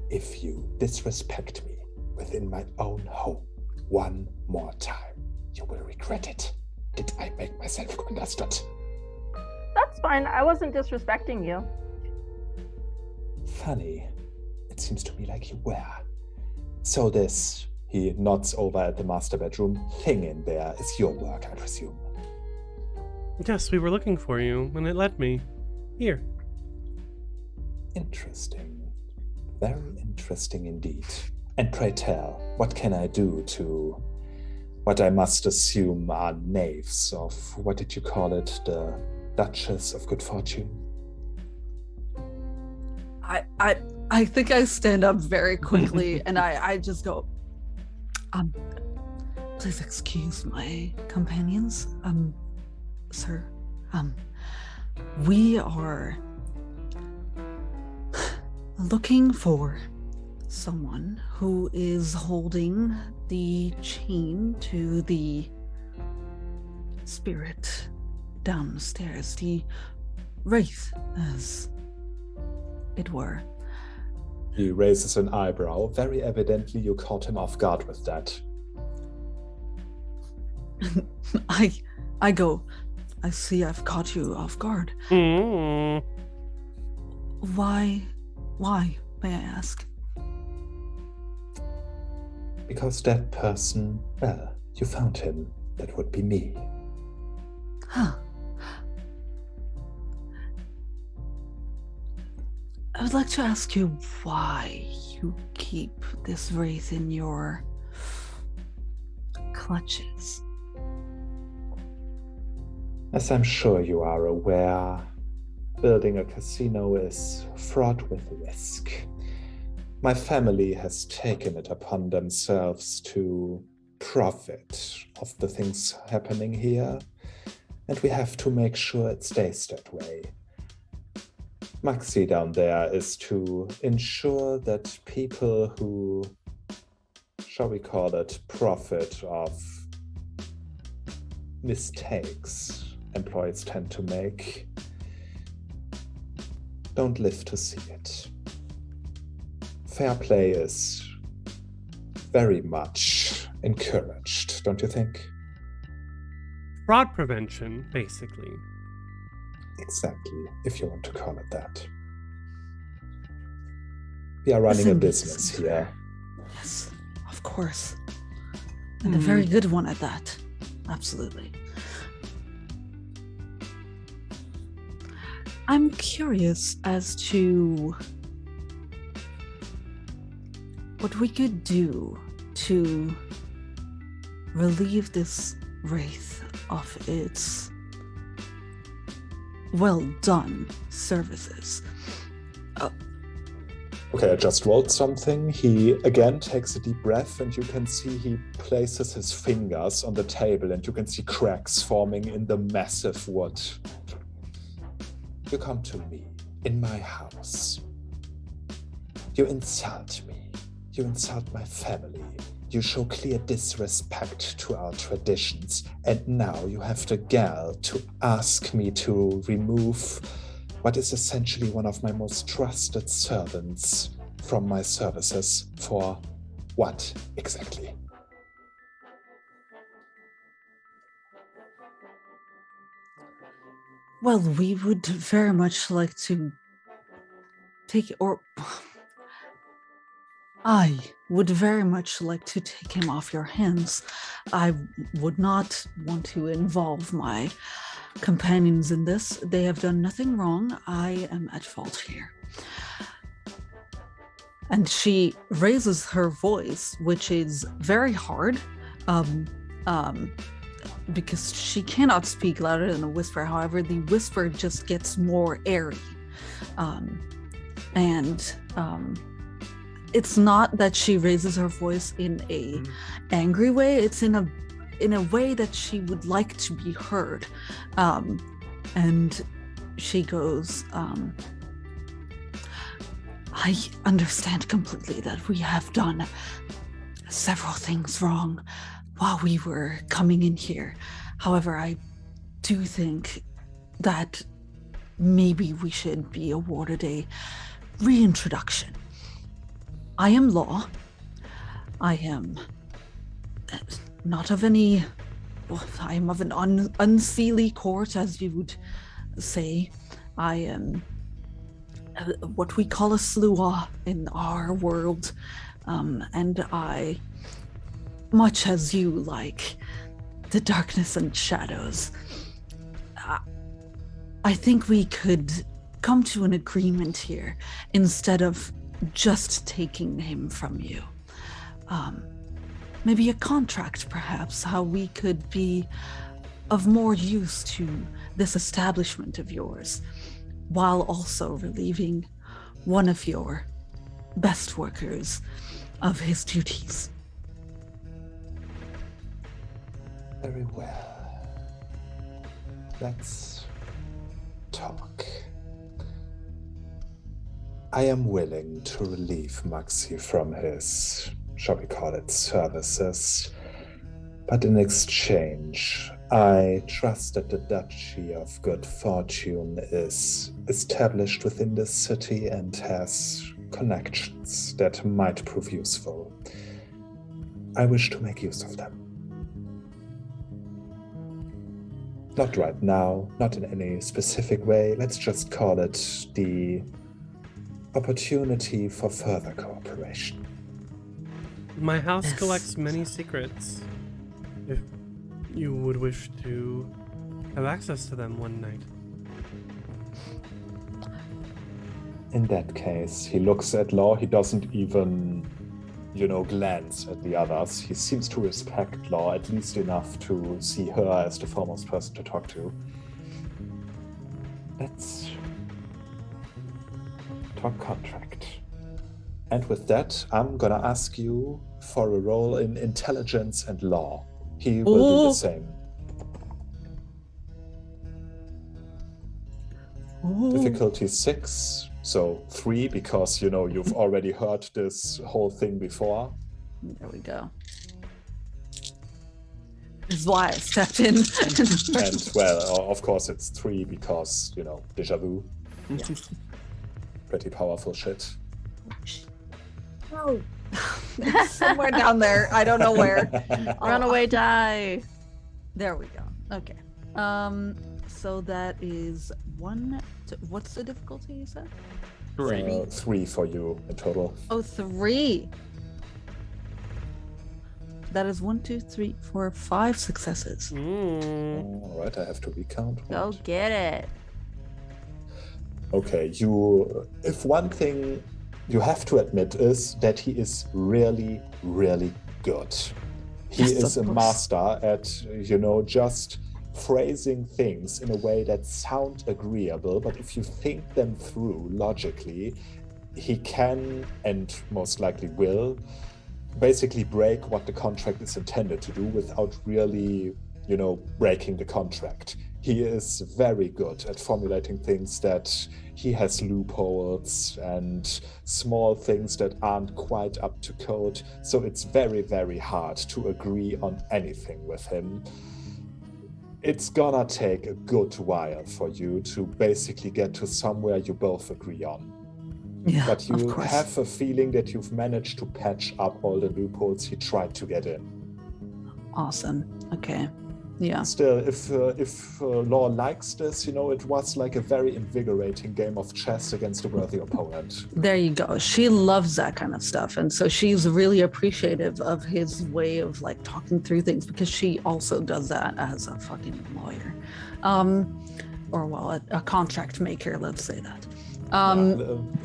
If you disrespect me within my own home one more time, you will regret it. Did I make myself understood? That's fine. I wasn't disrespecting you. Funny. It seems to me like you were. So this, he nods over at the master bedroom, thing in there is your work, I presume. Yes, we were looking for you, and it led me here. Interesting. Very interesting indeed. And pray tell, what can I do to what I must assume are knaves of, what did you call it, the Duchess of Good Fortune? I think I stand up very quickly and I just go, please excuse my companions, sir. We are looking for someone who is holding the chain to the spirit downstairs, the wraith, as it were. He raises an eyebrow. Very evidently you caught him off guard with that. I go, I see I've caught you off guard. Why, may I ask? Because that person, well, you found him. That would be me. Huh. I would like to ask you why you keep this wraith in your clutches. As I'm sure you are aware, building a casino is fraught with risk. My family has taken it upon themselves to profit of the things happening here, and we have to make sure it stays that way. Maxi down there is to ensure that people who, shall we call it, profit of mistakes employees tend to make, don't live to see it. Fair play is very much encouraged, don't you think? Fraud prevention, basically. Exactly, if you want to call it that. We are running a business here. Yes, of course. And a very good one at that. Absolutely. I'm curious as to what we could do to relieve this wraith of its well-done services. Okay, I just rolled something. He again takes a deep breath, and you can see he places his fingers on the table, and you can see cracks forming in the massive wood. You come to me, in my house. You insult me. You insult my family. You show clear disrespect to our traditions. And now you have the gall to ask me to remove what is essentially one of my most trusted servants from my services. For what exactly? Well, we would very much like to take, or I would very much like to take him off your hands. I would not want to involve my companions in this. They have done nothing wrong. I am at fault here. And she raises her voice, which is very hard, because she cannot speak louder than a whisper. However, the whisper just gets more airy. It's not that she raises her voice in a angry way. It's in a way that she would like to be heard. And she goes, I understand completely that we have done several things wrong while we were coming in here. However, I do think that maybe we should be awarded a reintroduction. I am Law. I am not of any... Well, I am of an unseelie court, as you would say. I am what we call a slua in our world. And I, much as you like the darkness and shadows, I think we could come to an agreement here instead of just taking him from you. Maybe a contract, perhaps, how we could be of more use to this establishment of yours, while also relieving one of your best workers of his duties. Very well. Let's talk. I am willing to relieve Maxi from his, shall we call it, services. But in exchange, I trust that the Duchy of Good Fortune is established within this city and has connections that might prove useful. I wish to make use of them. Not right now, not in any specific way. Let's just call it the opportunity for further cooperation. My house Yes. collects many secrets. If you would wish to have access to them one night. In that case, he looks at Law. He doesn't even, glance at the others. He seems to respect Law at least enough to see her as the foremost person to talk to. Let's talk contract. And with that, I'm gonna ask you for a roll in intelligence and law. He will do the same. Difficulty 6, so 3 because you've already heard this whole thing before. There we go. This is why I stepped in. And well, of course it's 3 because, deja vu. Pretty powerful shit. Oh, it's somewhere down there. I don't know where. Runaway die. There we go. Okay. So that is 1. What's the difficulty you said? 3 for you in total. Oh, 3. That is 1, 2, 3, 4, 5 successes. All right, I have to recount. Go get it. Okay, if one thing you have to admit is that he is really, really good. He Yes, is a of course. master at, just phrasing things in a way that sound agreeable, but if you think them through logically, he can, and most likely will, basically break what the contract is intended to do without really, breaking the contract. He is very good at formulating things that he has loopholes and small things that aren't quite up to code. So it's very, very hard to agree on anything with him. It's gonna take a good while for you to basically get to somewhere you both agree on. Yeah, But of you course. have a feeling that you've managed to patch up all the loopholes he tried to get in. Awesome. Okay. Yeah. Still, if Law likes this, it was like a very invigorating game of chess against a worthy opponent. There you go. She loves that kind of stuff. And so she's really appreciative of his way of like talking through things because she also does that as a fucking lawyer. Or well, a contract maker, let's say that.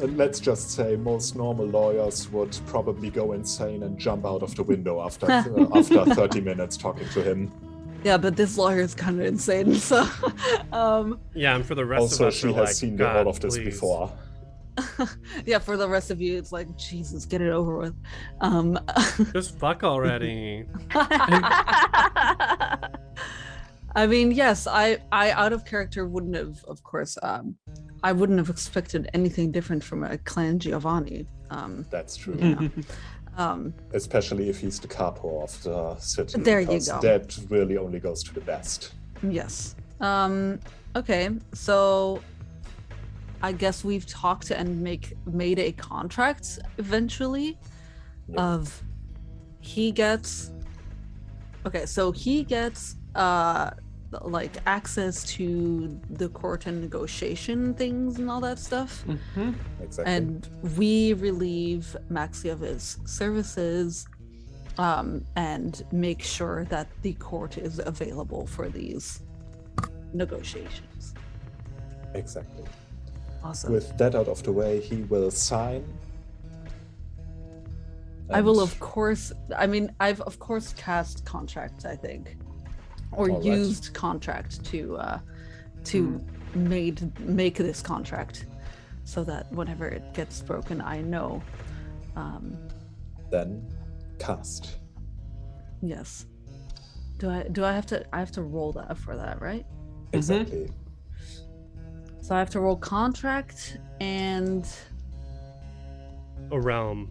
Let's just say most normal lawyers would probably go insane and jump out of the window after 30 minutes talking to him. Yeah, but this lawyer is kind of insane. So, Yeah, and for the rest also, of us, she we're has like, seen God, all of this please. before. yeah, for the rest of you, it's like, Jesus, get it over with. Just fuck already. I mean, yes, I out of character wouldn't have, of course, I wouldn't have expected anything different from a Clan Giovanni. That's true. You know. Especially if he's the capo of the city. There you because go. That really only goes to the best. Yes. Okay, so I guess we've talked and made a contract eventually of he gets like access to the court and negotiation things and all that stuff. Exactly. And we relieve Maxi of his services and make sure that the court is available for these negotiations. Exactly. Awesome. With that out of the way, he will sign. I will, and- of course, I've of course cast contract, I think, or All right. used contract to make this contract so that whenever it gets broken, I know. Then cast. Yes. Do I have to roll that for that, right? Exactly. So I have to roll contract and A realm.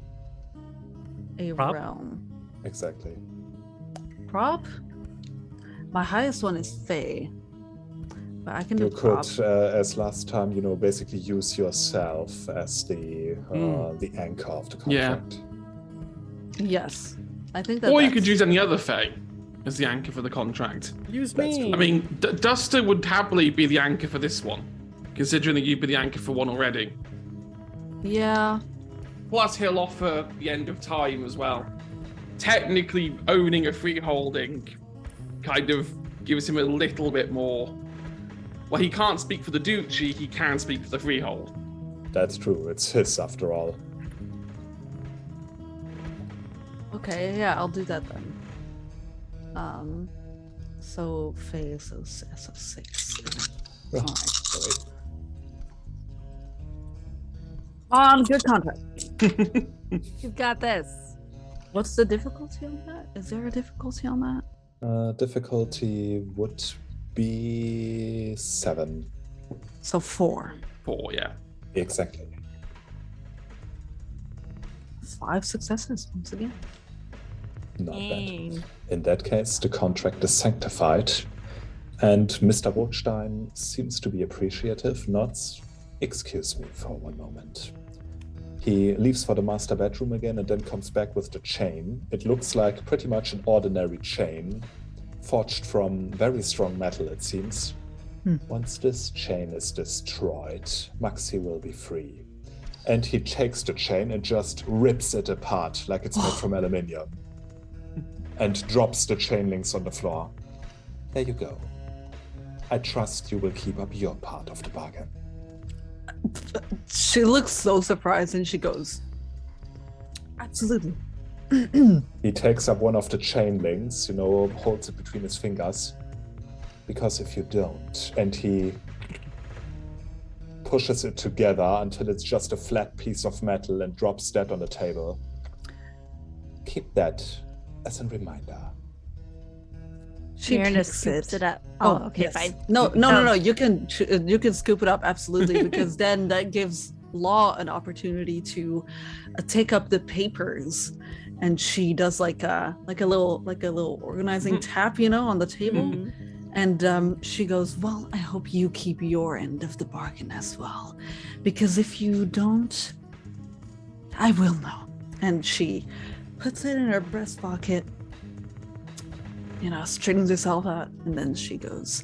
a Prop? realm. Exactly. Prop? My highest one is Fae. But I can do You prop. could, as last time, basically use yourself as the anchor of the Yeah. contract. Yes. I think that Or you could use any other Fae as the anchor for the contract. Use That's me. true. I mean, Duster would happily be the anchor for this one, considering that you'd be the anchor for one already. Yeah. Plus, he'll offer the end of time as well. Technically, owning a freeholding kind of gives him a little bit more. Well, he can't speak for the duchy, he can speak for the freehold. That's true. It's his after all. Okay, yeah, I'll do that then. So Fae, so 6. Oh, Alright. sorry. Good contract. You've got this. What's the difficulty on that? Is there a difficulty on that? Difficulty would be 7. So 4. 4, yeah. Exactly. 5 successes once again. Not bad. Dang. In that case, the contract is sanctified, and Mr. Wolfstein seems to be appreciative, nods. Excuse me for one moment. He leaves for the master bedroom again and then comes back with the chain. It looks like pretty much an ordinary chain, forged from very strong metal, it seems. Once this chain is destroyed, Maxi will be free. And he takes the chain and just rips it apart like it's made from aluminium. And drops the chainlings on the floor. There you go. I trust you will keep up your part of the bargain. She looks so surprised and she goes, absolutely. He takes up one of the chainlings, holds it between his fingers. Because if you don't, and he pushes it together until it's just a flat piece of metal and drops that on the table. Keep that as a reminder. She Mirna picks scoops it up. Oh, okay, yes. fine. No. You can scoop it up absolutely because then that gives Law an opportunity to take up the papers, and she does like a little organizing tap, on the table, and she goes, "Well, I hope you keep your end of the bargain as well, because if you don't, I will know." And she puts it in her breast pocket. straightens herself out, and then she goes,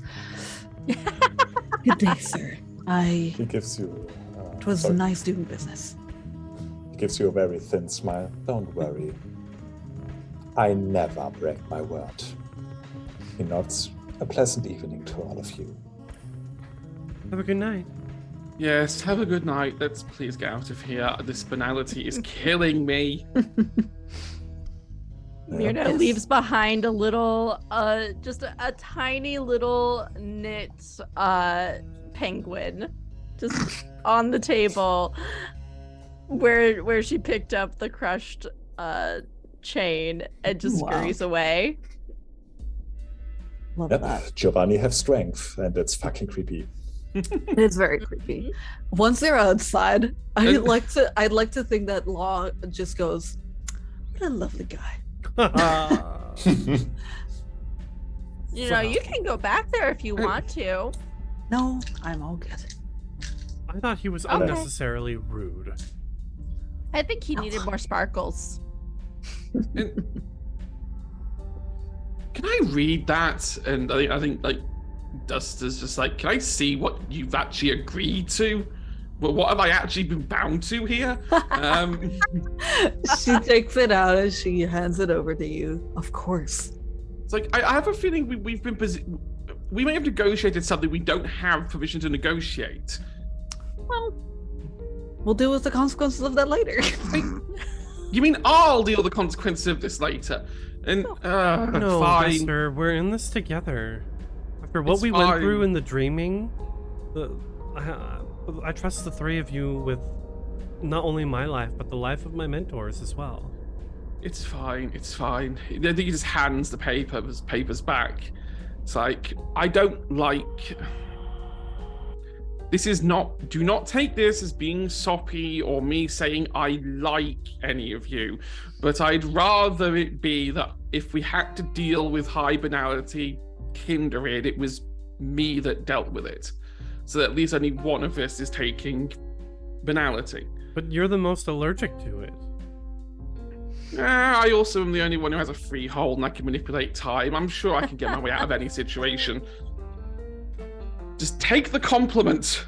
"Good day, sir. He gives you. It was sorry. nice doing business." He gives you a very thin smile. Don't worry. I never break my word. He nods. A pleasant evening to all of you. Have a good night. Yes, have a good night. Let's please get out of here. This banality is killing me. Myrna leaves behind a little, just a tiny little knit penguin, just on the table, where she picked up the crushed chain and just scurries away. Love Yep, that. Giovanni have strength, and it's fucking creepy. It's very creepy. Once they're outside, I'd like to think that Law just goes, "What a lovely guy." You know, you can go back there if you want to. No, I'm all good. I thought he was Okay. unnecessarily rude. I think he needed more sparkles. Can I read that? And I think like Duster's just like, can I see what you've actually agreed to? Well, what have I actually been bound to here? She takes it out and she hands it over to you. Of course. It's like I have a feeling we may have negotiated something we don't have permission to negotiate. Well, we'll deal with the consequences of that later. You mean I'll deal with the consequences of this later? And No, fine. Buster, we're in this together. After what It's we went fine. through in the dreaming, I trust the three of you with not only my life, but the life of my mentors as well. It's fine. It's fine. I think he just hands the papers back. It's like, I don't like. This is not. Do not take this as being soppy or me saying I like any of you, but I'd rather it be that if we had to deal with high banality kindred, it was me that dealt with it. So that at least only one of us is taking banality. But you're the most allergic to it. I also am the only one who has a freehold and I can manipulate time. I'm sure I can get my way out of any situation. Just take the compliment.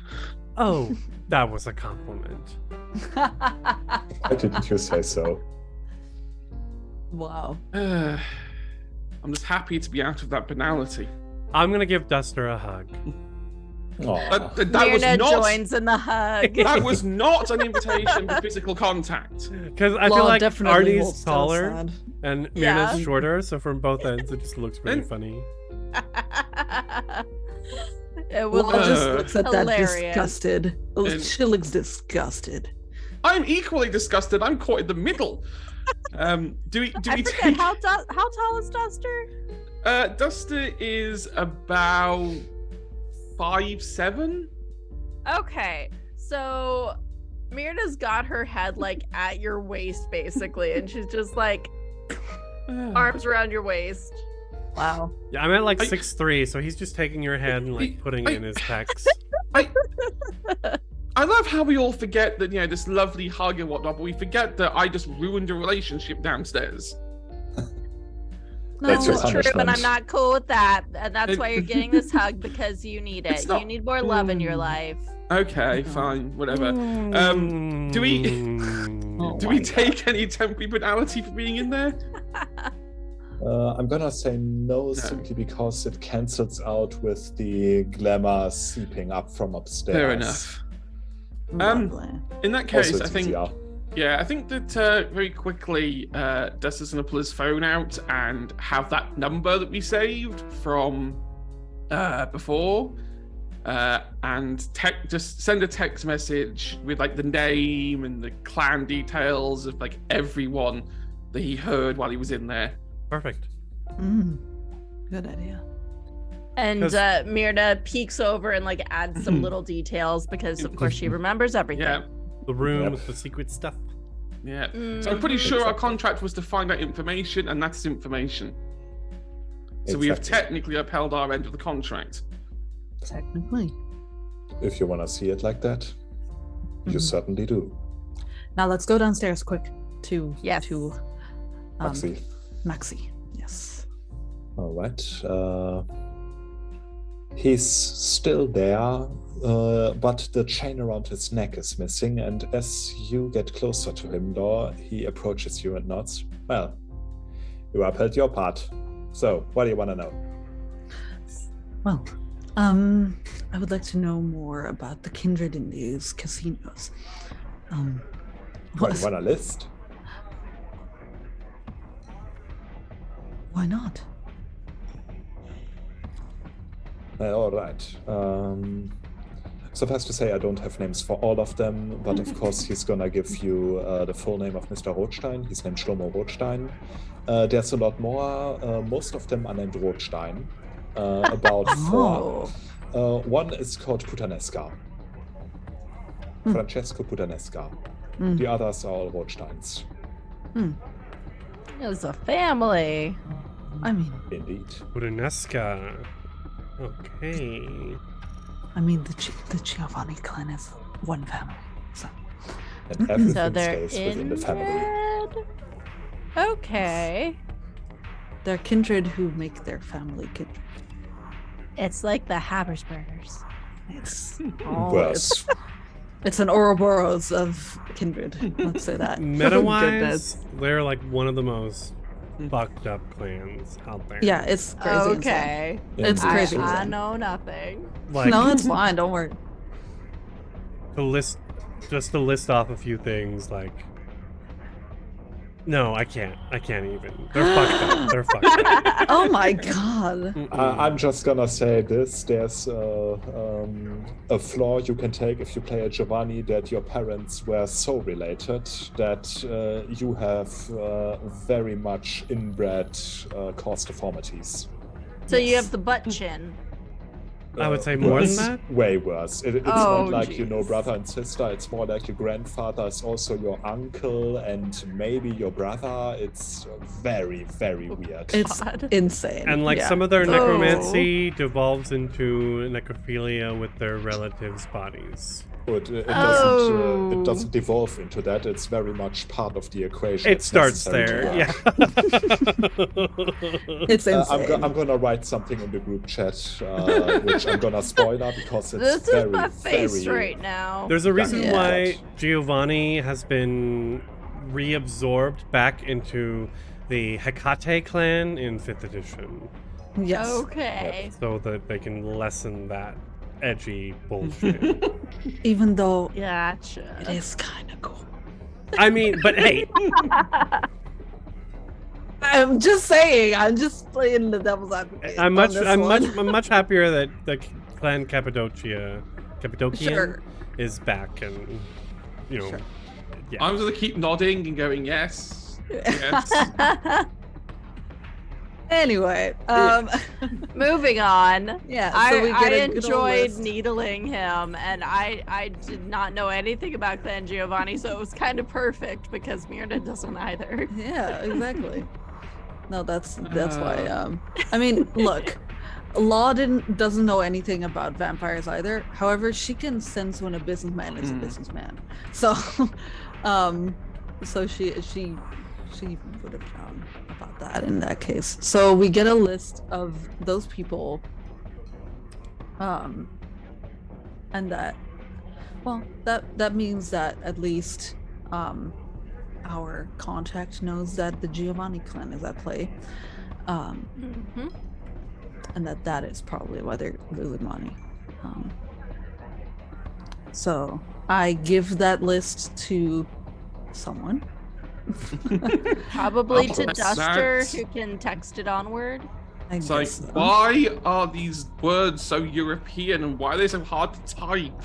Oh, that was a compliment. Why didn't you say so? Wow. I'm just happy to be out of that banality. I'm gonna give Duster a hug. Aw. That was Myrna not. joins in the hug. That was not an invitation for physical contact. Because I Law feel like definitely will Arnie's still taller sad. and Yeah. Myrna's shorter, so from both ends it just looks really And- funny. It will Law just looks at that hilarious. disgusted. Oh, And- she looks disgusted. I'm equally disgusted. I'm caught in the middle. Do we I take? forget how tall is Duster? Duster is about 5'7". Okay, so Myrna's got her head like at your waist basically, and she's just like arms around your waist. Wow. Yeah, I'm at like I- 6'3", so he's just taking your head and like putting it in his pecs. I love how we all forget that, this lovely hug and whatnot, but we forget that I just ruined a relationship downstairs. No, That's your This is true, punishment. and I'm not cool with that. And that's why you're getting this hug, because you need It's it. not- You need more love in your life. Okay, fine, whatever. Do we Oh do my we God. take any temporary banality for being in there? I'm gonna say no, simply because it cancels out with the glamour seeping up from upstairs. Fair enough. Lovely. In that Also, case, it's I think easier. Yeah, I think that very quickly, Duster's gonna pull his phone out and have that number that we saved from before, and just send a text message with like the name and the clan details of like everyone that he heard while he was in there. Perfect. Good idea. And 'Cause- Myrna peeks over and like adds some little details because, of course, she remembers everything. Yeah, The room Yep. with the secret stuff. yeah. So I'm pretty Mhm. sure our Exactly. contract was to find out information, and that's information. So we have Exactly. technically upheld our end of the contract. Technically. If you want to see it like that, you Mhm. certainly do. Now let's go downstairs quick to Yes. to Maxie. Maxie. Yes. All right. He's still there, but the chain around his neck is missing, and as you get closer to him, Law, he approaches you and nods. Well, you upheld your part. So, what do you want to know? Well, I would like to know more about the Kindred in these casinos. What, you want a list? Why not? All right. Suffice to say, I don't have names for all of them, but of course he's gonna give you the full name of Mr. Rothstein. He's named Shlomo Rothstein. There's a lot more. Most of them are named Rothstein. About four. One is called Putanesca. Francesco Putanesca. The others are all Rothsteins. It's a family. I mean, Indeed. Budanesca. Okay. I mean, the Giovanni clan is one family. So And everything So they're stays within the family. inbred? Okay. they're kindred who make their family kindred. It's like the Habsburgers. It's Worse. it's an Ouroboros of kindred. Let's say that. Meta-wise, Goodness. they're like one of the most fucked up clans out there. Yeah, it's crazy. Okay. It's Indeed. crazy. I know nothing. Like No, it's fine. Don't worry. to list off a few things. Like, no, I can't even. They're fucked up. They're fucked up. Oh my god. I'm just gonna say this. There's a flaw you can take if you play a Giovanni, that your parents were so related that you have very much inbred cause deformities. So you have the butt chin. I would say more than Worse. that. Way worse. It's Oh, not like you know jeez. brother and sister. It's more like your grandfather is also your uncle and maybe your brother. It's very, very weird. It's God. insane. And like Yeah. some of their Oh. necromancy devolves into necrophilia with their relatives' bodies. But it Oh. doesn't devolve into that. It's very much part of the equation. It It's starts necessary there. to work. Yeah. It's insane. I'm gonna write something in the group chat, which I'm gonna spoiler because it's This very, is my face very. right now. There's a reason Yeah. why Giovanni has been reabsorbed back into the Hecate clan in 5th edition, Yes. Okay. so that they can lessen that edgy bullshit. Even though Gotcha. it is kind of cool. I mean, but hey, I'm just saying. I'm just playing the devil's advocate. I'm on this one. much happier that the clan Cappadocian Sure. is back, and you know, Sure. yeah. I'm gonna keep nodding and going, yes, yes. Anyway, Moving on. yeah. I, So we get I a good old enjoyed list. needling him, and I did not know anything about Clan Giovanni, so it was kind of perfect because Mirna doesn't either. Yeah, exactly. No, that's why. I mean, look, Law doesn't know anything about vampires either. However, she can sense when a businessman is a businessman. So, so she would have known about that in that case. So we get a list of those people, and that means that at least our contact knows that the Giovanni clan is at play, Mm-hmm. and that is probably why they're losing money. So I give that list to someone. Probably to That's- Duster, who can text it onward. I It's like, guess so. why are these words so European and why are they so hard to type?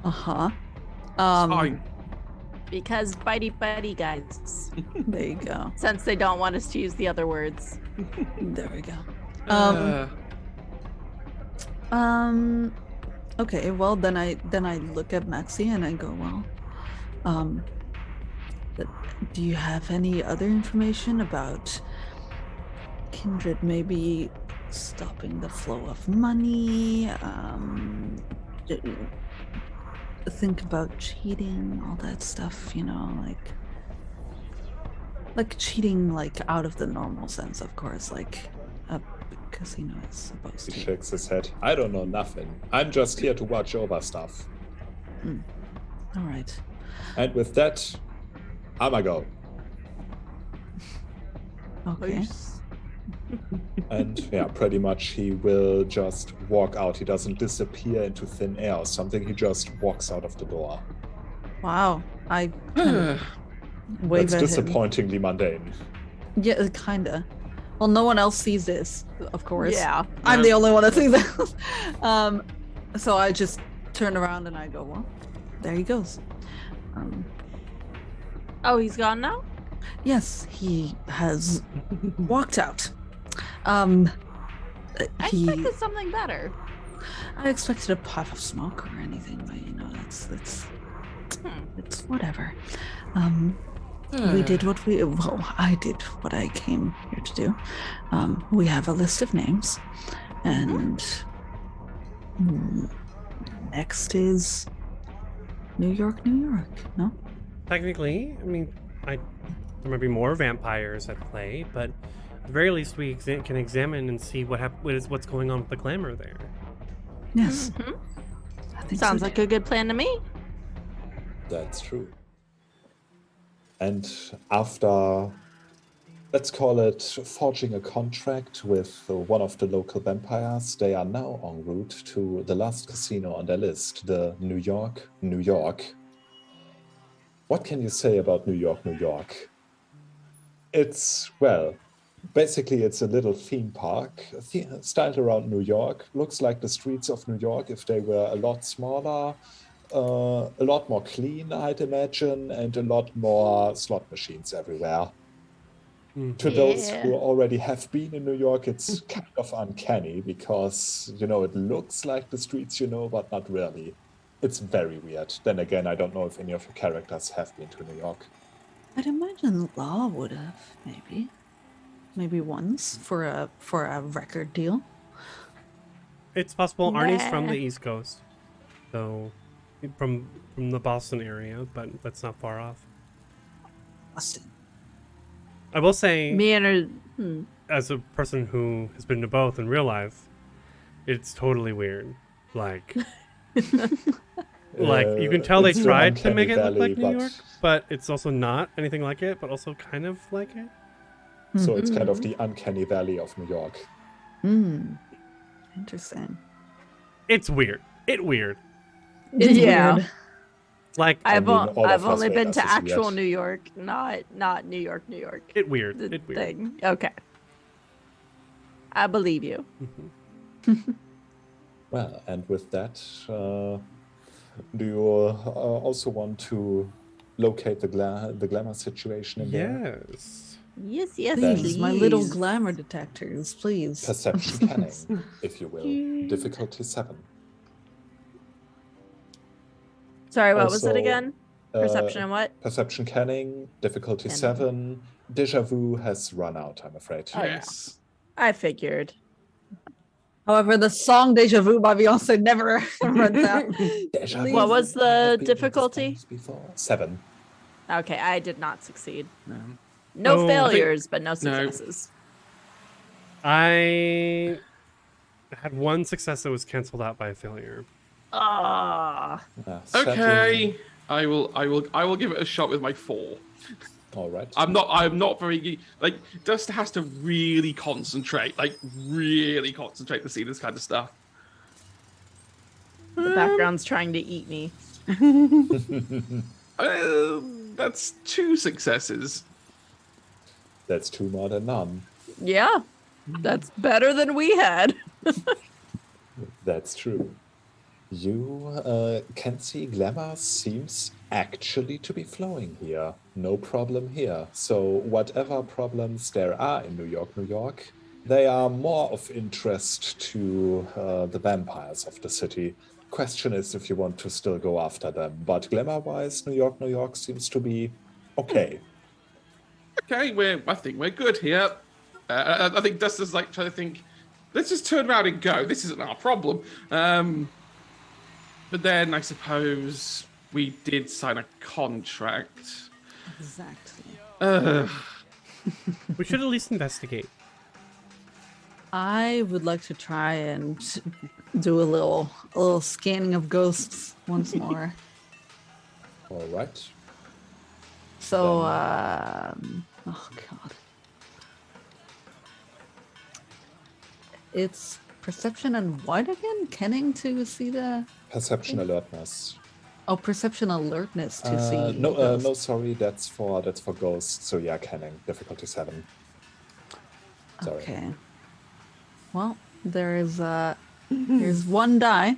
Uh-huh. Fine. Because bitey guys. There you go. Since they don't want us to use the other words. There we go. Okay, well then I look at Maxie and I go, well, do you have any other information about Kindred maybe stopping the flow of money? Think about cheating, all that stuff, you know, like like cheating, like out of the normal sense, of course, like a casino is supposed He to. shakes his head. I don't know nothing. I'm just here to watch over stuff. All right. And with that, I'ma go. Okay. And yeah, pretty much he will just walk out. He doesn't disappear into thin air or something. He just walks out of the door. Wow. I kind of wave That's at him. disappointingly mundane. Yeah, kinda. Well, no one else sees this, of course. Yeah. I'm the only one that sees this. So I just turn around and I go, well, there he goes. Oh, he's gone now? Yes, he has walked out. I He, expected something better. I expected a puff of smoke or anything, but you know, it's whatever. We did what I did what I came here to do. We have a list of names, and next is New York, New York. No, Technically, I mean, there might be more vampires at play, but at the very least, we can examine and see what's going on with the glamour there. yes, I think Sounds so like too. a good plan to me. That's true. And after, let's call it, forging a contract with one of the local vampires, they are now en route to the last casino on their list, the New York, New York. What can you say about New York, New York? It's, well, basically it's a little theme park styled around New York. Looks like the streets of New York if they were a lot smaller. A lot more clean, I'd imagine, and a lot more slot machines everywhere. To those who already have been in New York, it's kind of uncanny because, you know, it looks like the streets you know, but not really. It's very weird. Then again, I don't know if any of your characters have been to New York. I'd imagine Law would have, maybe once for a record deal. It's possible. Arnie's from Nah. the East Coast, so from the Boston area, but that's not far off. Boston. I will say, Me and her. as a person who has been to both in real life, it's totally weird. Like, you can tell they It's an tried to uncanny make it look valley, like New York, but it's also not anything like it, but also kind of like it. So it's kind of the uncanny valley of New York. Interesting. It's weird. Weird. Yeah. Weird. Like, I've all of I've Las only been Vegas to is actual weird. New York, not New York, New York. weird. The Weird. thing. Okay. I believe you. Well, and with that, do you also want to locate the glamour situation in there? Yes. Yes, yes, Please, my little please. glamour detectors, please. Perception canning, if you will. Difficulty 7. Sorry, what was it Also, again? Perception and what? Perception canning, difficulty Canning. 7. Deja vu has run out, I'm afraid. Oh, yeah. Yes. I figured. However, the song Deja Vu by Beyonce never runs out. Deja vu. What was the I've been in this difficulty? place before. 7. Okay, I did not succeed. No Oh, failures, but no successes. I had one success that was canceled out by a failure. Ah. Okay. I will give it a shot with my 4. All right. I'm not very like Dust has to really concentrate to see this kind of stuff. The background's trying to eat me. That's 2 successes. That's 2 more than none. Yeah. That's better than we had. That's true. You can see glamour seems actually to be flowing here. No problem here. So whatever problems there are in New York, they are more of interest to the vampires of the city. Question is if you want to still go after them. But glamour-wise, New York seems to be okay. Okay, I think we're good here. I think Dust is like trying to think. Let's just turn around and go. This isn't our problem. But then I suppose we did sign a contract. Exactly. We should at least investigate. I would like to try and do a little scanning of ghosts once more. All right. So, oh god, it's perception and what again? Kenning to see the Perception alertness. perception alertness to see. No, sorry, that's for ghosts. So yeah, Canning, difficulty 7. Sorry. Okay. Well, there's here's one die.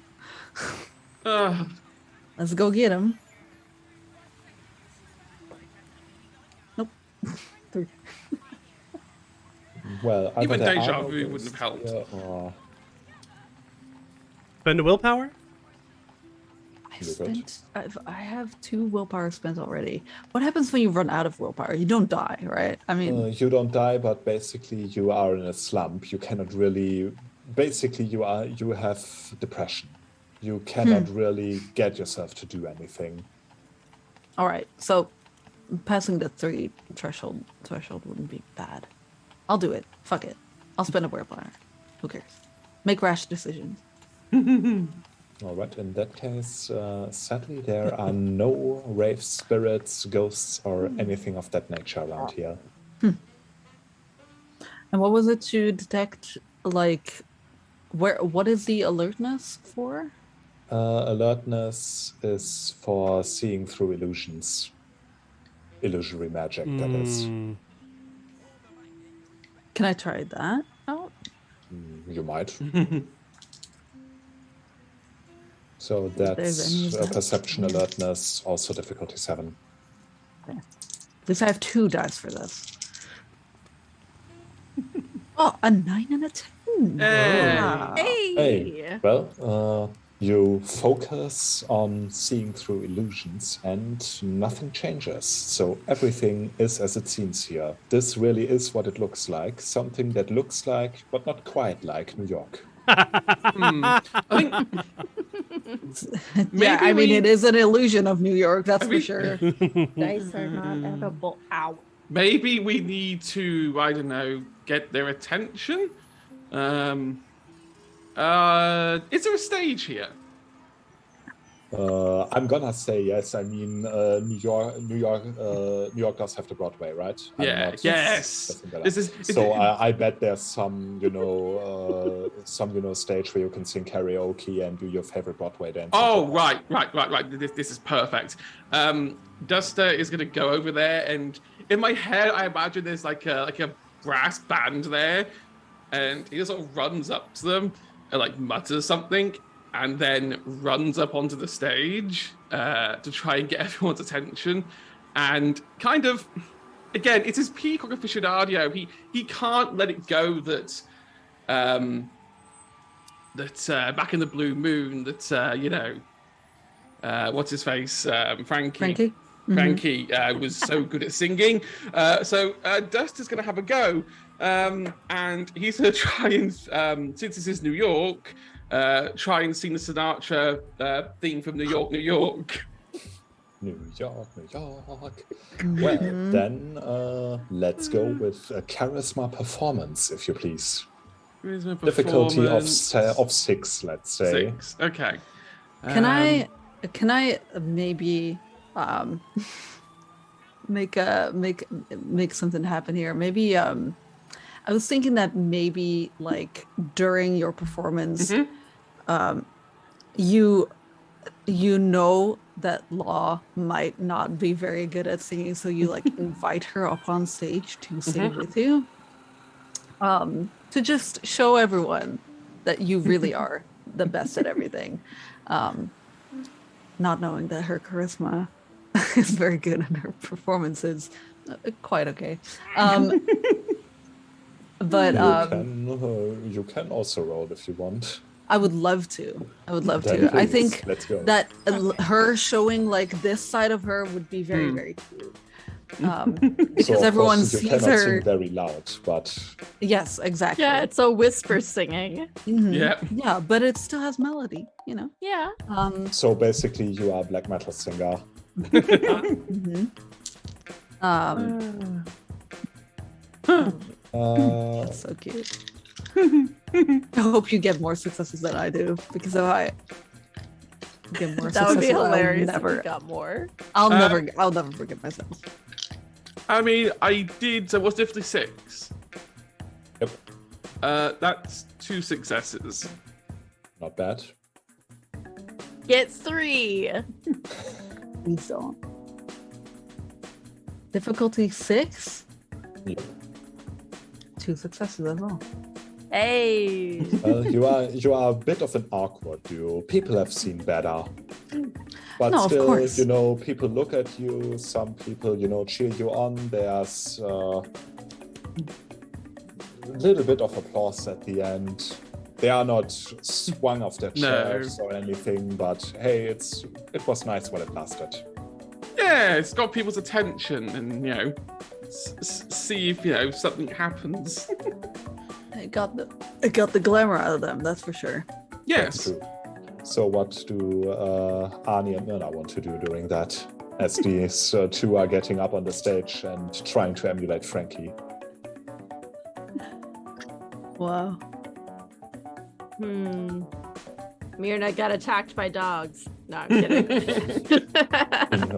Let's go get him. Nope. 3. Well, either Even there deja are no vu wouldn't ghosts have helped. here, or Spend a willpower? I have 2 willpower spent already. What happens when you run out of willpower? You don't die, right? I mean, you don't die, but basically you are in a slump. You cannot really. Basically, you have depression. You cannot really get yourself to do anything. all right. So passing the 3 threshold wouldn't be bad. I'll do it. Fuck it. I'll spend a willpower. Who cares? Make rash decisions. All right. In that case, sadly, there are no wraith spirits, ghosts, or anything of that nature around here. And what was it to detect? Like, what is the alertness for? Alertness is for seeing through illusions. Illusory magic, that is. Can I try that out? You might. So there's that's any of that. perception alertness, also difficulty 7. At least I have 2 dice for this. Oh, a 9 and a 10. Hey. Hey, well, you focus on seeing through illusions and nothing changes. So everything is as it seems here. This really is what it looks like. Something that looks like, but not quite like, New York. I think Yeah, I mean, we- it is an illusion of New York, that's for mean- sure. Dice are not edible. Ow. maybe we need to, I don't know, get their attention. Is there a stage here? I'm gonna say yes. I mean, New York does have the Broadway, right? I'm Yeah. not Yes. guessing that. This is So I bet there's some, stage where you can sing karaoke and do your favorite Broadway dance. Oh, right. This is perfect. Duster is gonna go over there, and in my head, I imagine there's like a brass band there, and he just sort of runs up to them and like mutters something, and then runs up onto the stage to try and get everyone's attention, and kind of, again, it's his peacock aficionado. He can't let it go that back in the blue moon that what's his face, Frankie was so good at singing. So Duster's going to have a go, and he's going to try and since this is New York, try and sing the Sinatra theme from New York, New York. New York, New York. Well, then let's go with a charisma performance, if you please. Charisma Difficulty performance. of 6, let's say. 6. Okay. Can I maybe make something happen here? Maybe I was thinking that maybe like during your performance, you know that Law might not be very good at singing, so you like invite her up on stage to sing with you, to just show everyone that you really are the best at everything, not knowing that her charisma is very good and her performance is quite okay. But you can also roll if you want. I would love to. Then I please, think let's go. that her showing like this side of her would be very, very cute. Because So, of everyone course, you sees cannot her. sing very loud, but Yes, exactly. Yeah, it's a whisper singing. Mhm. Yeah. Yeah, but it still has melody, you know. Yeah. so basically you are a black metal singer. Mhm. That's so cute. I hope you get more successes than I do, because if I get more That would be successes, hilarious I'll if never, you got more. I'll never forgive myself. I mean, I did. So what's difficulty 6? Yep. That's 2 successes. Not bad. Get 3. Please don't. Difficulty 6? Yep. 2 successes as well. Hey. You are a bit of an awkward duo. People have seen better. But No, of still, course. people look at you. Some people, cheer you on. There's a little bit of applause at the end. They are not swung off their chairs or anything, but hey, it was nice while it lasted. Yeah, it's got people's attention, and see if something happens. It got the glamour out of them, that's for sure. Yes. True. So what do Arnie and Myrna want to do during that, as these two are getting up on the stage and trying to emulate Frankie? Wow. Myrna got attacked by dogs. No, I'm kidding.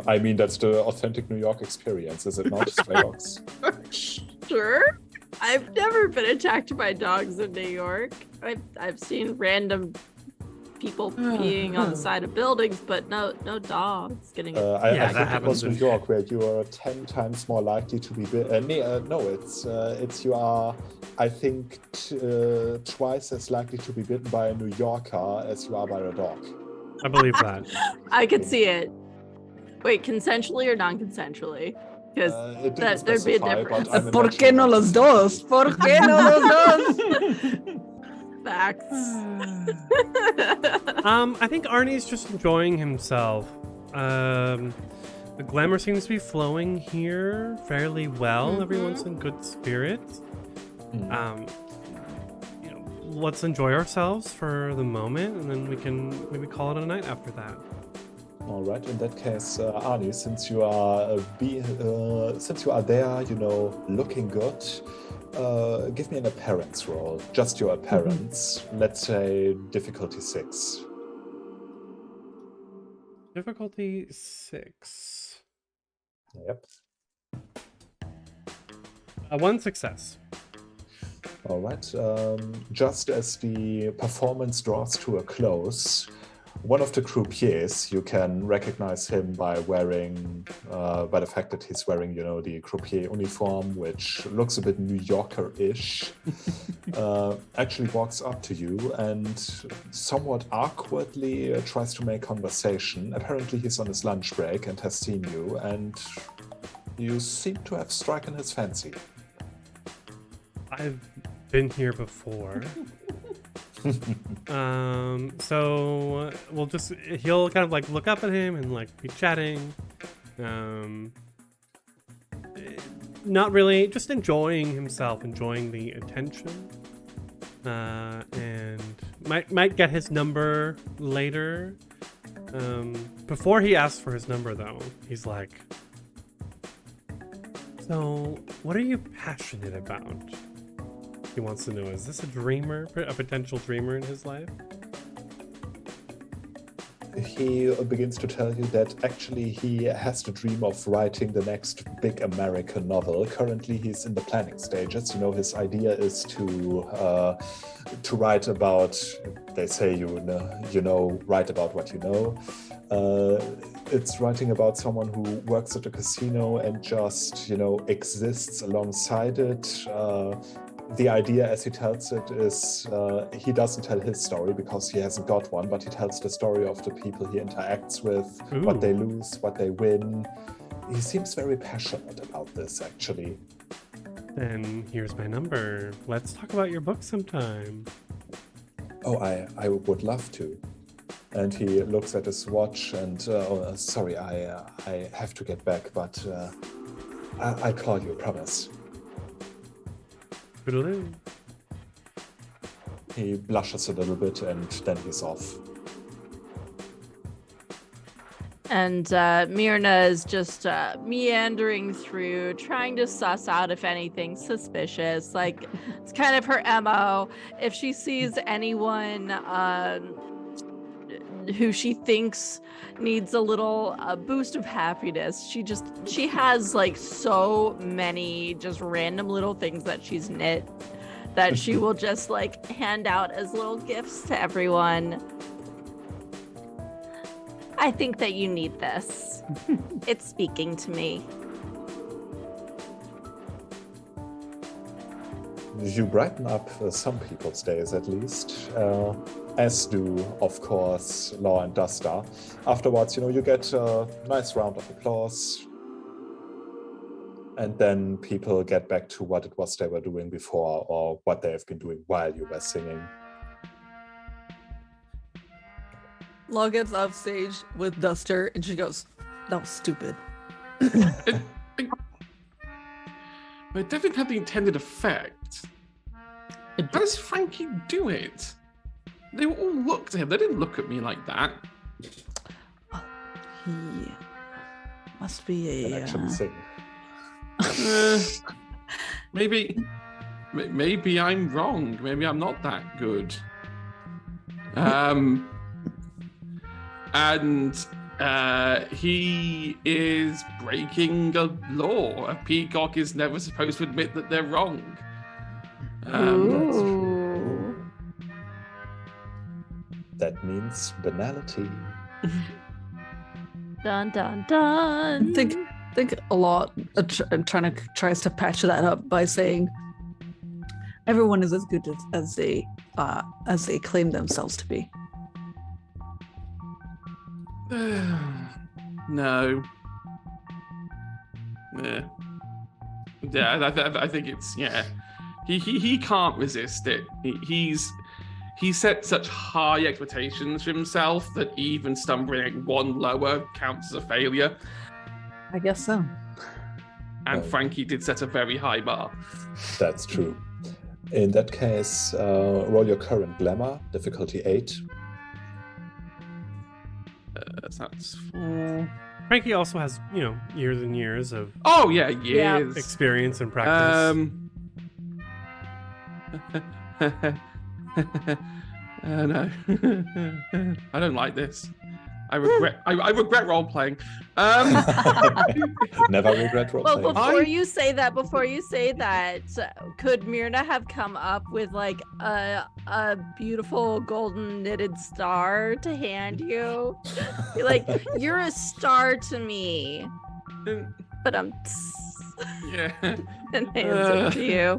I mean, that's the authentic New York experience, is it not? Stray dogs. Sure. I've never been attacked by dogs in New York. I've seen random people peeing on the side of buildings, but no dogs getting. I think it was happens New York, where you are 10 times more likely to be. It's you are, I think, twice as likely to be bitten by a New Yorker as you are by a dog. I believe that. I could see it. Wait, consensually or non-consensually? Because It didn't there'd be a specify, difference. but I'm ¿Por qué no los dos? ¿Por qué no los dos? Facts. I think Arnie's just enjoying himself. The glamour seems to be flowing here fairly well. Everyone's in good spirits. Let's enjoy ourselves for the moment, and then we can maybe call it a night after that. All right. In that case, Arnie, since you are there, looking good, give me an appearance roll. Just your appearance. Let's say difficulty 6. Difficulty 6. Yep. 1 success. All right. Just as the performance draws to a close, one of the croupiers, you can recognize him by the fact that he's wearing, the croupier uniform, which looks a bit New Yorker-ish, actually walks up to you and somewhat awkwardly tries to make conversation. Apparently he's on his lunch break and has seen you, and you seem to have stricken his fancy. I've been here before. So he'll kind of look up at him and be chatting. Not really, just enjoying himself, enjoying the attention. And might get his number later. Before he asks for his number though, he's like, so what are you passionate about? He wants to know, is this a potential dreamer in his life? He begins to tell you that actually he has the dream of writing the next big American novel. Currently, he's in the planning stages. His idea is to write about, they say, write about what you know. It's writing about someone who works at a casino and just, exists alongside it. The idea, as he tells it, is he doesn't tell his story because he hasn't got one, but he tells the story of the people he interacts with, what they lose, what they win. He seems very passionate about this, actually. Then here's my number. Let's talk about your book sometime. Oh, I would love to. And he looks at his watch and, sorry, I have to get back, but I'll call you, promise. Toodaloo. He blushes a little bit and then he's off. And Myrna is just meandering through, trying to suss out if anything's suspicious. Like, it's kind of her MO. If she sees anyone who she thinks needs a little boost of happiness, she has like so many just random little things that she's knit that she will just like hand out as little gifts to everyone. I think that you need this. It's speaking to me. You brighten up some people's days, at least. As do, of course, Law and Duster. Afterwards, you get a nice round of applause. And then people get back to what it was they were doing before, or what they have been doing while you were singing. Law gets off stage with Duster and she goes, "That was stupid." It definitely had the intended effect. How does Frankie do it? They all looked at him. They didn't look at me like that. He must be And a. actually sing. Maybe I'm wrong. Maybe I'm not that good. And he is breaking a law. A peacock is never supposed to admit that they're wrong. Ooh. That means banality. Dun dun dun. I think a lot tries to patch that up by saying everyone is as good as they claim themselves to be. No. Yeah, I think it's, yeah. He can't resist it. He set such high expectations for himself that even stumbling one lower counts as a failure. I guess so. And Frankie did set a very high bar. That's true. In that case, roll your current Glamour, difficulty 8. That's 4. Frankie also has, years and years of Oh yeah, years. experience and practice. No. I don't like this. I regret role playing. Never regret role Well, playing. before you say that, could Myrna have come up with like a beautiful golden knitted star to hand you? Be like, you're a star to me. But Yeah. and hands it to you.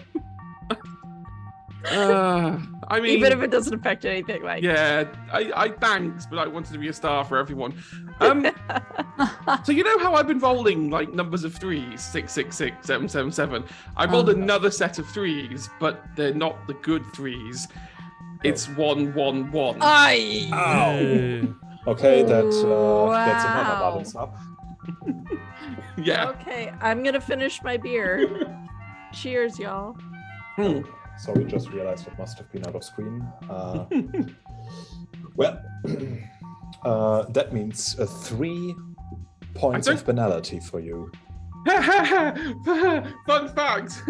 I mean, Even if it doesn't affect anything, like yeah, I thanks, but I wanted to be a star for everyone. So you know how I've been rolling like numbers of 3s, 6, 6, 6, 7, 7, 7. I rolled another set of 3s, but they're not the good 3s. It's 1, 1, 1. Aye. Ow. Okay, that's another Wow. bottoms up. Yeah. Okay, I'm gonna finish my beer. Cheers, y'all. So we just realized it must have been out of screen. Well, that means 3 points of banality for you. Fun fact.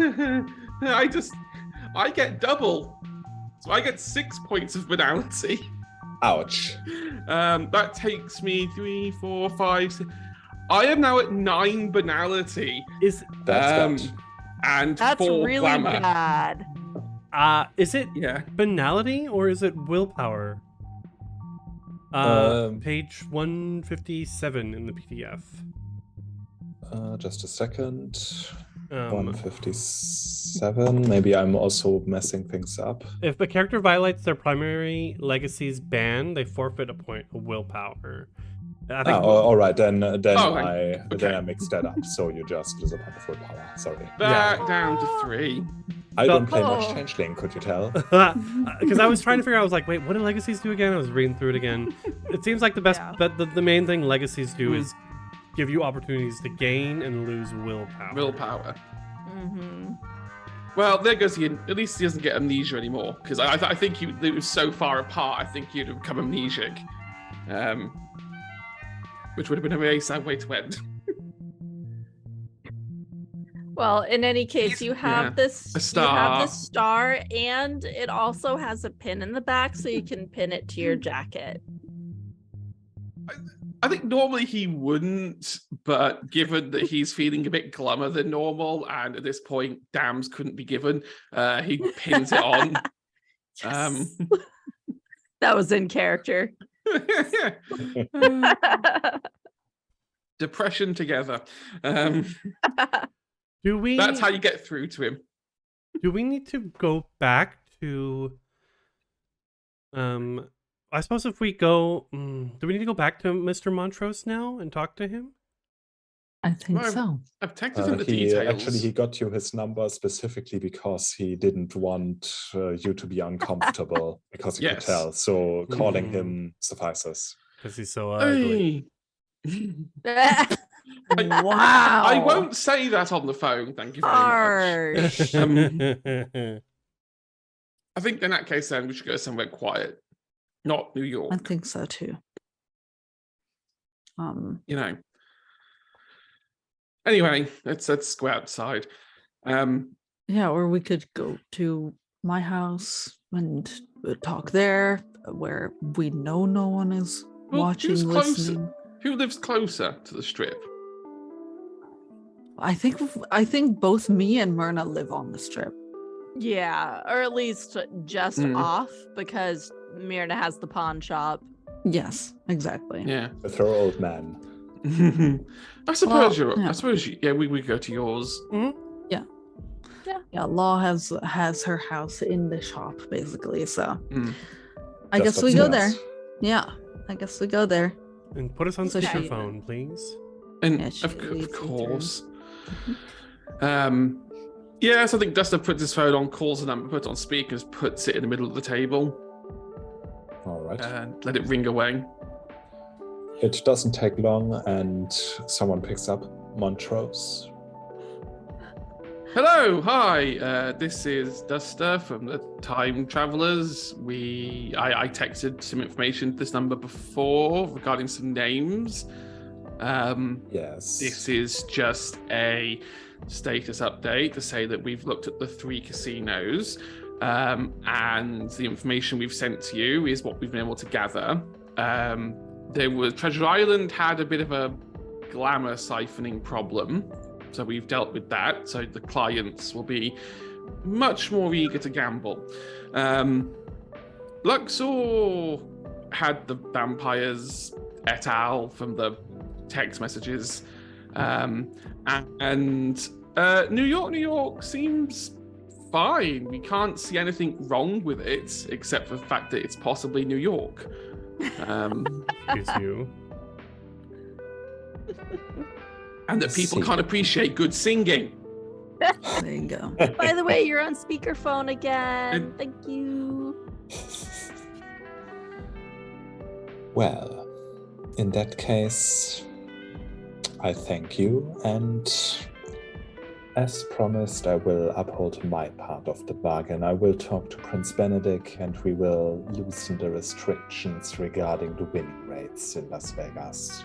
I get double. So I get 6 points of banality. Ouch. That takes me 3, 4, 5, 6. I am now at 9 banality. Is That's bad. And That's 4 really glamour. bad. is it Yeah. banality or is it willpower? Page 157 in the PDF. Just a second. 157. 157. Maybe I'm also messing things up. If a character violates their primary legacy's ban, they forfeit a point of willpower. I think all right. Then okay. I mixed that up. So you just lose a point of willpower. Sorry. Back down to 3. I don't play much Changeling, could you tell? because I was trying to figure out, I was like, wait, what do legacies do again? I was reading through it again. It seems like the best, but the main thing legacies do is give you opportunities to gain and lose willpower. Mm-hmm. Well, there goes at least he doesn't get amnesia anymore, because I think it was so far apart, I think he'd have become amnesiac. which would have been a very sad way to end. Well, in any case, you have this a you have this star. star, and it also has a pin in the back, so you can pin it to your jacket. I think normally he wouldn't, but given that he's feeling a bit glummer than normal, and at this point, damns couldn't be given, he pins it on. That was in character. Depression together. Do we? That's how you get through to him. Do we need to go back to? I suppose if we go, do we need to go back to Mr. Montrose now and talk to him? I think so. I've texted him the details. Actually, he got you his number specifically because he didn't want you to be uncomfortable because he could tell. So calling him suffices. Because he's so ugly. Wow. I won't say that on the phone. Thank you very much. I think in that case, then we should go somewhere quiet, not New York. I think so too. You know. Anyway, let's go outside. Yeah, or we could go to my house and talk there, where we know no one is watching, listening. Who lives closer to the strip? I think both me and Myrna live on the strip. Yeah, or at least just off, because Myrna has the pawn shop. Yes, exactly. Yeah. With her old man. I suppose yeah. we go to yours. Mm-hmm. Yeah, Law has her house in the shop, basically, so I Just guess we go upstairs. there. Yeah, I guess we go there. And put us on So she- speakerphone, please. And Yeah, she of leads me course. Yes, I think Duster puts his phone on, calls the number, puts it on speakers, puts it in the middle of the table, All right. and let it ring away. It doesn't take long, and someone picks up Montrose. Hello, hi. This is Duster from the Time Travelers. I texted some information to this number before regarding some names. Yes. This is just a status update to say that we've looked at the 3 casinos, and the information we've sent to you is what we've been able to gather. Treasure Island had a bit of a glamour siphoning problem, so we've dealt with that. So the clients will be much more eager to gamble. Luxor had the vampires et al. From the text messages, and New York seems fine. We can't see anything wrong with it except for the fact that it's possibly New York. Is you. And that people can't appreciate good singing. There you go. By the way, you're on speakerphone again. Thank you. Well, in that case, I thank you, and as promised, I will uphold my part of the bargain. I will talk to Prince Benedict, and we will loosen the restrictions regarding the winning rates in Las Vegas.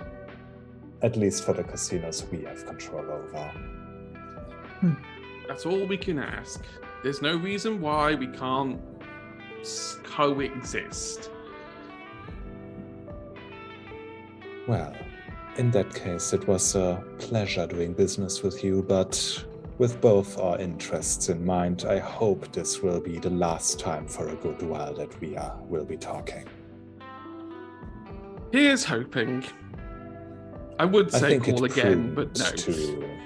At least for the casinos we have control over. That's all we can ask. There's no reason why we can't coexist. Well, in that case, it was a pleasure doing business with you, but with both our interests in mind, I hope this will be the last time for a good while that we will be talking. Here's hoping. I would I say think call it's again, but prudent no. to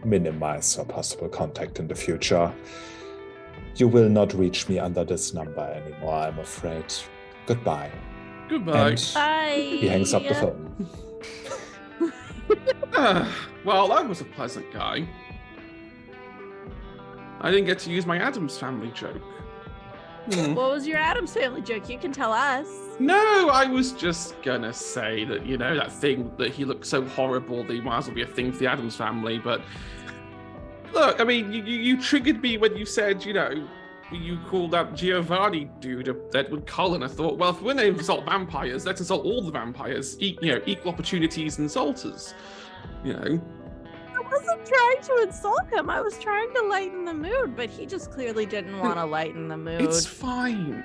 minimize our possible contact in the future. You will not reach me under this number anymore, I'm afraid. Goodbye. Goodbye. And Bye. he hangs up the phone. Well, I was a pleasant guy. I didn't get to use my Addams Family joke. What was your Addams Family joke? You can tell us. No, I was just gonna say that, that thing that he looked so horrible that he might as well be a thing for the Addams Family, but look, I mean, you triggered me when you said, you called that Giovanni dude Edward Cullen. I thought, well, if we're going to insult vampires, let's insult all the vampires. Equal opportunities insulters. I wasn't trying to insult him. I was trying to lighten the mood, but he just clearly didn't want to lighten the mood. It's fine.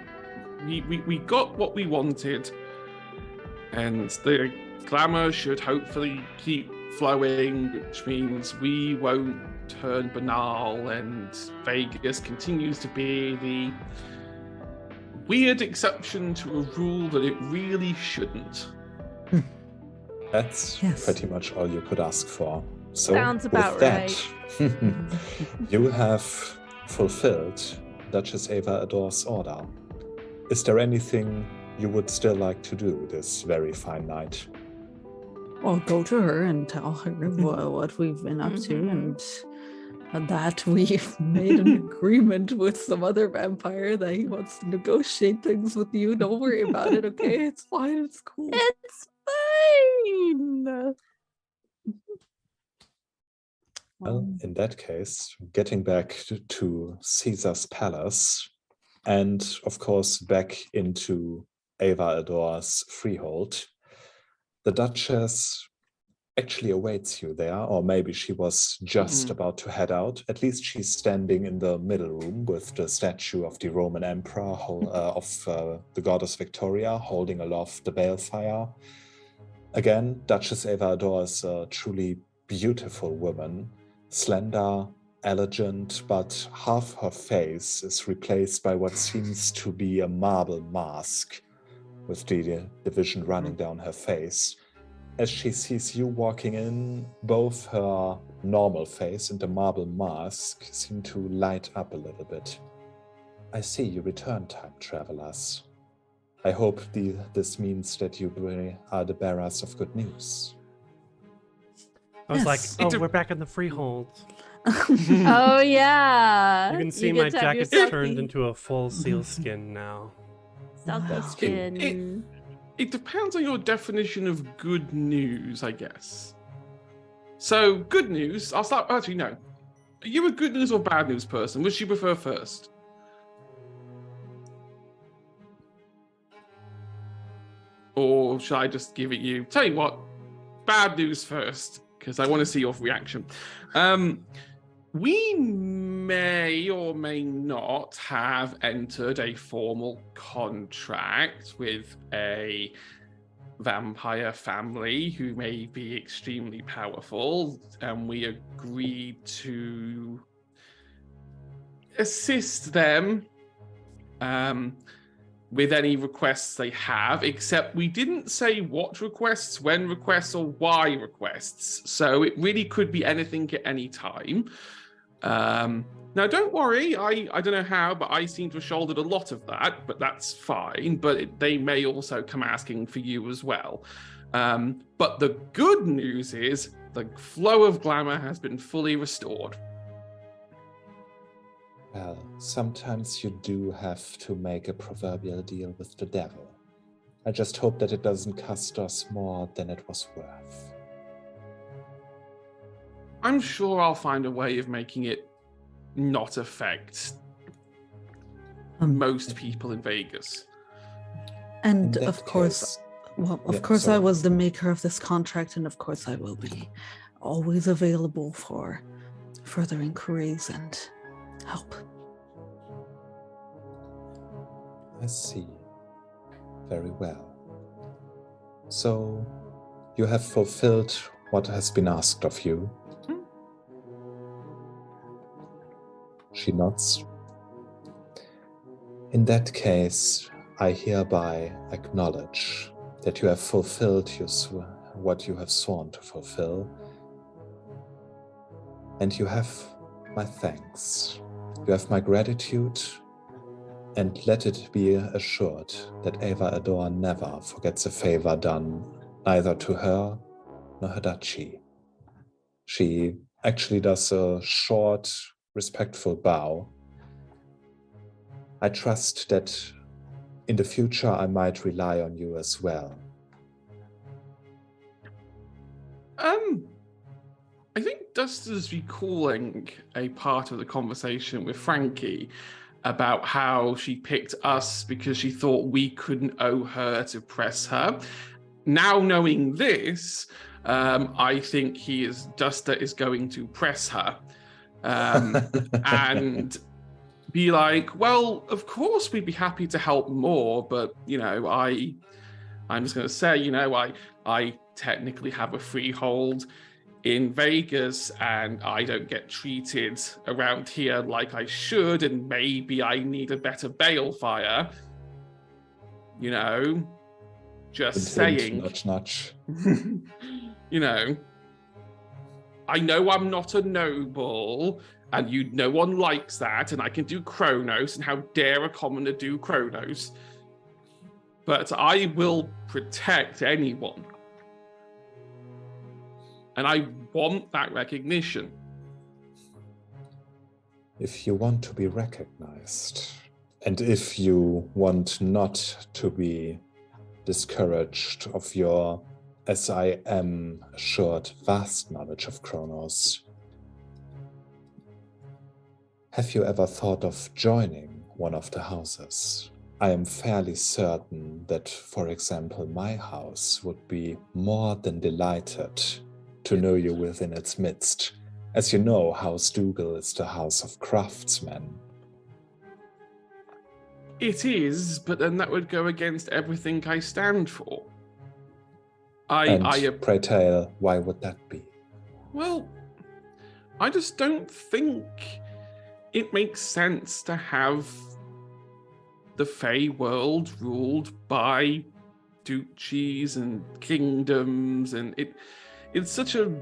We got what we wanted, and the glamour should hopefully keep flowing, which means we won't turn banal, and Vegas continues to be the weird exception to a rule that it really shouldn't. That's pretty much all you could ask for. So Sounds about with that, you have fulfilled Duchess Ava Ador's order. Is there anything you would still like to do this very fine night? I'll go to her and tell her what we've been up to, and that we've made an agreement with some other vampire that he wants to negotiate things with you. Don't worry about it, okay? It's fine. It's cool. It's fine. Well, in that case, getting back to Caesar's palace, and of course back into Ava Ador's freehold, the Duchess actually awaits you there, or maybe she was just about to head out. At least she's standing in the middle room with the statue of the Roman Emperor, of the goddess Victoria, holding aloft the balefire. Again, Duchess Ava Ador is a truly beautiful woman, slender, elegant, but half her face is replaced by what seems to be a marble mask, with the division running down her face. As she sees you walking in, both her normal face and the marble mask seem to light up a little bit. I see you return, time travelers. I hope this means that you are the bearers of good news. I was Yes. like, oh, we're back in the freehold. Oh yeah. You can see my jacket's turned into a full sealskin now. Selfie skin. It depends on your definition of good news, I guess. So, good news, I'll start, actually, no. Are you a good news or bad news person? Which do you prefer first? Or should I just give it you? Tell you what, bad news first, because I want to see your reaction. We may or may not have entered a formal contract with a vampire family who may be extremely powerful, and we agreed to assist them with any requests they have, except we didn't say what requests, when requests, or why requests. So it really could be anything at any time. Now, don't worry, I don't know how, but I seem to have shouldered a lot of that, but that's fine. But they may also come asking for you as well. But the good news is the flow of glamour has been fully restored. Well, sometimes you do have to make a proverbial deal with the devil. I just hope that it doesn't cost us more than it was worth. I'm sure I'll find a way of making it not affect most people in Vegas. And In that of course, sorry. I was the maker of this contract, and of course I will be always available for further inquiries and help. I see. Very well. So, you have fulfilled what has been asked of you. She nods. In that case, I hereby acknowledge that you have fulfilled what you have sworn to fulfill, and you have my thanks. You have my gratitude, and let it be assured that Ava Ador never forgets a favor done neither to her nor her duchy. She actually does a short, respectful bow. I trust that in the future I might rely on you as well. I think Duster's recalling a part of the conversation with Frankie. about how she picked us because she thought we couldn't owe her to press her. Now knowing this, I think Duster is going to press her and be like, well, of course we'd be happy to help more, but I'm just going to say, I technically have a freehold in Vegas and I don't get treated around here like I should, and maybe I need a better balefire. Just saying. Nudge, nudge. I know I'm not a noble, and no one likes that, and I can do Kronos, and how dare a commoner do Kronos. But I will protect anyone. And I want that recognition. If you want to be recognized, and if you want not to be discouraged of your, as I am assured, vast knowledge of Kronos, have you ever thought of joining one of the houses? I am fairly certain that, for example, my house would be more than delighted to know you within its midst. As you know, House Dougal is the house of craftsmen. It is, but then that would go against everything I stand for. Pray tell, why would that be? Well, I just don't think it makes sense to have the Fey world ruled by duchies and kingdoms, and it's such a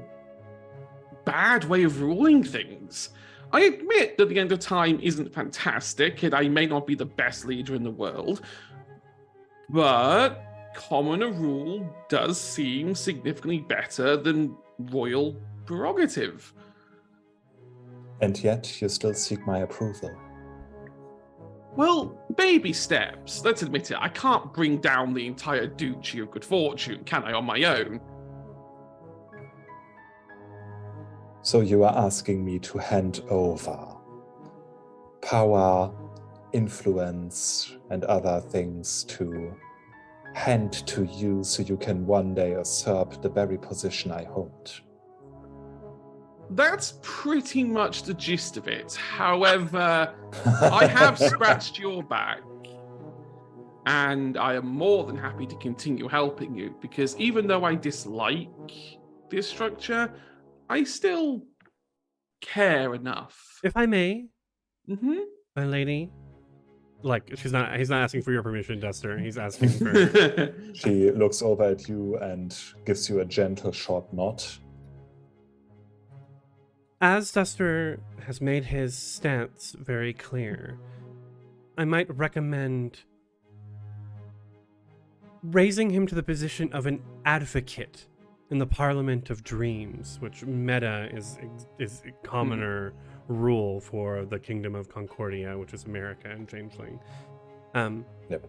bad way of ruling things. I admit that the end of time isn't fantastic, and I may not be the best leader in the world, but commoner rule does seem significantly better than royal prerogative. And yet you still seek my approval. Well, baby steps. Let's admit it, I can't bring down the entire Duchy of Good Fortune, can I, on my own? So you are asking me to hand over power, influence, and other things to hand to you so you can one day usurp the very position I hold. That's pretty much the gist of it. However, I have scratched your back, and I am more than happy to continue helping you, because even though I dislike this structure, I still care enough. If I may, Mm-hmm. my lady, he's not asking for your permission, Duster. He's asking for. She looks over at you and gives you a gentle short nod. As Duster has made his stance very clear, I might recommend raising him to the position of an advocate in the Parliament of Dreams, which meta is commoner rule for the Kingdom of Concordia, which is America and Changeling. Yep.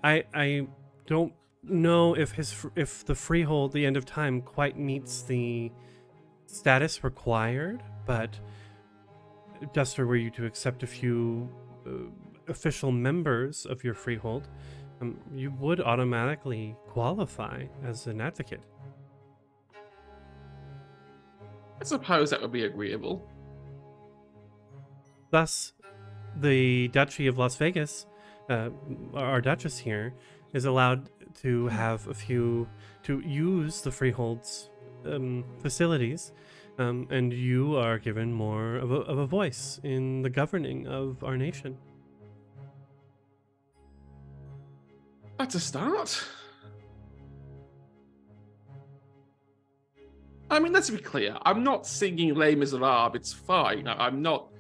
I don't know if the freehold, the end of time, quite meets the status required, but Duster, were you to accept a few official members of your freehold, you would automatically qualify as an advocate. I suppose that would be agreeable. Thus, the Duchy of Las Vegas, our Duchess here, is allowed to have to use the freehold's facilities, and you are given more of a voice in the governing of our nation. That's a start. I mean, let's be clear. I'm not singing Les Miserables. It's fine. I'm not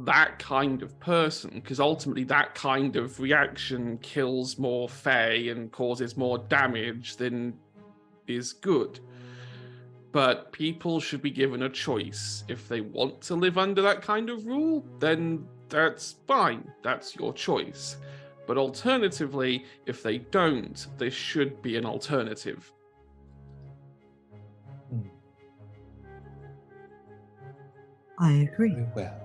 that kind of person, because ultimately that kind of reaction kills more Fae and causes more damage than is good. But people should be given a choice. If they want to live under that kind of rule, then that's fine. That's your choice. But alternatively, if they don't, there should be an alternative. I agree. Very well.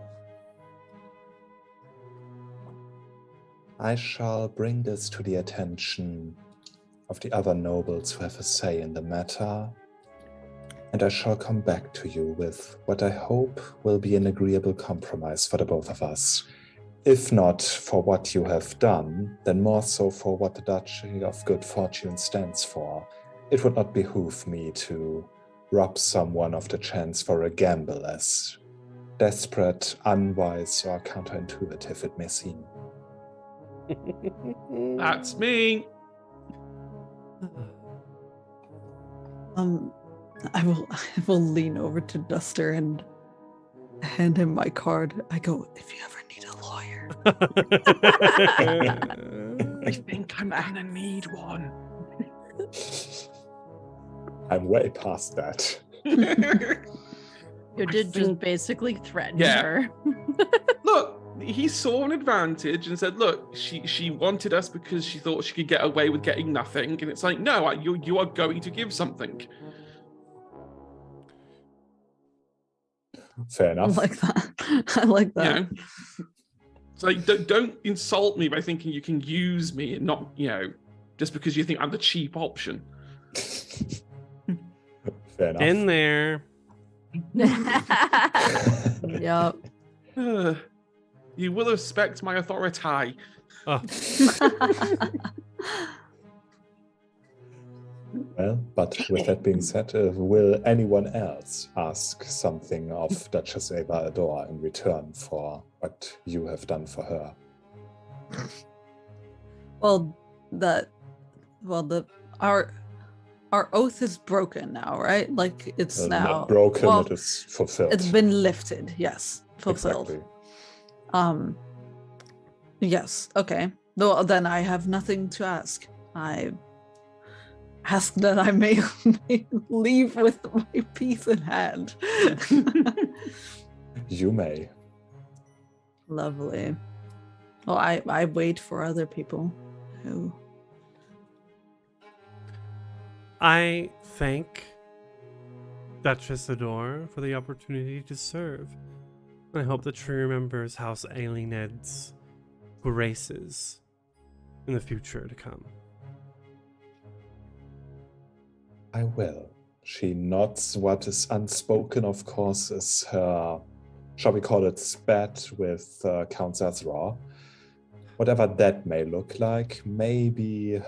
I shall bring this to the attention of the other nobles who have a say in the matter, and I shall come back to you with what I hope will be an agreeable compromise for the both of us. If not for what you have done, then more so for what the Duchy of Good Fortune stands for. It would not behoove me to rob someone of the chance for a gamble, as desperate, unwise, or counterintuitive it may seem. That's me. I will lean over to Duster and hand him my card. I go, if you ever need a lawyer. I think I'm gonna need one. I'm way past that. You did just basically threaten her. Look, he saw an advantage and said, look, she wanted us because she thought she could get away with getting nothing. And it's like, no, you are going to give something. Fair enough. I like that. I like that. You know? It's like, don't insult me by thinking you can use me and not, just because you think I'm the cheap option. Fair enough. In there. Yep. You will respect my authority. Oh. Well, but with that being said, will anyone else ask something of Duchess Ava Adore in return for what you have done for her? Our oath is broken now, right? Like it's now Not broken, it is fulfilled. It's been lifted. Yes, fulfilled. Exactly. Yes. Okay. Well, then I have nothing to ask. I ask that I may leave with my peace in hand. You may. Lovely. Well, I wait for other people who. I thank Duchess Adore for the opportunity to serve. I hope that she remembers House Ailined's graces in the future to come. I will. She nods. What is unspoken, of course, is her, shall we call it, spat with Count Zazra. Whatever that may look like, maybe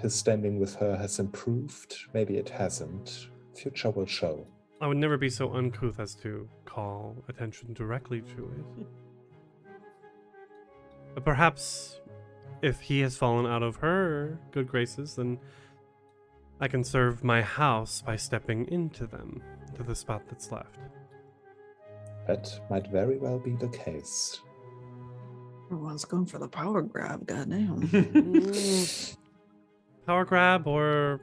his standing with her has improved. Maybe it hasn't. Future will show. I would never be so uncouth as to call attention directly to it. But perhaps if he has fallen out of her good graces, then I can serve my house by stepping into them, to the spot that's left. That might very well be the case. Everyone's going for the power grab, goddamn. Power grab or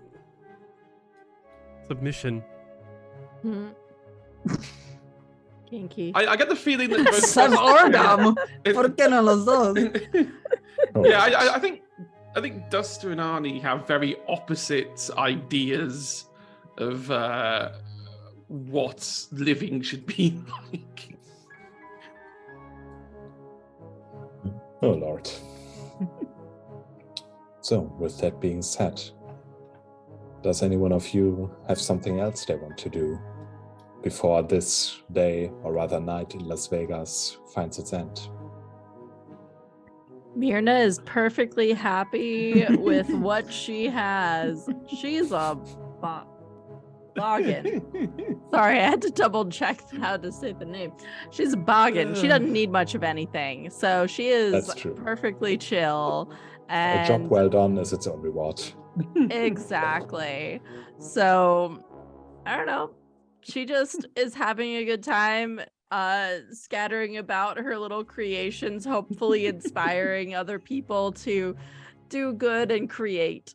submission? Kinky. I get the feeling that both Samordam. ¿Por qué no los dos? Yeah, I think Duster and Arnie have very opposite ideas of what living should be like. Oh, Lord. So, with that being said, does any one of you have something else they want to do before this day, or rather night in Las Vegas, finds its end? Myrna is perfectly happy with what she has. She's a boggin. Sorry, I had to double check how to say the name. She's a boggin. She doesn't need much of anything. So she is perfectly chill. And a job well done is its own reward. Exactly. So, I don't know. She just is having a good time. Scattering about her little creations, hopefully inspiring other people to do good and create.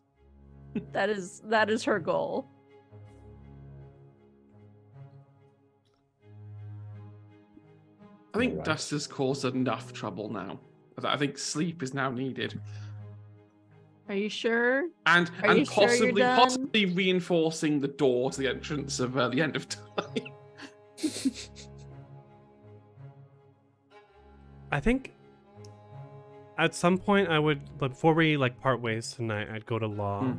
That is her goal. I think Duster's caused enough trouble now. I think sleep is now needed. Are you sure? And possibly reinforcing the door to the entrance of the end of time. I think at some point I would, before we like part ways tonight, I'd go to Law.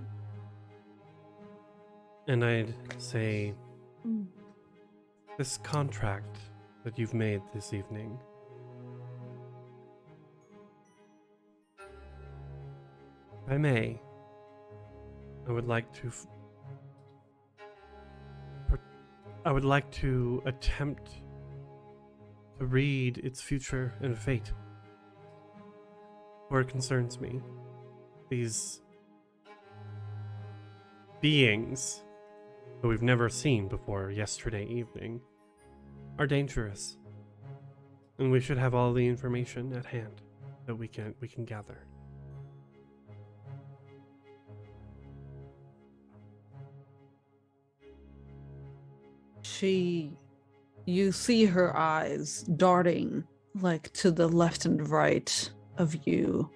And I'd say, this contract that you've made this evening, if I may, I would like to attempt to read its future and fate. For it concerns me. These beings that we've never seen before yesterday evening are dangerous. And we should have all the information at hand that we can gather. You see her eyes darting like to the left and right of you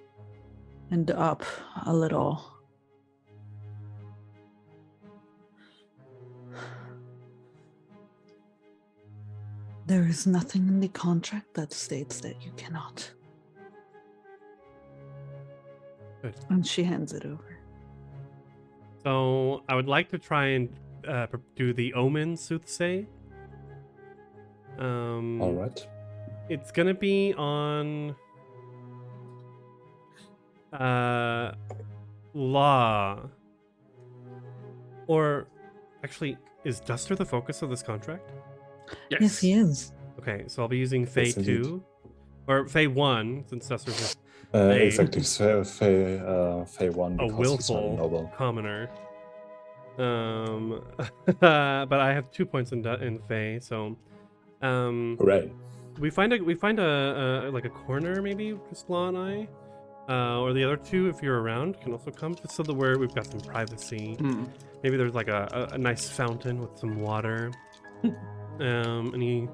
and up a little. There is nothing in the contract that states that you cannot. Good. And she hands it over. So I would like to try and do the omen soothsay. All right. It's gonna be on Law. Or actually, is Duster the focus of this contract? Yes, he is. Okay, so I'll be using Fey Yes, 2 or Fey 1 since Duster's just Exactly. Fey 1 a because he's not a willful noble. commoner. But I have 2 points in Fey, so Hooray. we find a like a corner maybe, just Law and I, or the other two if you're around can also come, just so that we've got some privacy. Maybe there's like a nice fountain with some water. And he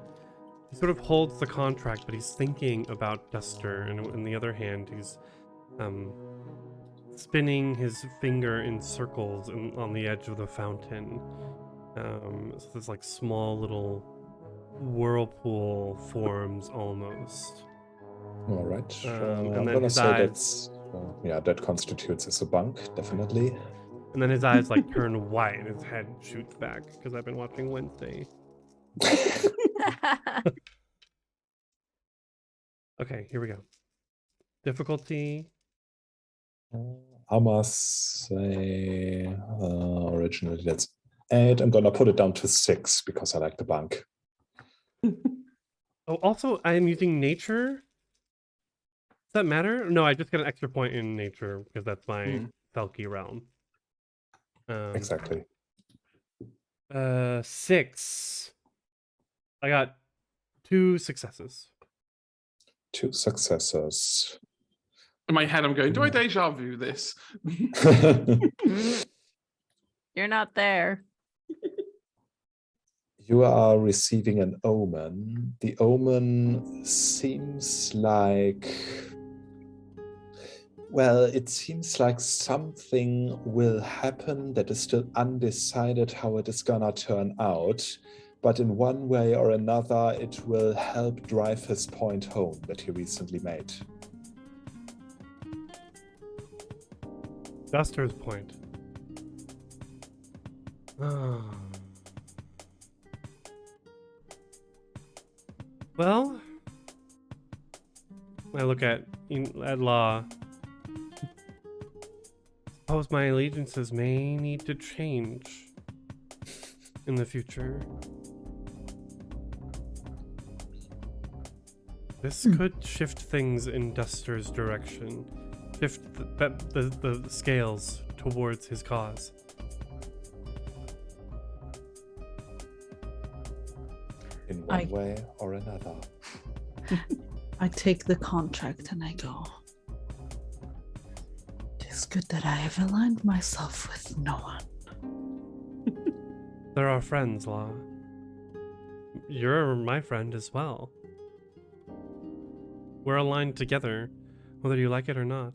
sort of holds the contract, but he's thinking about Duster, and on the other hand, he's spinning his finger in circles on the edge of the fountain. So there's like small little whirlpool forms almost. All right. And I'm then gonna his say eyes- that constitutes as a bunk, definitely. And then his eyes like turn white and his head shoots back because I've been watching Wednesday. Okay, here we go. Difficulty. I must say, originally that's 8. I'm gonna put it down to 6 because I like the bunk. Oh, also, I am using nature. Does that matter? No, I just get an extra point in nature because that's my Felky realm. Exactly. 6. I got 2 successes. 2 successes. In my head, I'm going, do I deja vu this? You're not there. You are receiving an omen. The omen seems like... Well, it seems like something will happen that is still undecided how it is gonna turn out. But in one way or another, it will help drive his point home that he recently made. Duster's point. Well, I look at Law. Suppose my allegiances may need to change in the future. This could shift things in Duster's direction. Shift the scales towards his cause. In one way or another. I take the contract and I go. It is good that I have aligned myself with no one. There are friends, Law. You're my friend as well. We're aligned together, whether you like it or not.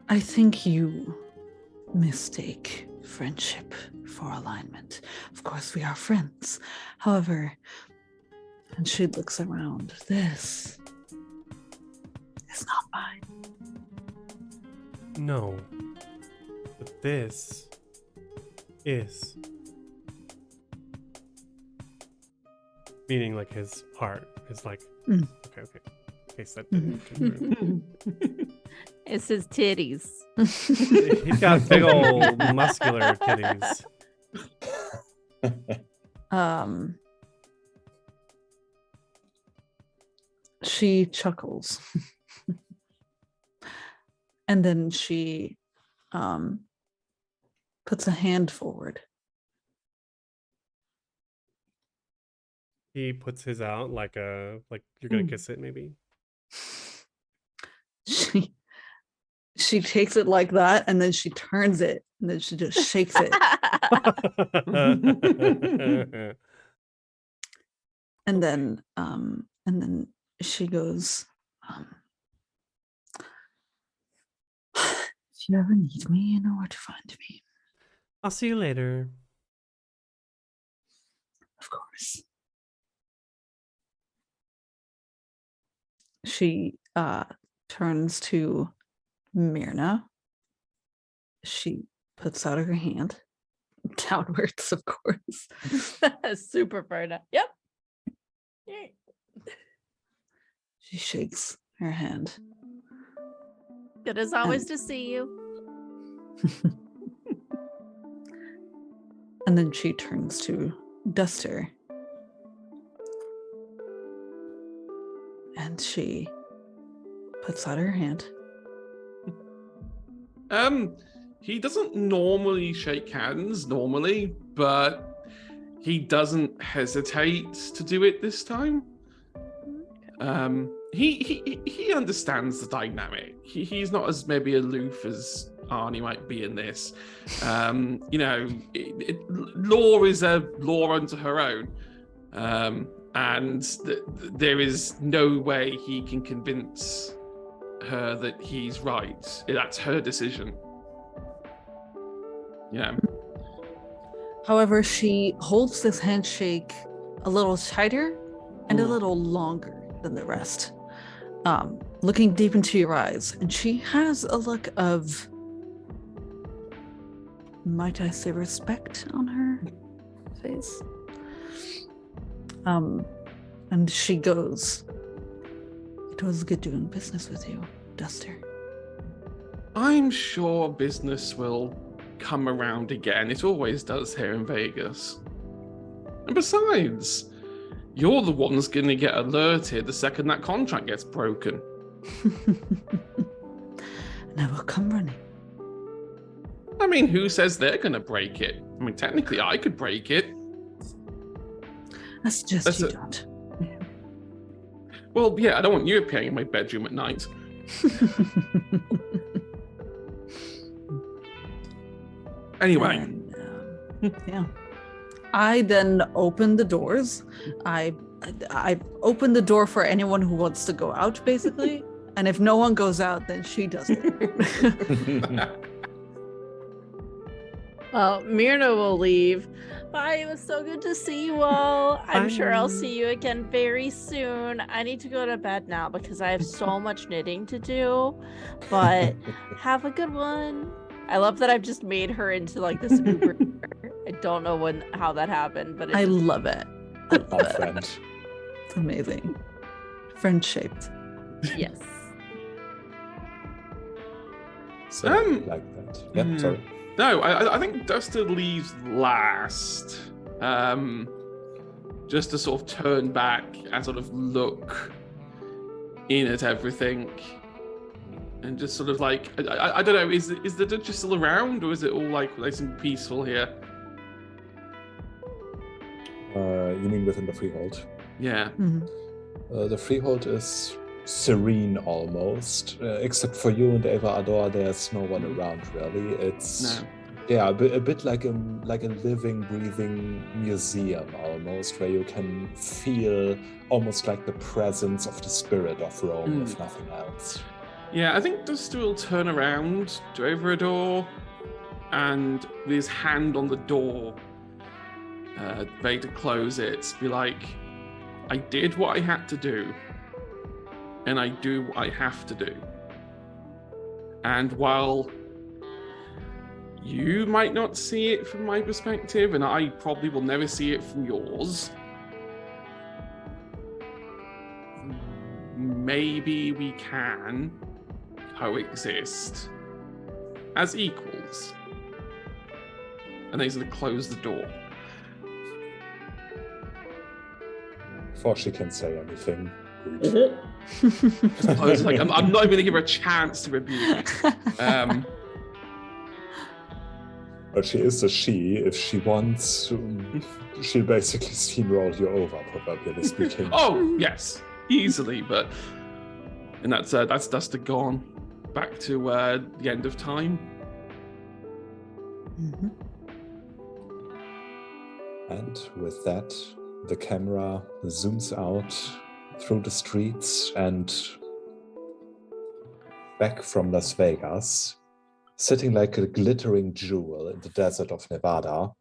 I think you mistake friendship for alignment. Of course, we are friends. However, and she looks around, this is not mine. No. But this is. Meaning like his heart is like. Mm. Okay. In case that didn't. It's his titties. He's got big old muscular titties. She chuckles. And then she puts a hand forward. He puts his out like you're gonna kiss it maybe. She takes it like that, and then she turns it, and then she just shakes it. And then she goes, if you ever need me, you know where to find me. I'll see you later. Of course. She turns to Myrna. She puts out her hand, downwards, of course. Super Berna. Yep. She shakes her hand. Good as always to see you. And then she turns to Duster. And she puts out her hand. He doesn't normally shake hands but he doesn't hesitate to do it this time. He understands the dynamic. He's not as maybe aloof as Arnie might be in this. Law is a law unto her own. And there is no way he can convince her that he's right. That's her decision. Yeah. However, she holds this handshake a little tighter and a little longer than the rest, looking deep into your eyes. And she has a look of, might I say, respect on her face. And she goes, it was good doing business with you, Duster. I'm sure business will come around again. It always does here in Vegas. And besides, you're the ones going to get alerted the second that contract gets broken. And I will come running. I mean, who says they're going to break it? I mean, technically, I could break it. I suggest you don't. Well, yeah, I don't want you appearing in my bedroom at night. Anyway. And, yeah. I then open the doors. I open the door for anyone who wants to go out, basically. And if no one goes out, then she does it. Well, Myrna will leave. Bye, it was so good to see you all. I'm sure I'll see you again very soon. I need to go to bed now because I have so much knitting to do. But have a good one. I love that I've just made her into like this Uber. I don't know how that happened, but I love it. Our friend. It's amazing. Friend-shaped. Yes. So, like that. Yeah, sorry. No, I think Duster leaves last. Just to sort of turn back and sort of look in at everything. And just sort of like, I don't know, is the Duchess still around, or is it all like nice and peaceful here? You mean within the freehold? Yeah. Mm-hmm. The freehold is serene almost, except for you and Ava Ador. There's no one around really. It's a bit like a living, breathing museum almost, where you can feel almost like the presence of the spirit of Rome, if nothing else. Yeah, I think Duster will turn around to Ava Ador and with his hand on the door, ready to close it, be like, I did what I had to do, and I do what I have to do. And while you might not see it from my perspective, and I probably will never see it from yours, maybe we can coexist as equals. And he's going to close the door. Before she can say anything, I was like, I'm not even going to give her a chance to rebuke. But she is a she. If she wants, she'll basically steamroll you over, probably speaking. Oh, yes, easily, but... And that's Duster gone back to the end of time. Mhm. And with that, the camera zooms out through the streets and back from Las Vegas, sitting like a glittering jewel in the desert of Nevada.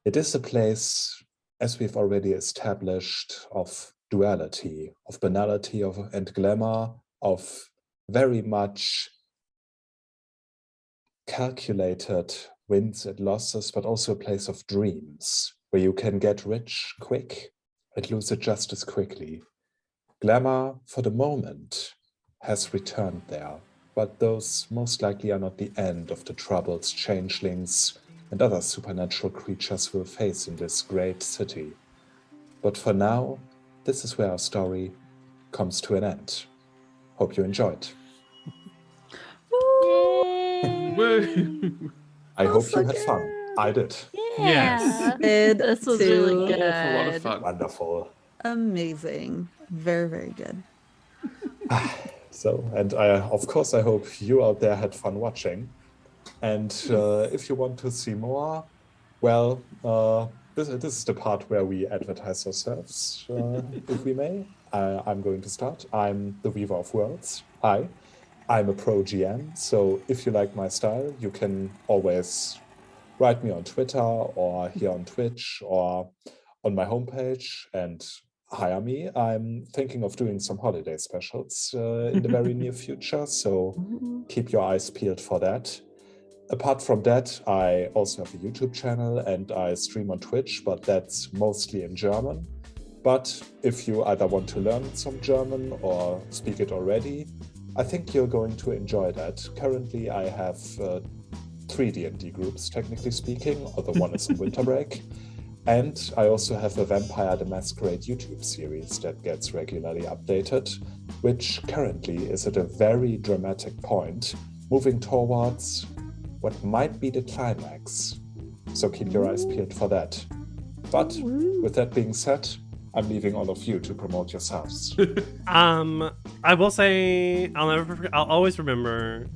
It is a place, as we've already established, of duality, of banality and glamour, of very much calculated wins and losses, but also a place of dreams, where you can get rich quick and lose it just as quickly. Glamour, for the moment, has returned there, but those most likely are not the end of the troubles changelings and other supernatural creatures will face in this great city. But for now, this is where our story comes to an end. Hope you enjoyed. Woo. I hope you had fun. I did. Yes. This was really good. Awful lot of fun. Wonderful. Amazing. Very, very good. So, and of course, I hope you out there had fun watching. And if you want to see more, well, this is the part where we advertise ourselves, if we may. I'm going to start. I'm the Viva of Worlds. Hi. I'm a pro GM, so if you like my style, you can always write me on Twitter or here on Twitch or on my homepage and hire me. I'm thinking of doing some holiday specials in the very near future, so keep your eyes peeled for that. Apart from that, I also have a YouTube channel and I stream on Twitch, but that's mostly in German. But if you either want to learn some German or speak it already, I think you're going to enjoy that. Currently, I have 3 D&D groups, technically speaking, although one is on winter break. And I also have a Vampire the Masquerade YouTube series that gets regularly updated, which currently is at a very dramatic point, moving towards what might be the climax. So keep your eyes peeled for that. But with that being said, I'm leaving all of you to promote yourselves. I will say I'll always remember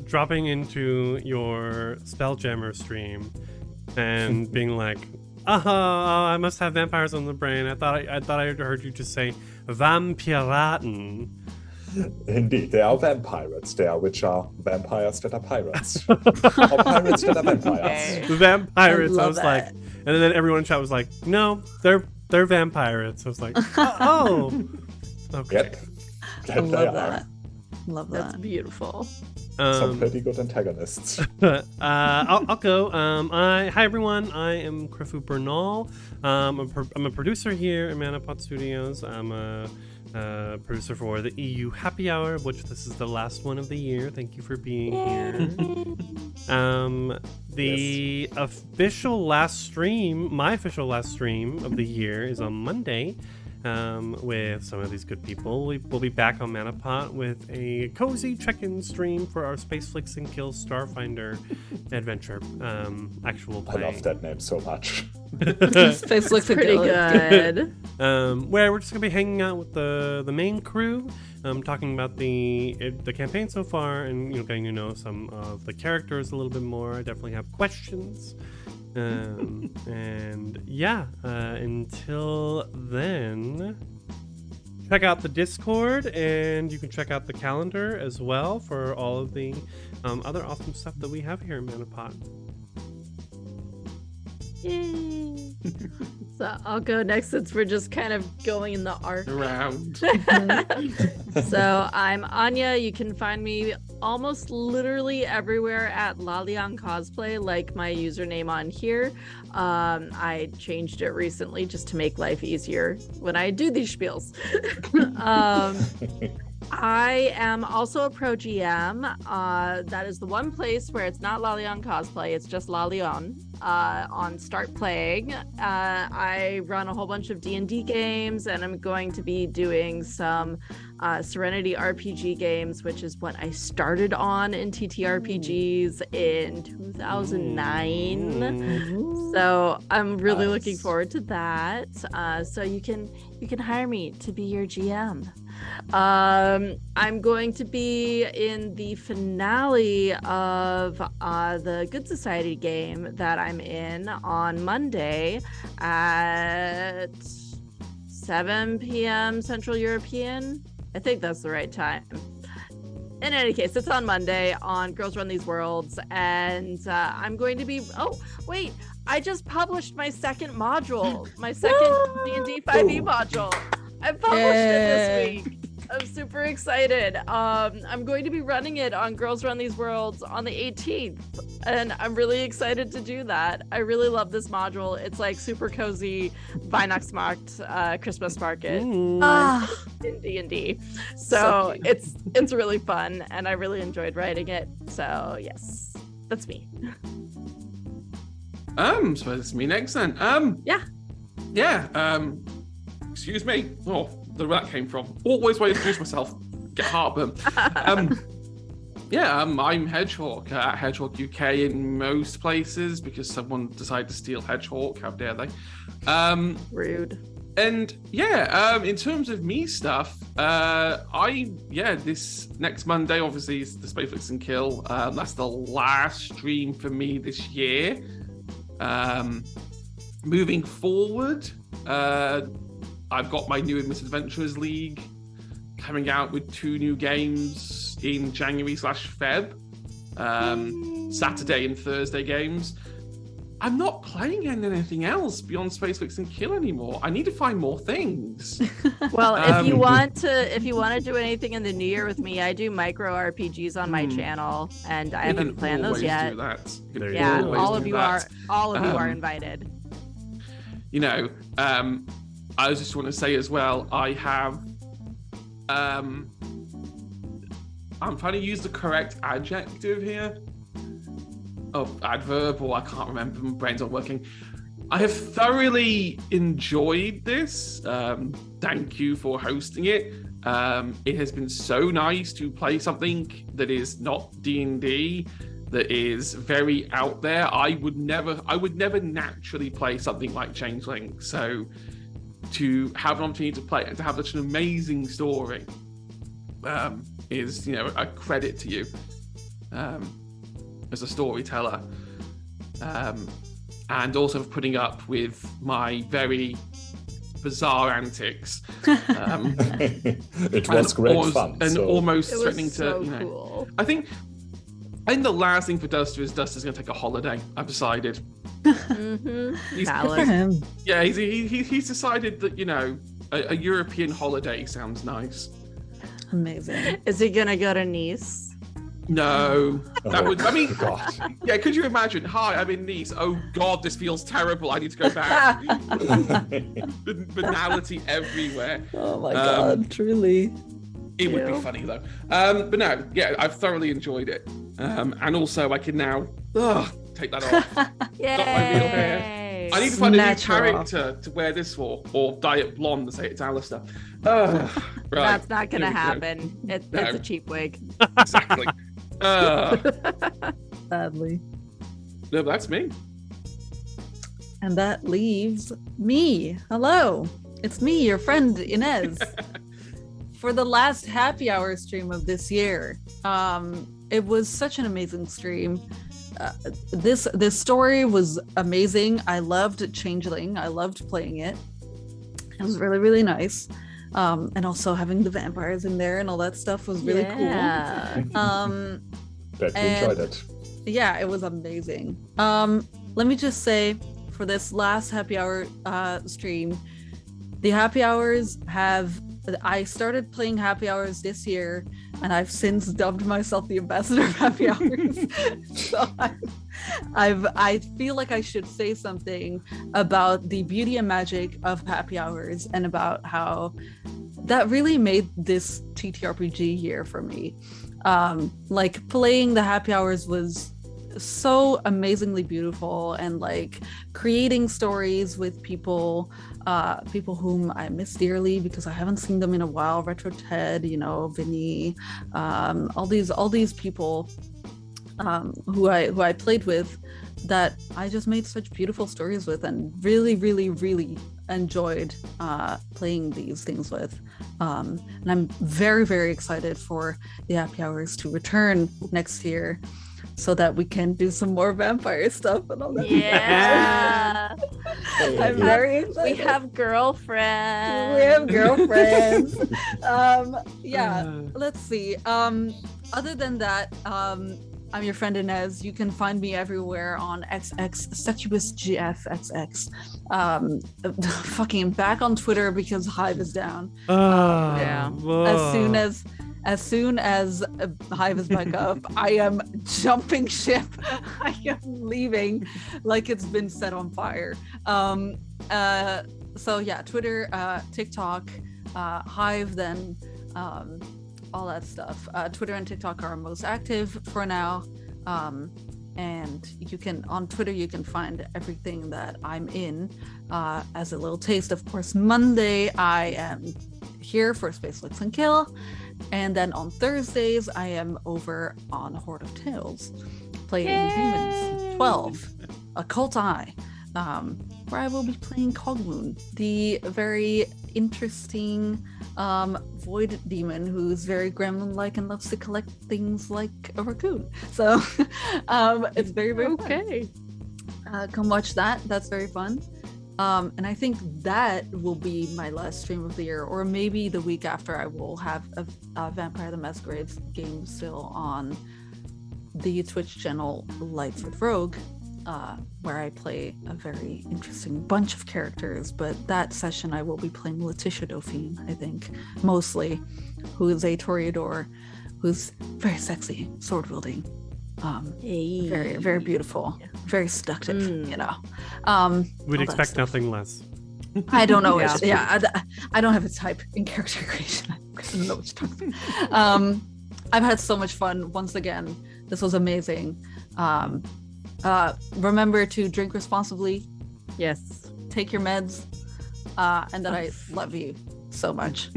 dropping into your Spelljammer stream and being like, I must have vampires on the brain. I thought I heard you just say Vampiraten. Indeed, they are vampires there, which are vampires that are pirates. Or pirates that are vampires. Vampirates. I love was that. like, and then everyone in chat was like, no, they're vampirates. I was like, oh, okay. Yep. I That they love are. that. Love That's that. beautiful. Some pretty good antagonists. I'll go. Hi everyone. I am Krifu Bernal. I'm a producer here at Manapod Studios. I'm a producer for the EU HappyHour, which this is the last one of the year. Thank you for being here. The official last stream, my official last stream of the year, is on Monday. With some of these good people. We'll be back on Manapot with a cozy check-in stream for our Space Flicks and Kills Starfinder adventure. Actual play. I love that name so much. Space looks Pretty good. Where we're just gonna be hanging out with the main crew, talking about the campaign so far, and getting to know some of the characters a little bit more. I definitely have questions. And yeah, until then, check out the Discord, and you can check out the calendar as well for all of the other awesome stuff that we have here in Manapot. Yay. So I'll go next since we're just kind of going in the arc. Around. So I'm Anya. You can find me almost literally everywhere at Lalian Cosplay, like my username on here. I changed it recently just to make life easier when I do these spiels. I am also a pro GM. That is the one place where it's not Lalian Cosplay, it's just Lalian on Start Playing. I run a whole bunch of D&D games, and I'm going to be doing some Serenity RPG games, which is what I started on in TTRPGs in 2009. So I'm really looking forward to that. So you can hire me to be your GM. I'm going to be in the finale of the Good Society game that I'm in on Monday at 7 p.m. Central European. I think that's the right time. In any case, it's on Monday on Girls Run These Worlds, and I'm going to be... Oh, wait, I just published my second module, my second D&D 5e module. I published it this week. I'm super excited. I'm going to be running it on Girls Run These Worlds on the 18th, and I'm really excited to do that. I really love this module. It's like super cozy Weihnachtsmarkt Christmas market in D&D. So it's really fun, and I really enjoyed writing it. So yes, that's me. So it's me next then. Excuse me. Oh, where that came from. Always want to introduce myself. Get heartburn. I'm Hedgehawk at Hedgehawk UK in most places because someone decided to steal Hedgehawk. How dare they? Rude. And in terms of me stuff, this next Monday obviously is the Space Flicks and Kill. That's the last stream for me this year. Moving forward, I've got my new Misadventurers League coming out with 2 new games in January/Feb, Saturday and Thursday games. I'm not playing anything else beyond Space Flicks and Kill anymore. I need to find more things. Well, if you want to do anything in the new year with me, I do micro RPGs on my channel, and I haven't planned those yet. Do that. Yeah, all of you are invited. I just want to say as well, I have I'm trying to use the correct adjective here. Adverb, or I can't remember, my brain's not working. I have thoroughly enjoyed this. Thank you for hosting it. It has been so nice to play something that is not D&D, that is very out there. I would never naturally play something like Changeling. So to have an opportunity to play and to have such an amazing story is, a credit to you as a storyteller, and also for putting up with my very bizarre antics. It was great fun. And almost threatening so to, cool. I think the last thing for Duster is Duster's going to take a holiday. I've decided. Mm-hmm. Good for him. Yeah, he's decided that a European holiday sounds nice. Amazing. Is he gonna go to Nice? No, that would. I mean, God. yeah. Could you imagine? Hi, I'm in Nice. Oh God, this feels terrible. I need to go back. Banality everywhere. Oh my God, truly. It would be funny though. But no, yeah, I've thoroughly enjoyed it. And also, I can now take that off. Yay! Got my real hair. I need to find a new character to wear this for, or dye it blonde and say it's Alistair. Right. That's not gonna happen. It's a cheap wig. Exactly. Sadly. No, that's me. And that leaves me. Hello, it's me, your friend Inez. For the last happy hour stream of this year, it was such an amazing stream. This story was amazing. I loved Changeling. I loved playing it. It was really, really nice. And also having the vampires in there and all that stuff was really cool. Bet you enjoyed it. Yeah, it was amazing. Let me just say, for this last happy hour stream, the happy hours I started playing happy hours this year, and I've since dubbed myself the ambassador of happy hours. So I feel like I should say something about the beauty and magic of happy hours and about how that really made this TTRPG year for me. Like playing the happy hours was so amazingly beautiful, and like creating stories with people whom I miss dearly because I haven't seen them in a while. Retro Ted, Vinny, all these people who I played with that I just made such beautiful stories with, and really, really, really enjoyed playing these things with. And I'm very, very excited for the happy hours to return next year, so that we can do some more vampire stuff and all that. Yeah. I'm very excited. We have girlfriends. Yeah, let's see. Other than that, I'm your friend Inez. You can find me everywhere on XX SuccubusGFXX. Fucking back on Twitter because Hive is down. Yeah. As soon as Hive is back up, I am jumping ship. I am leaving like it's been set on fire. So yeah, Twitter, TikTok, Hive, then all that stuff. Twitter and TikTok are most active for now. And on Twitter you can find everything that I'm in. As a little taste, of course, Monday I am here for Space Licks and Kill, and then on Thursdays I am over on Horde of Tales playing Humans 12 Occult Eye, where I will be playing Cogmoon, the very interesting void demon who's very gremlin-like and loves to collect things like a raccoon. So it's very, very okay. Fun. Come watch that. That's very fun. And I think that will be my last stream of the year, or maybe the week after. I will have a Vampire the Masquerade game still on the Twitch channel Lights with Rogue, where I play a very interesting bunch of characters. But that session I will be playing Letitia Dauphine, I think, mostly, who is a Toreador who's very sexy, sword wielding. Very, very beautiful, very seductive, We'd expect nothing less. I don't know. I don't have a type in character creation. I don't know what you're talking about. I've had so much fun. Once again, this was amazing. Remember to drink responsibly. Yes. Take your meds. And that I love you so much.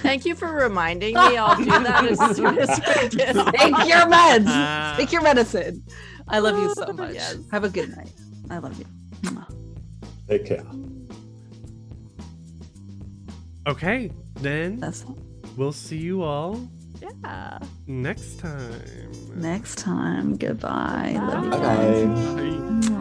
Thank you for reminding me. I'll do that as soon as we get. Take your meds. Take your medicine. I love you so much. Yes. Have a good night. I love you. Take care. Okay, then That's we'll see you all Yeah. next time. next time. Goodbye. Love you Bye. guys. Bye. Bye.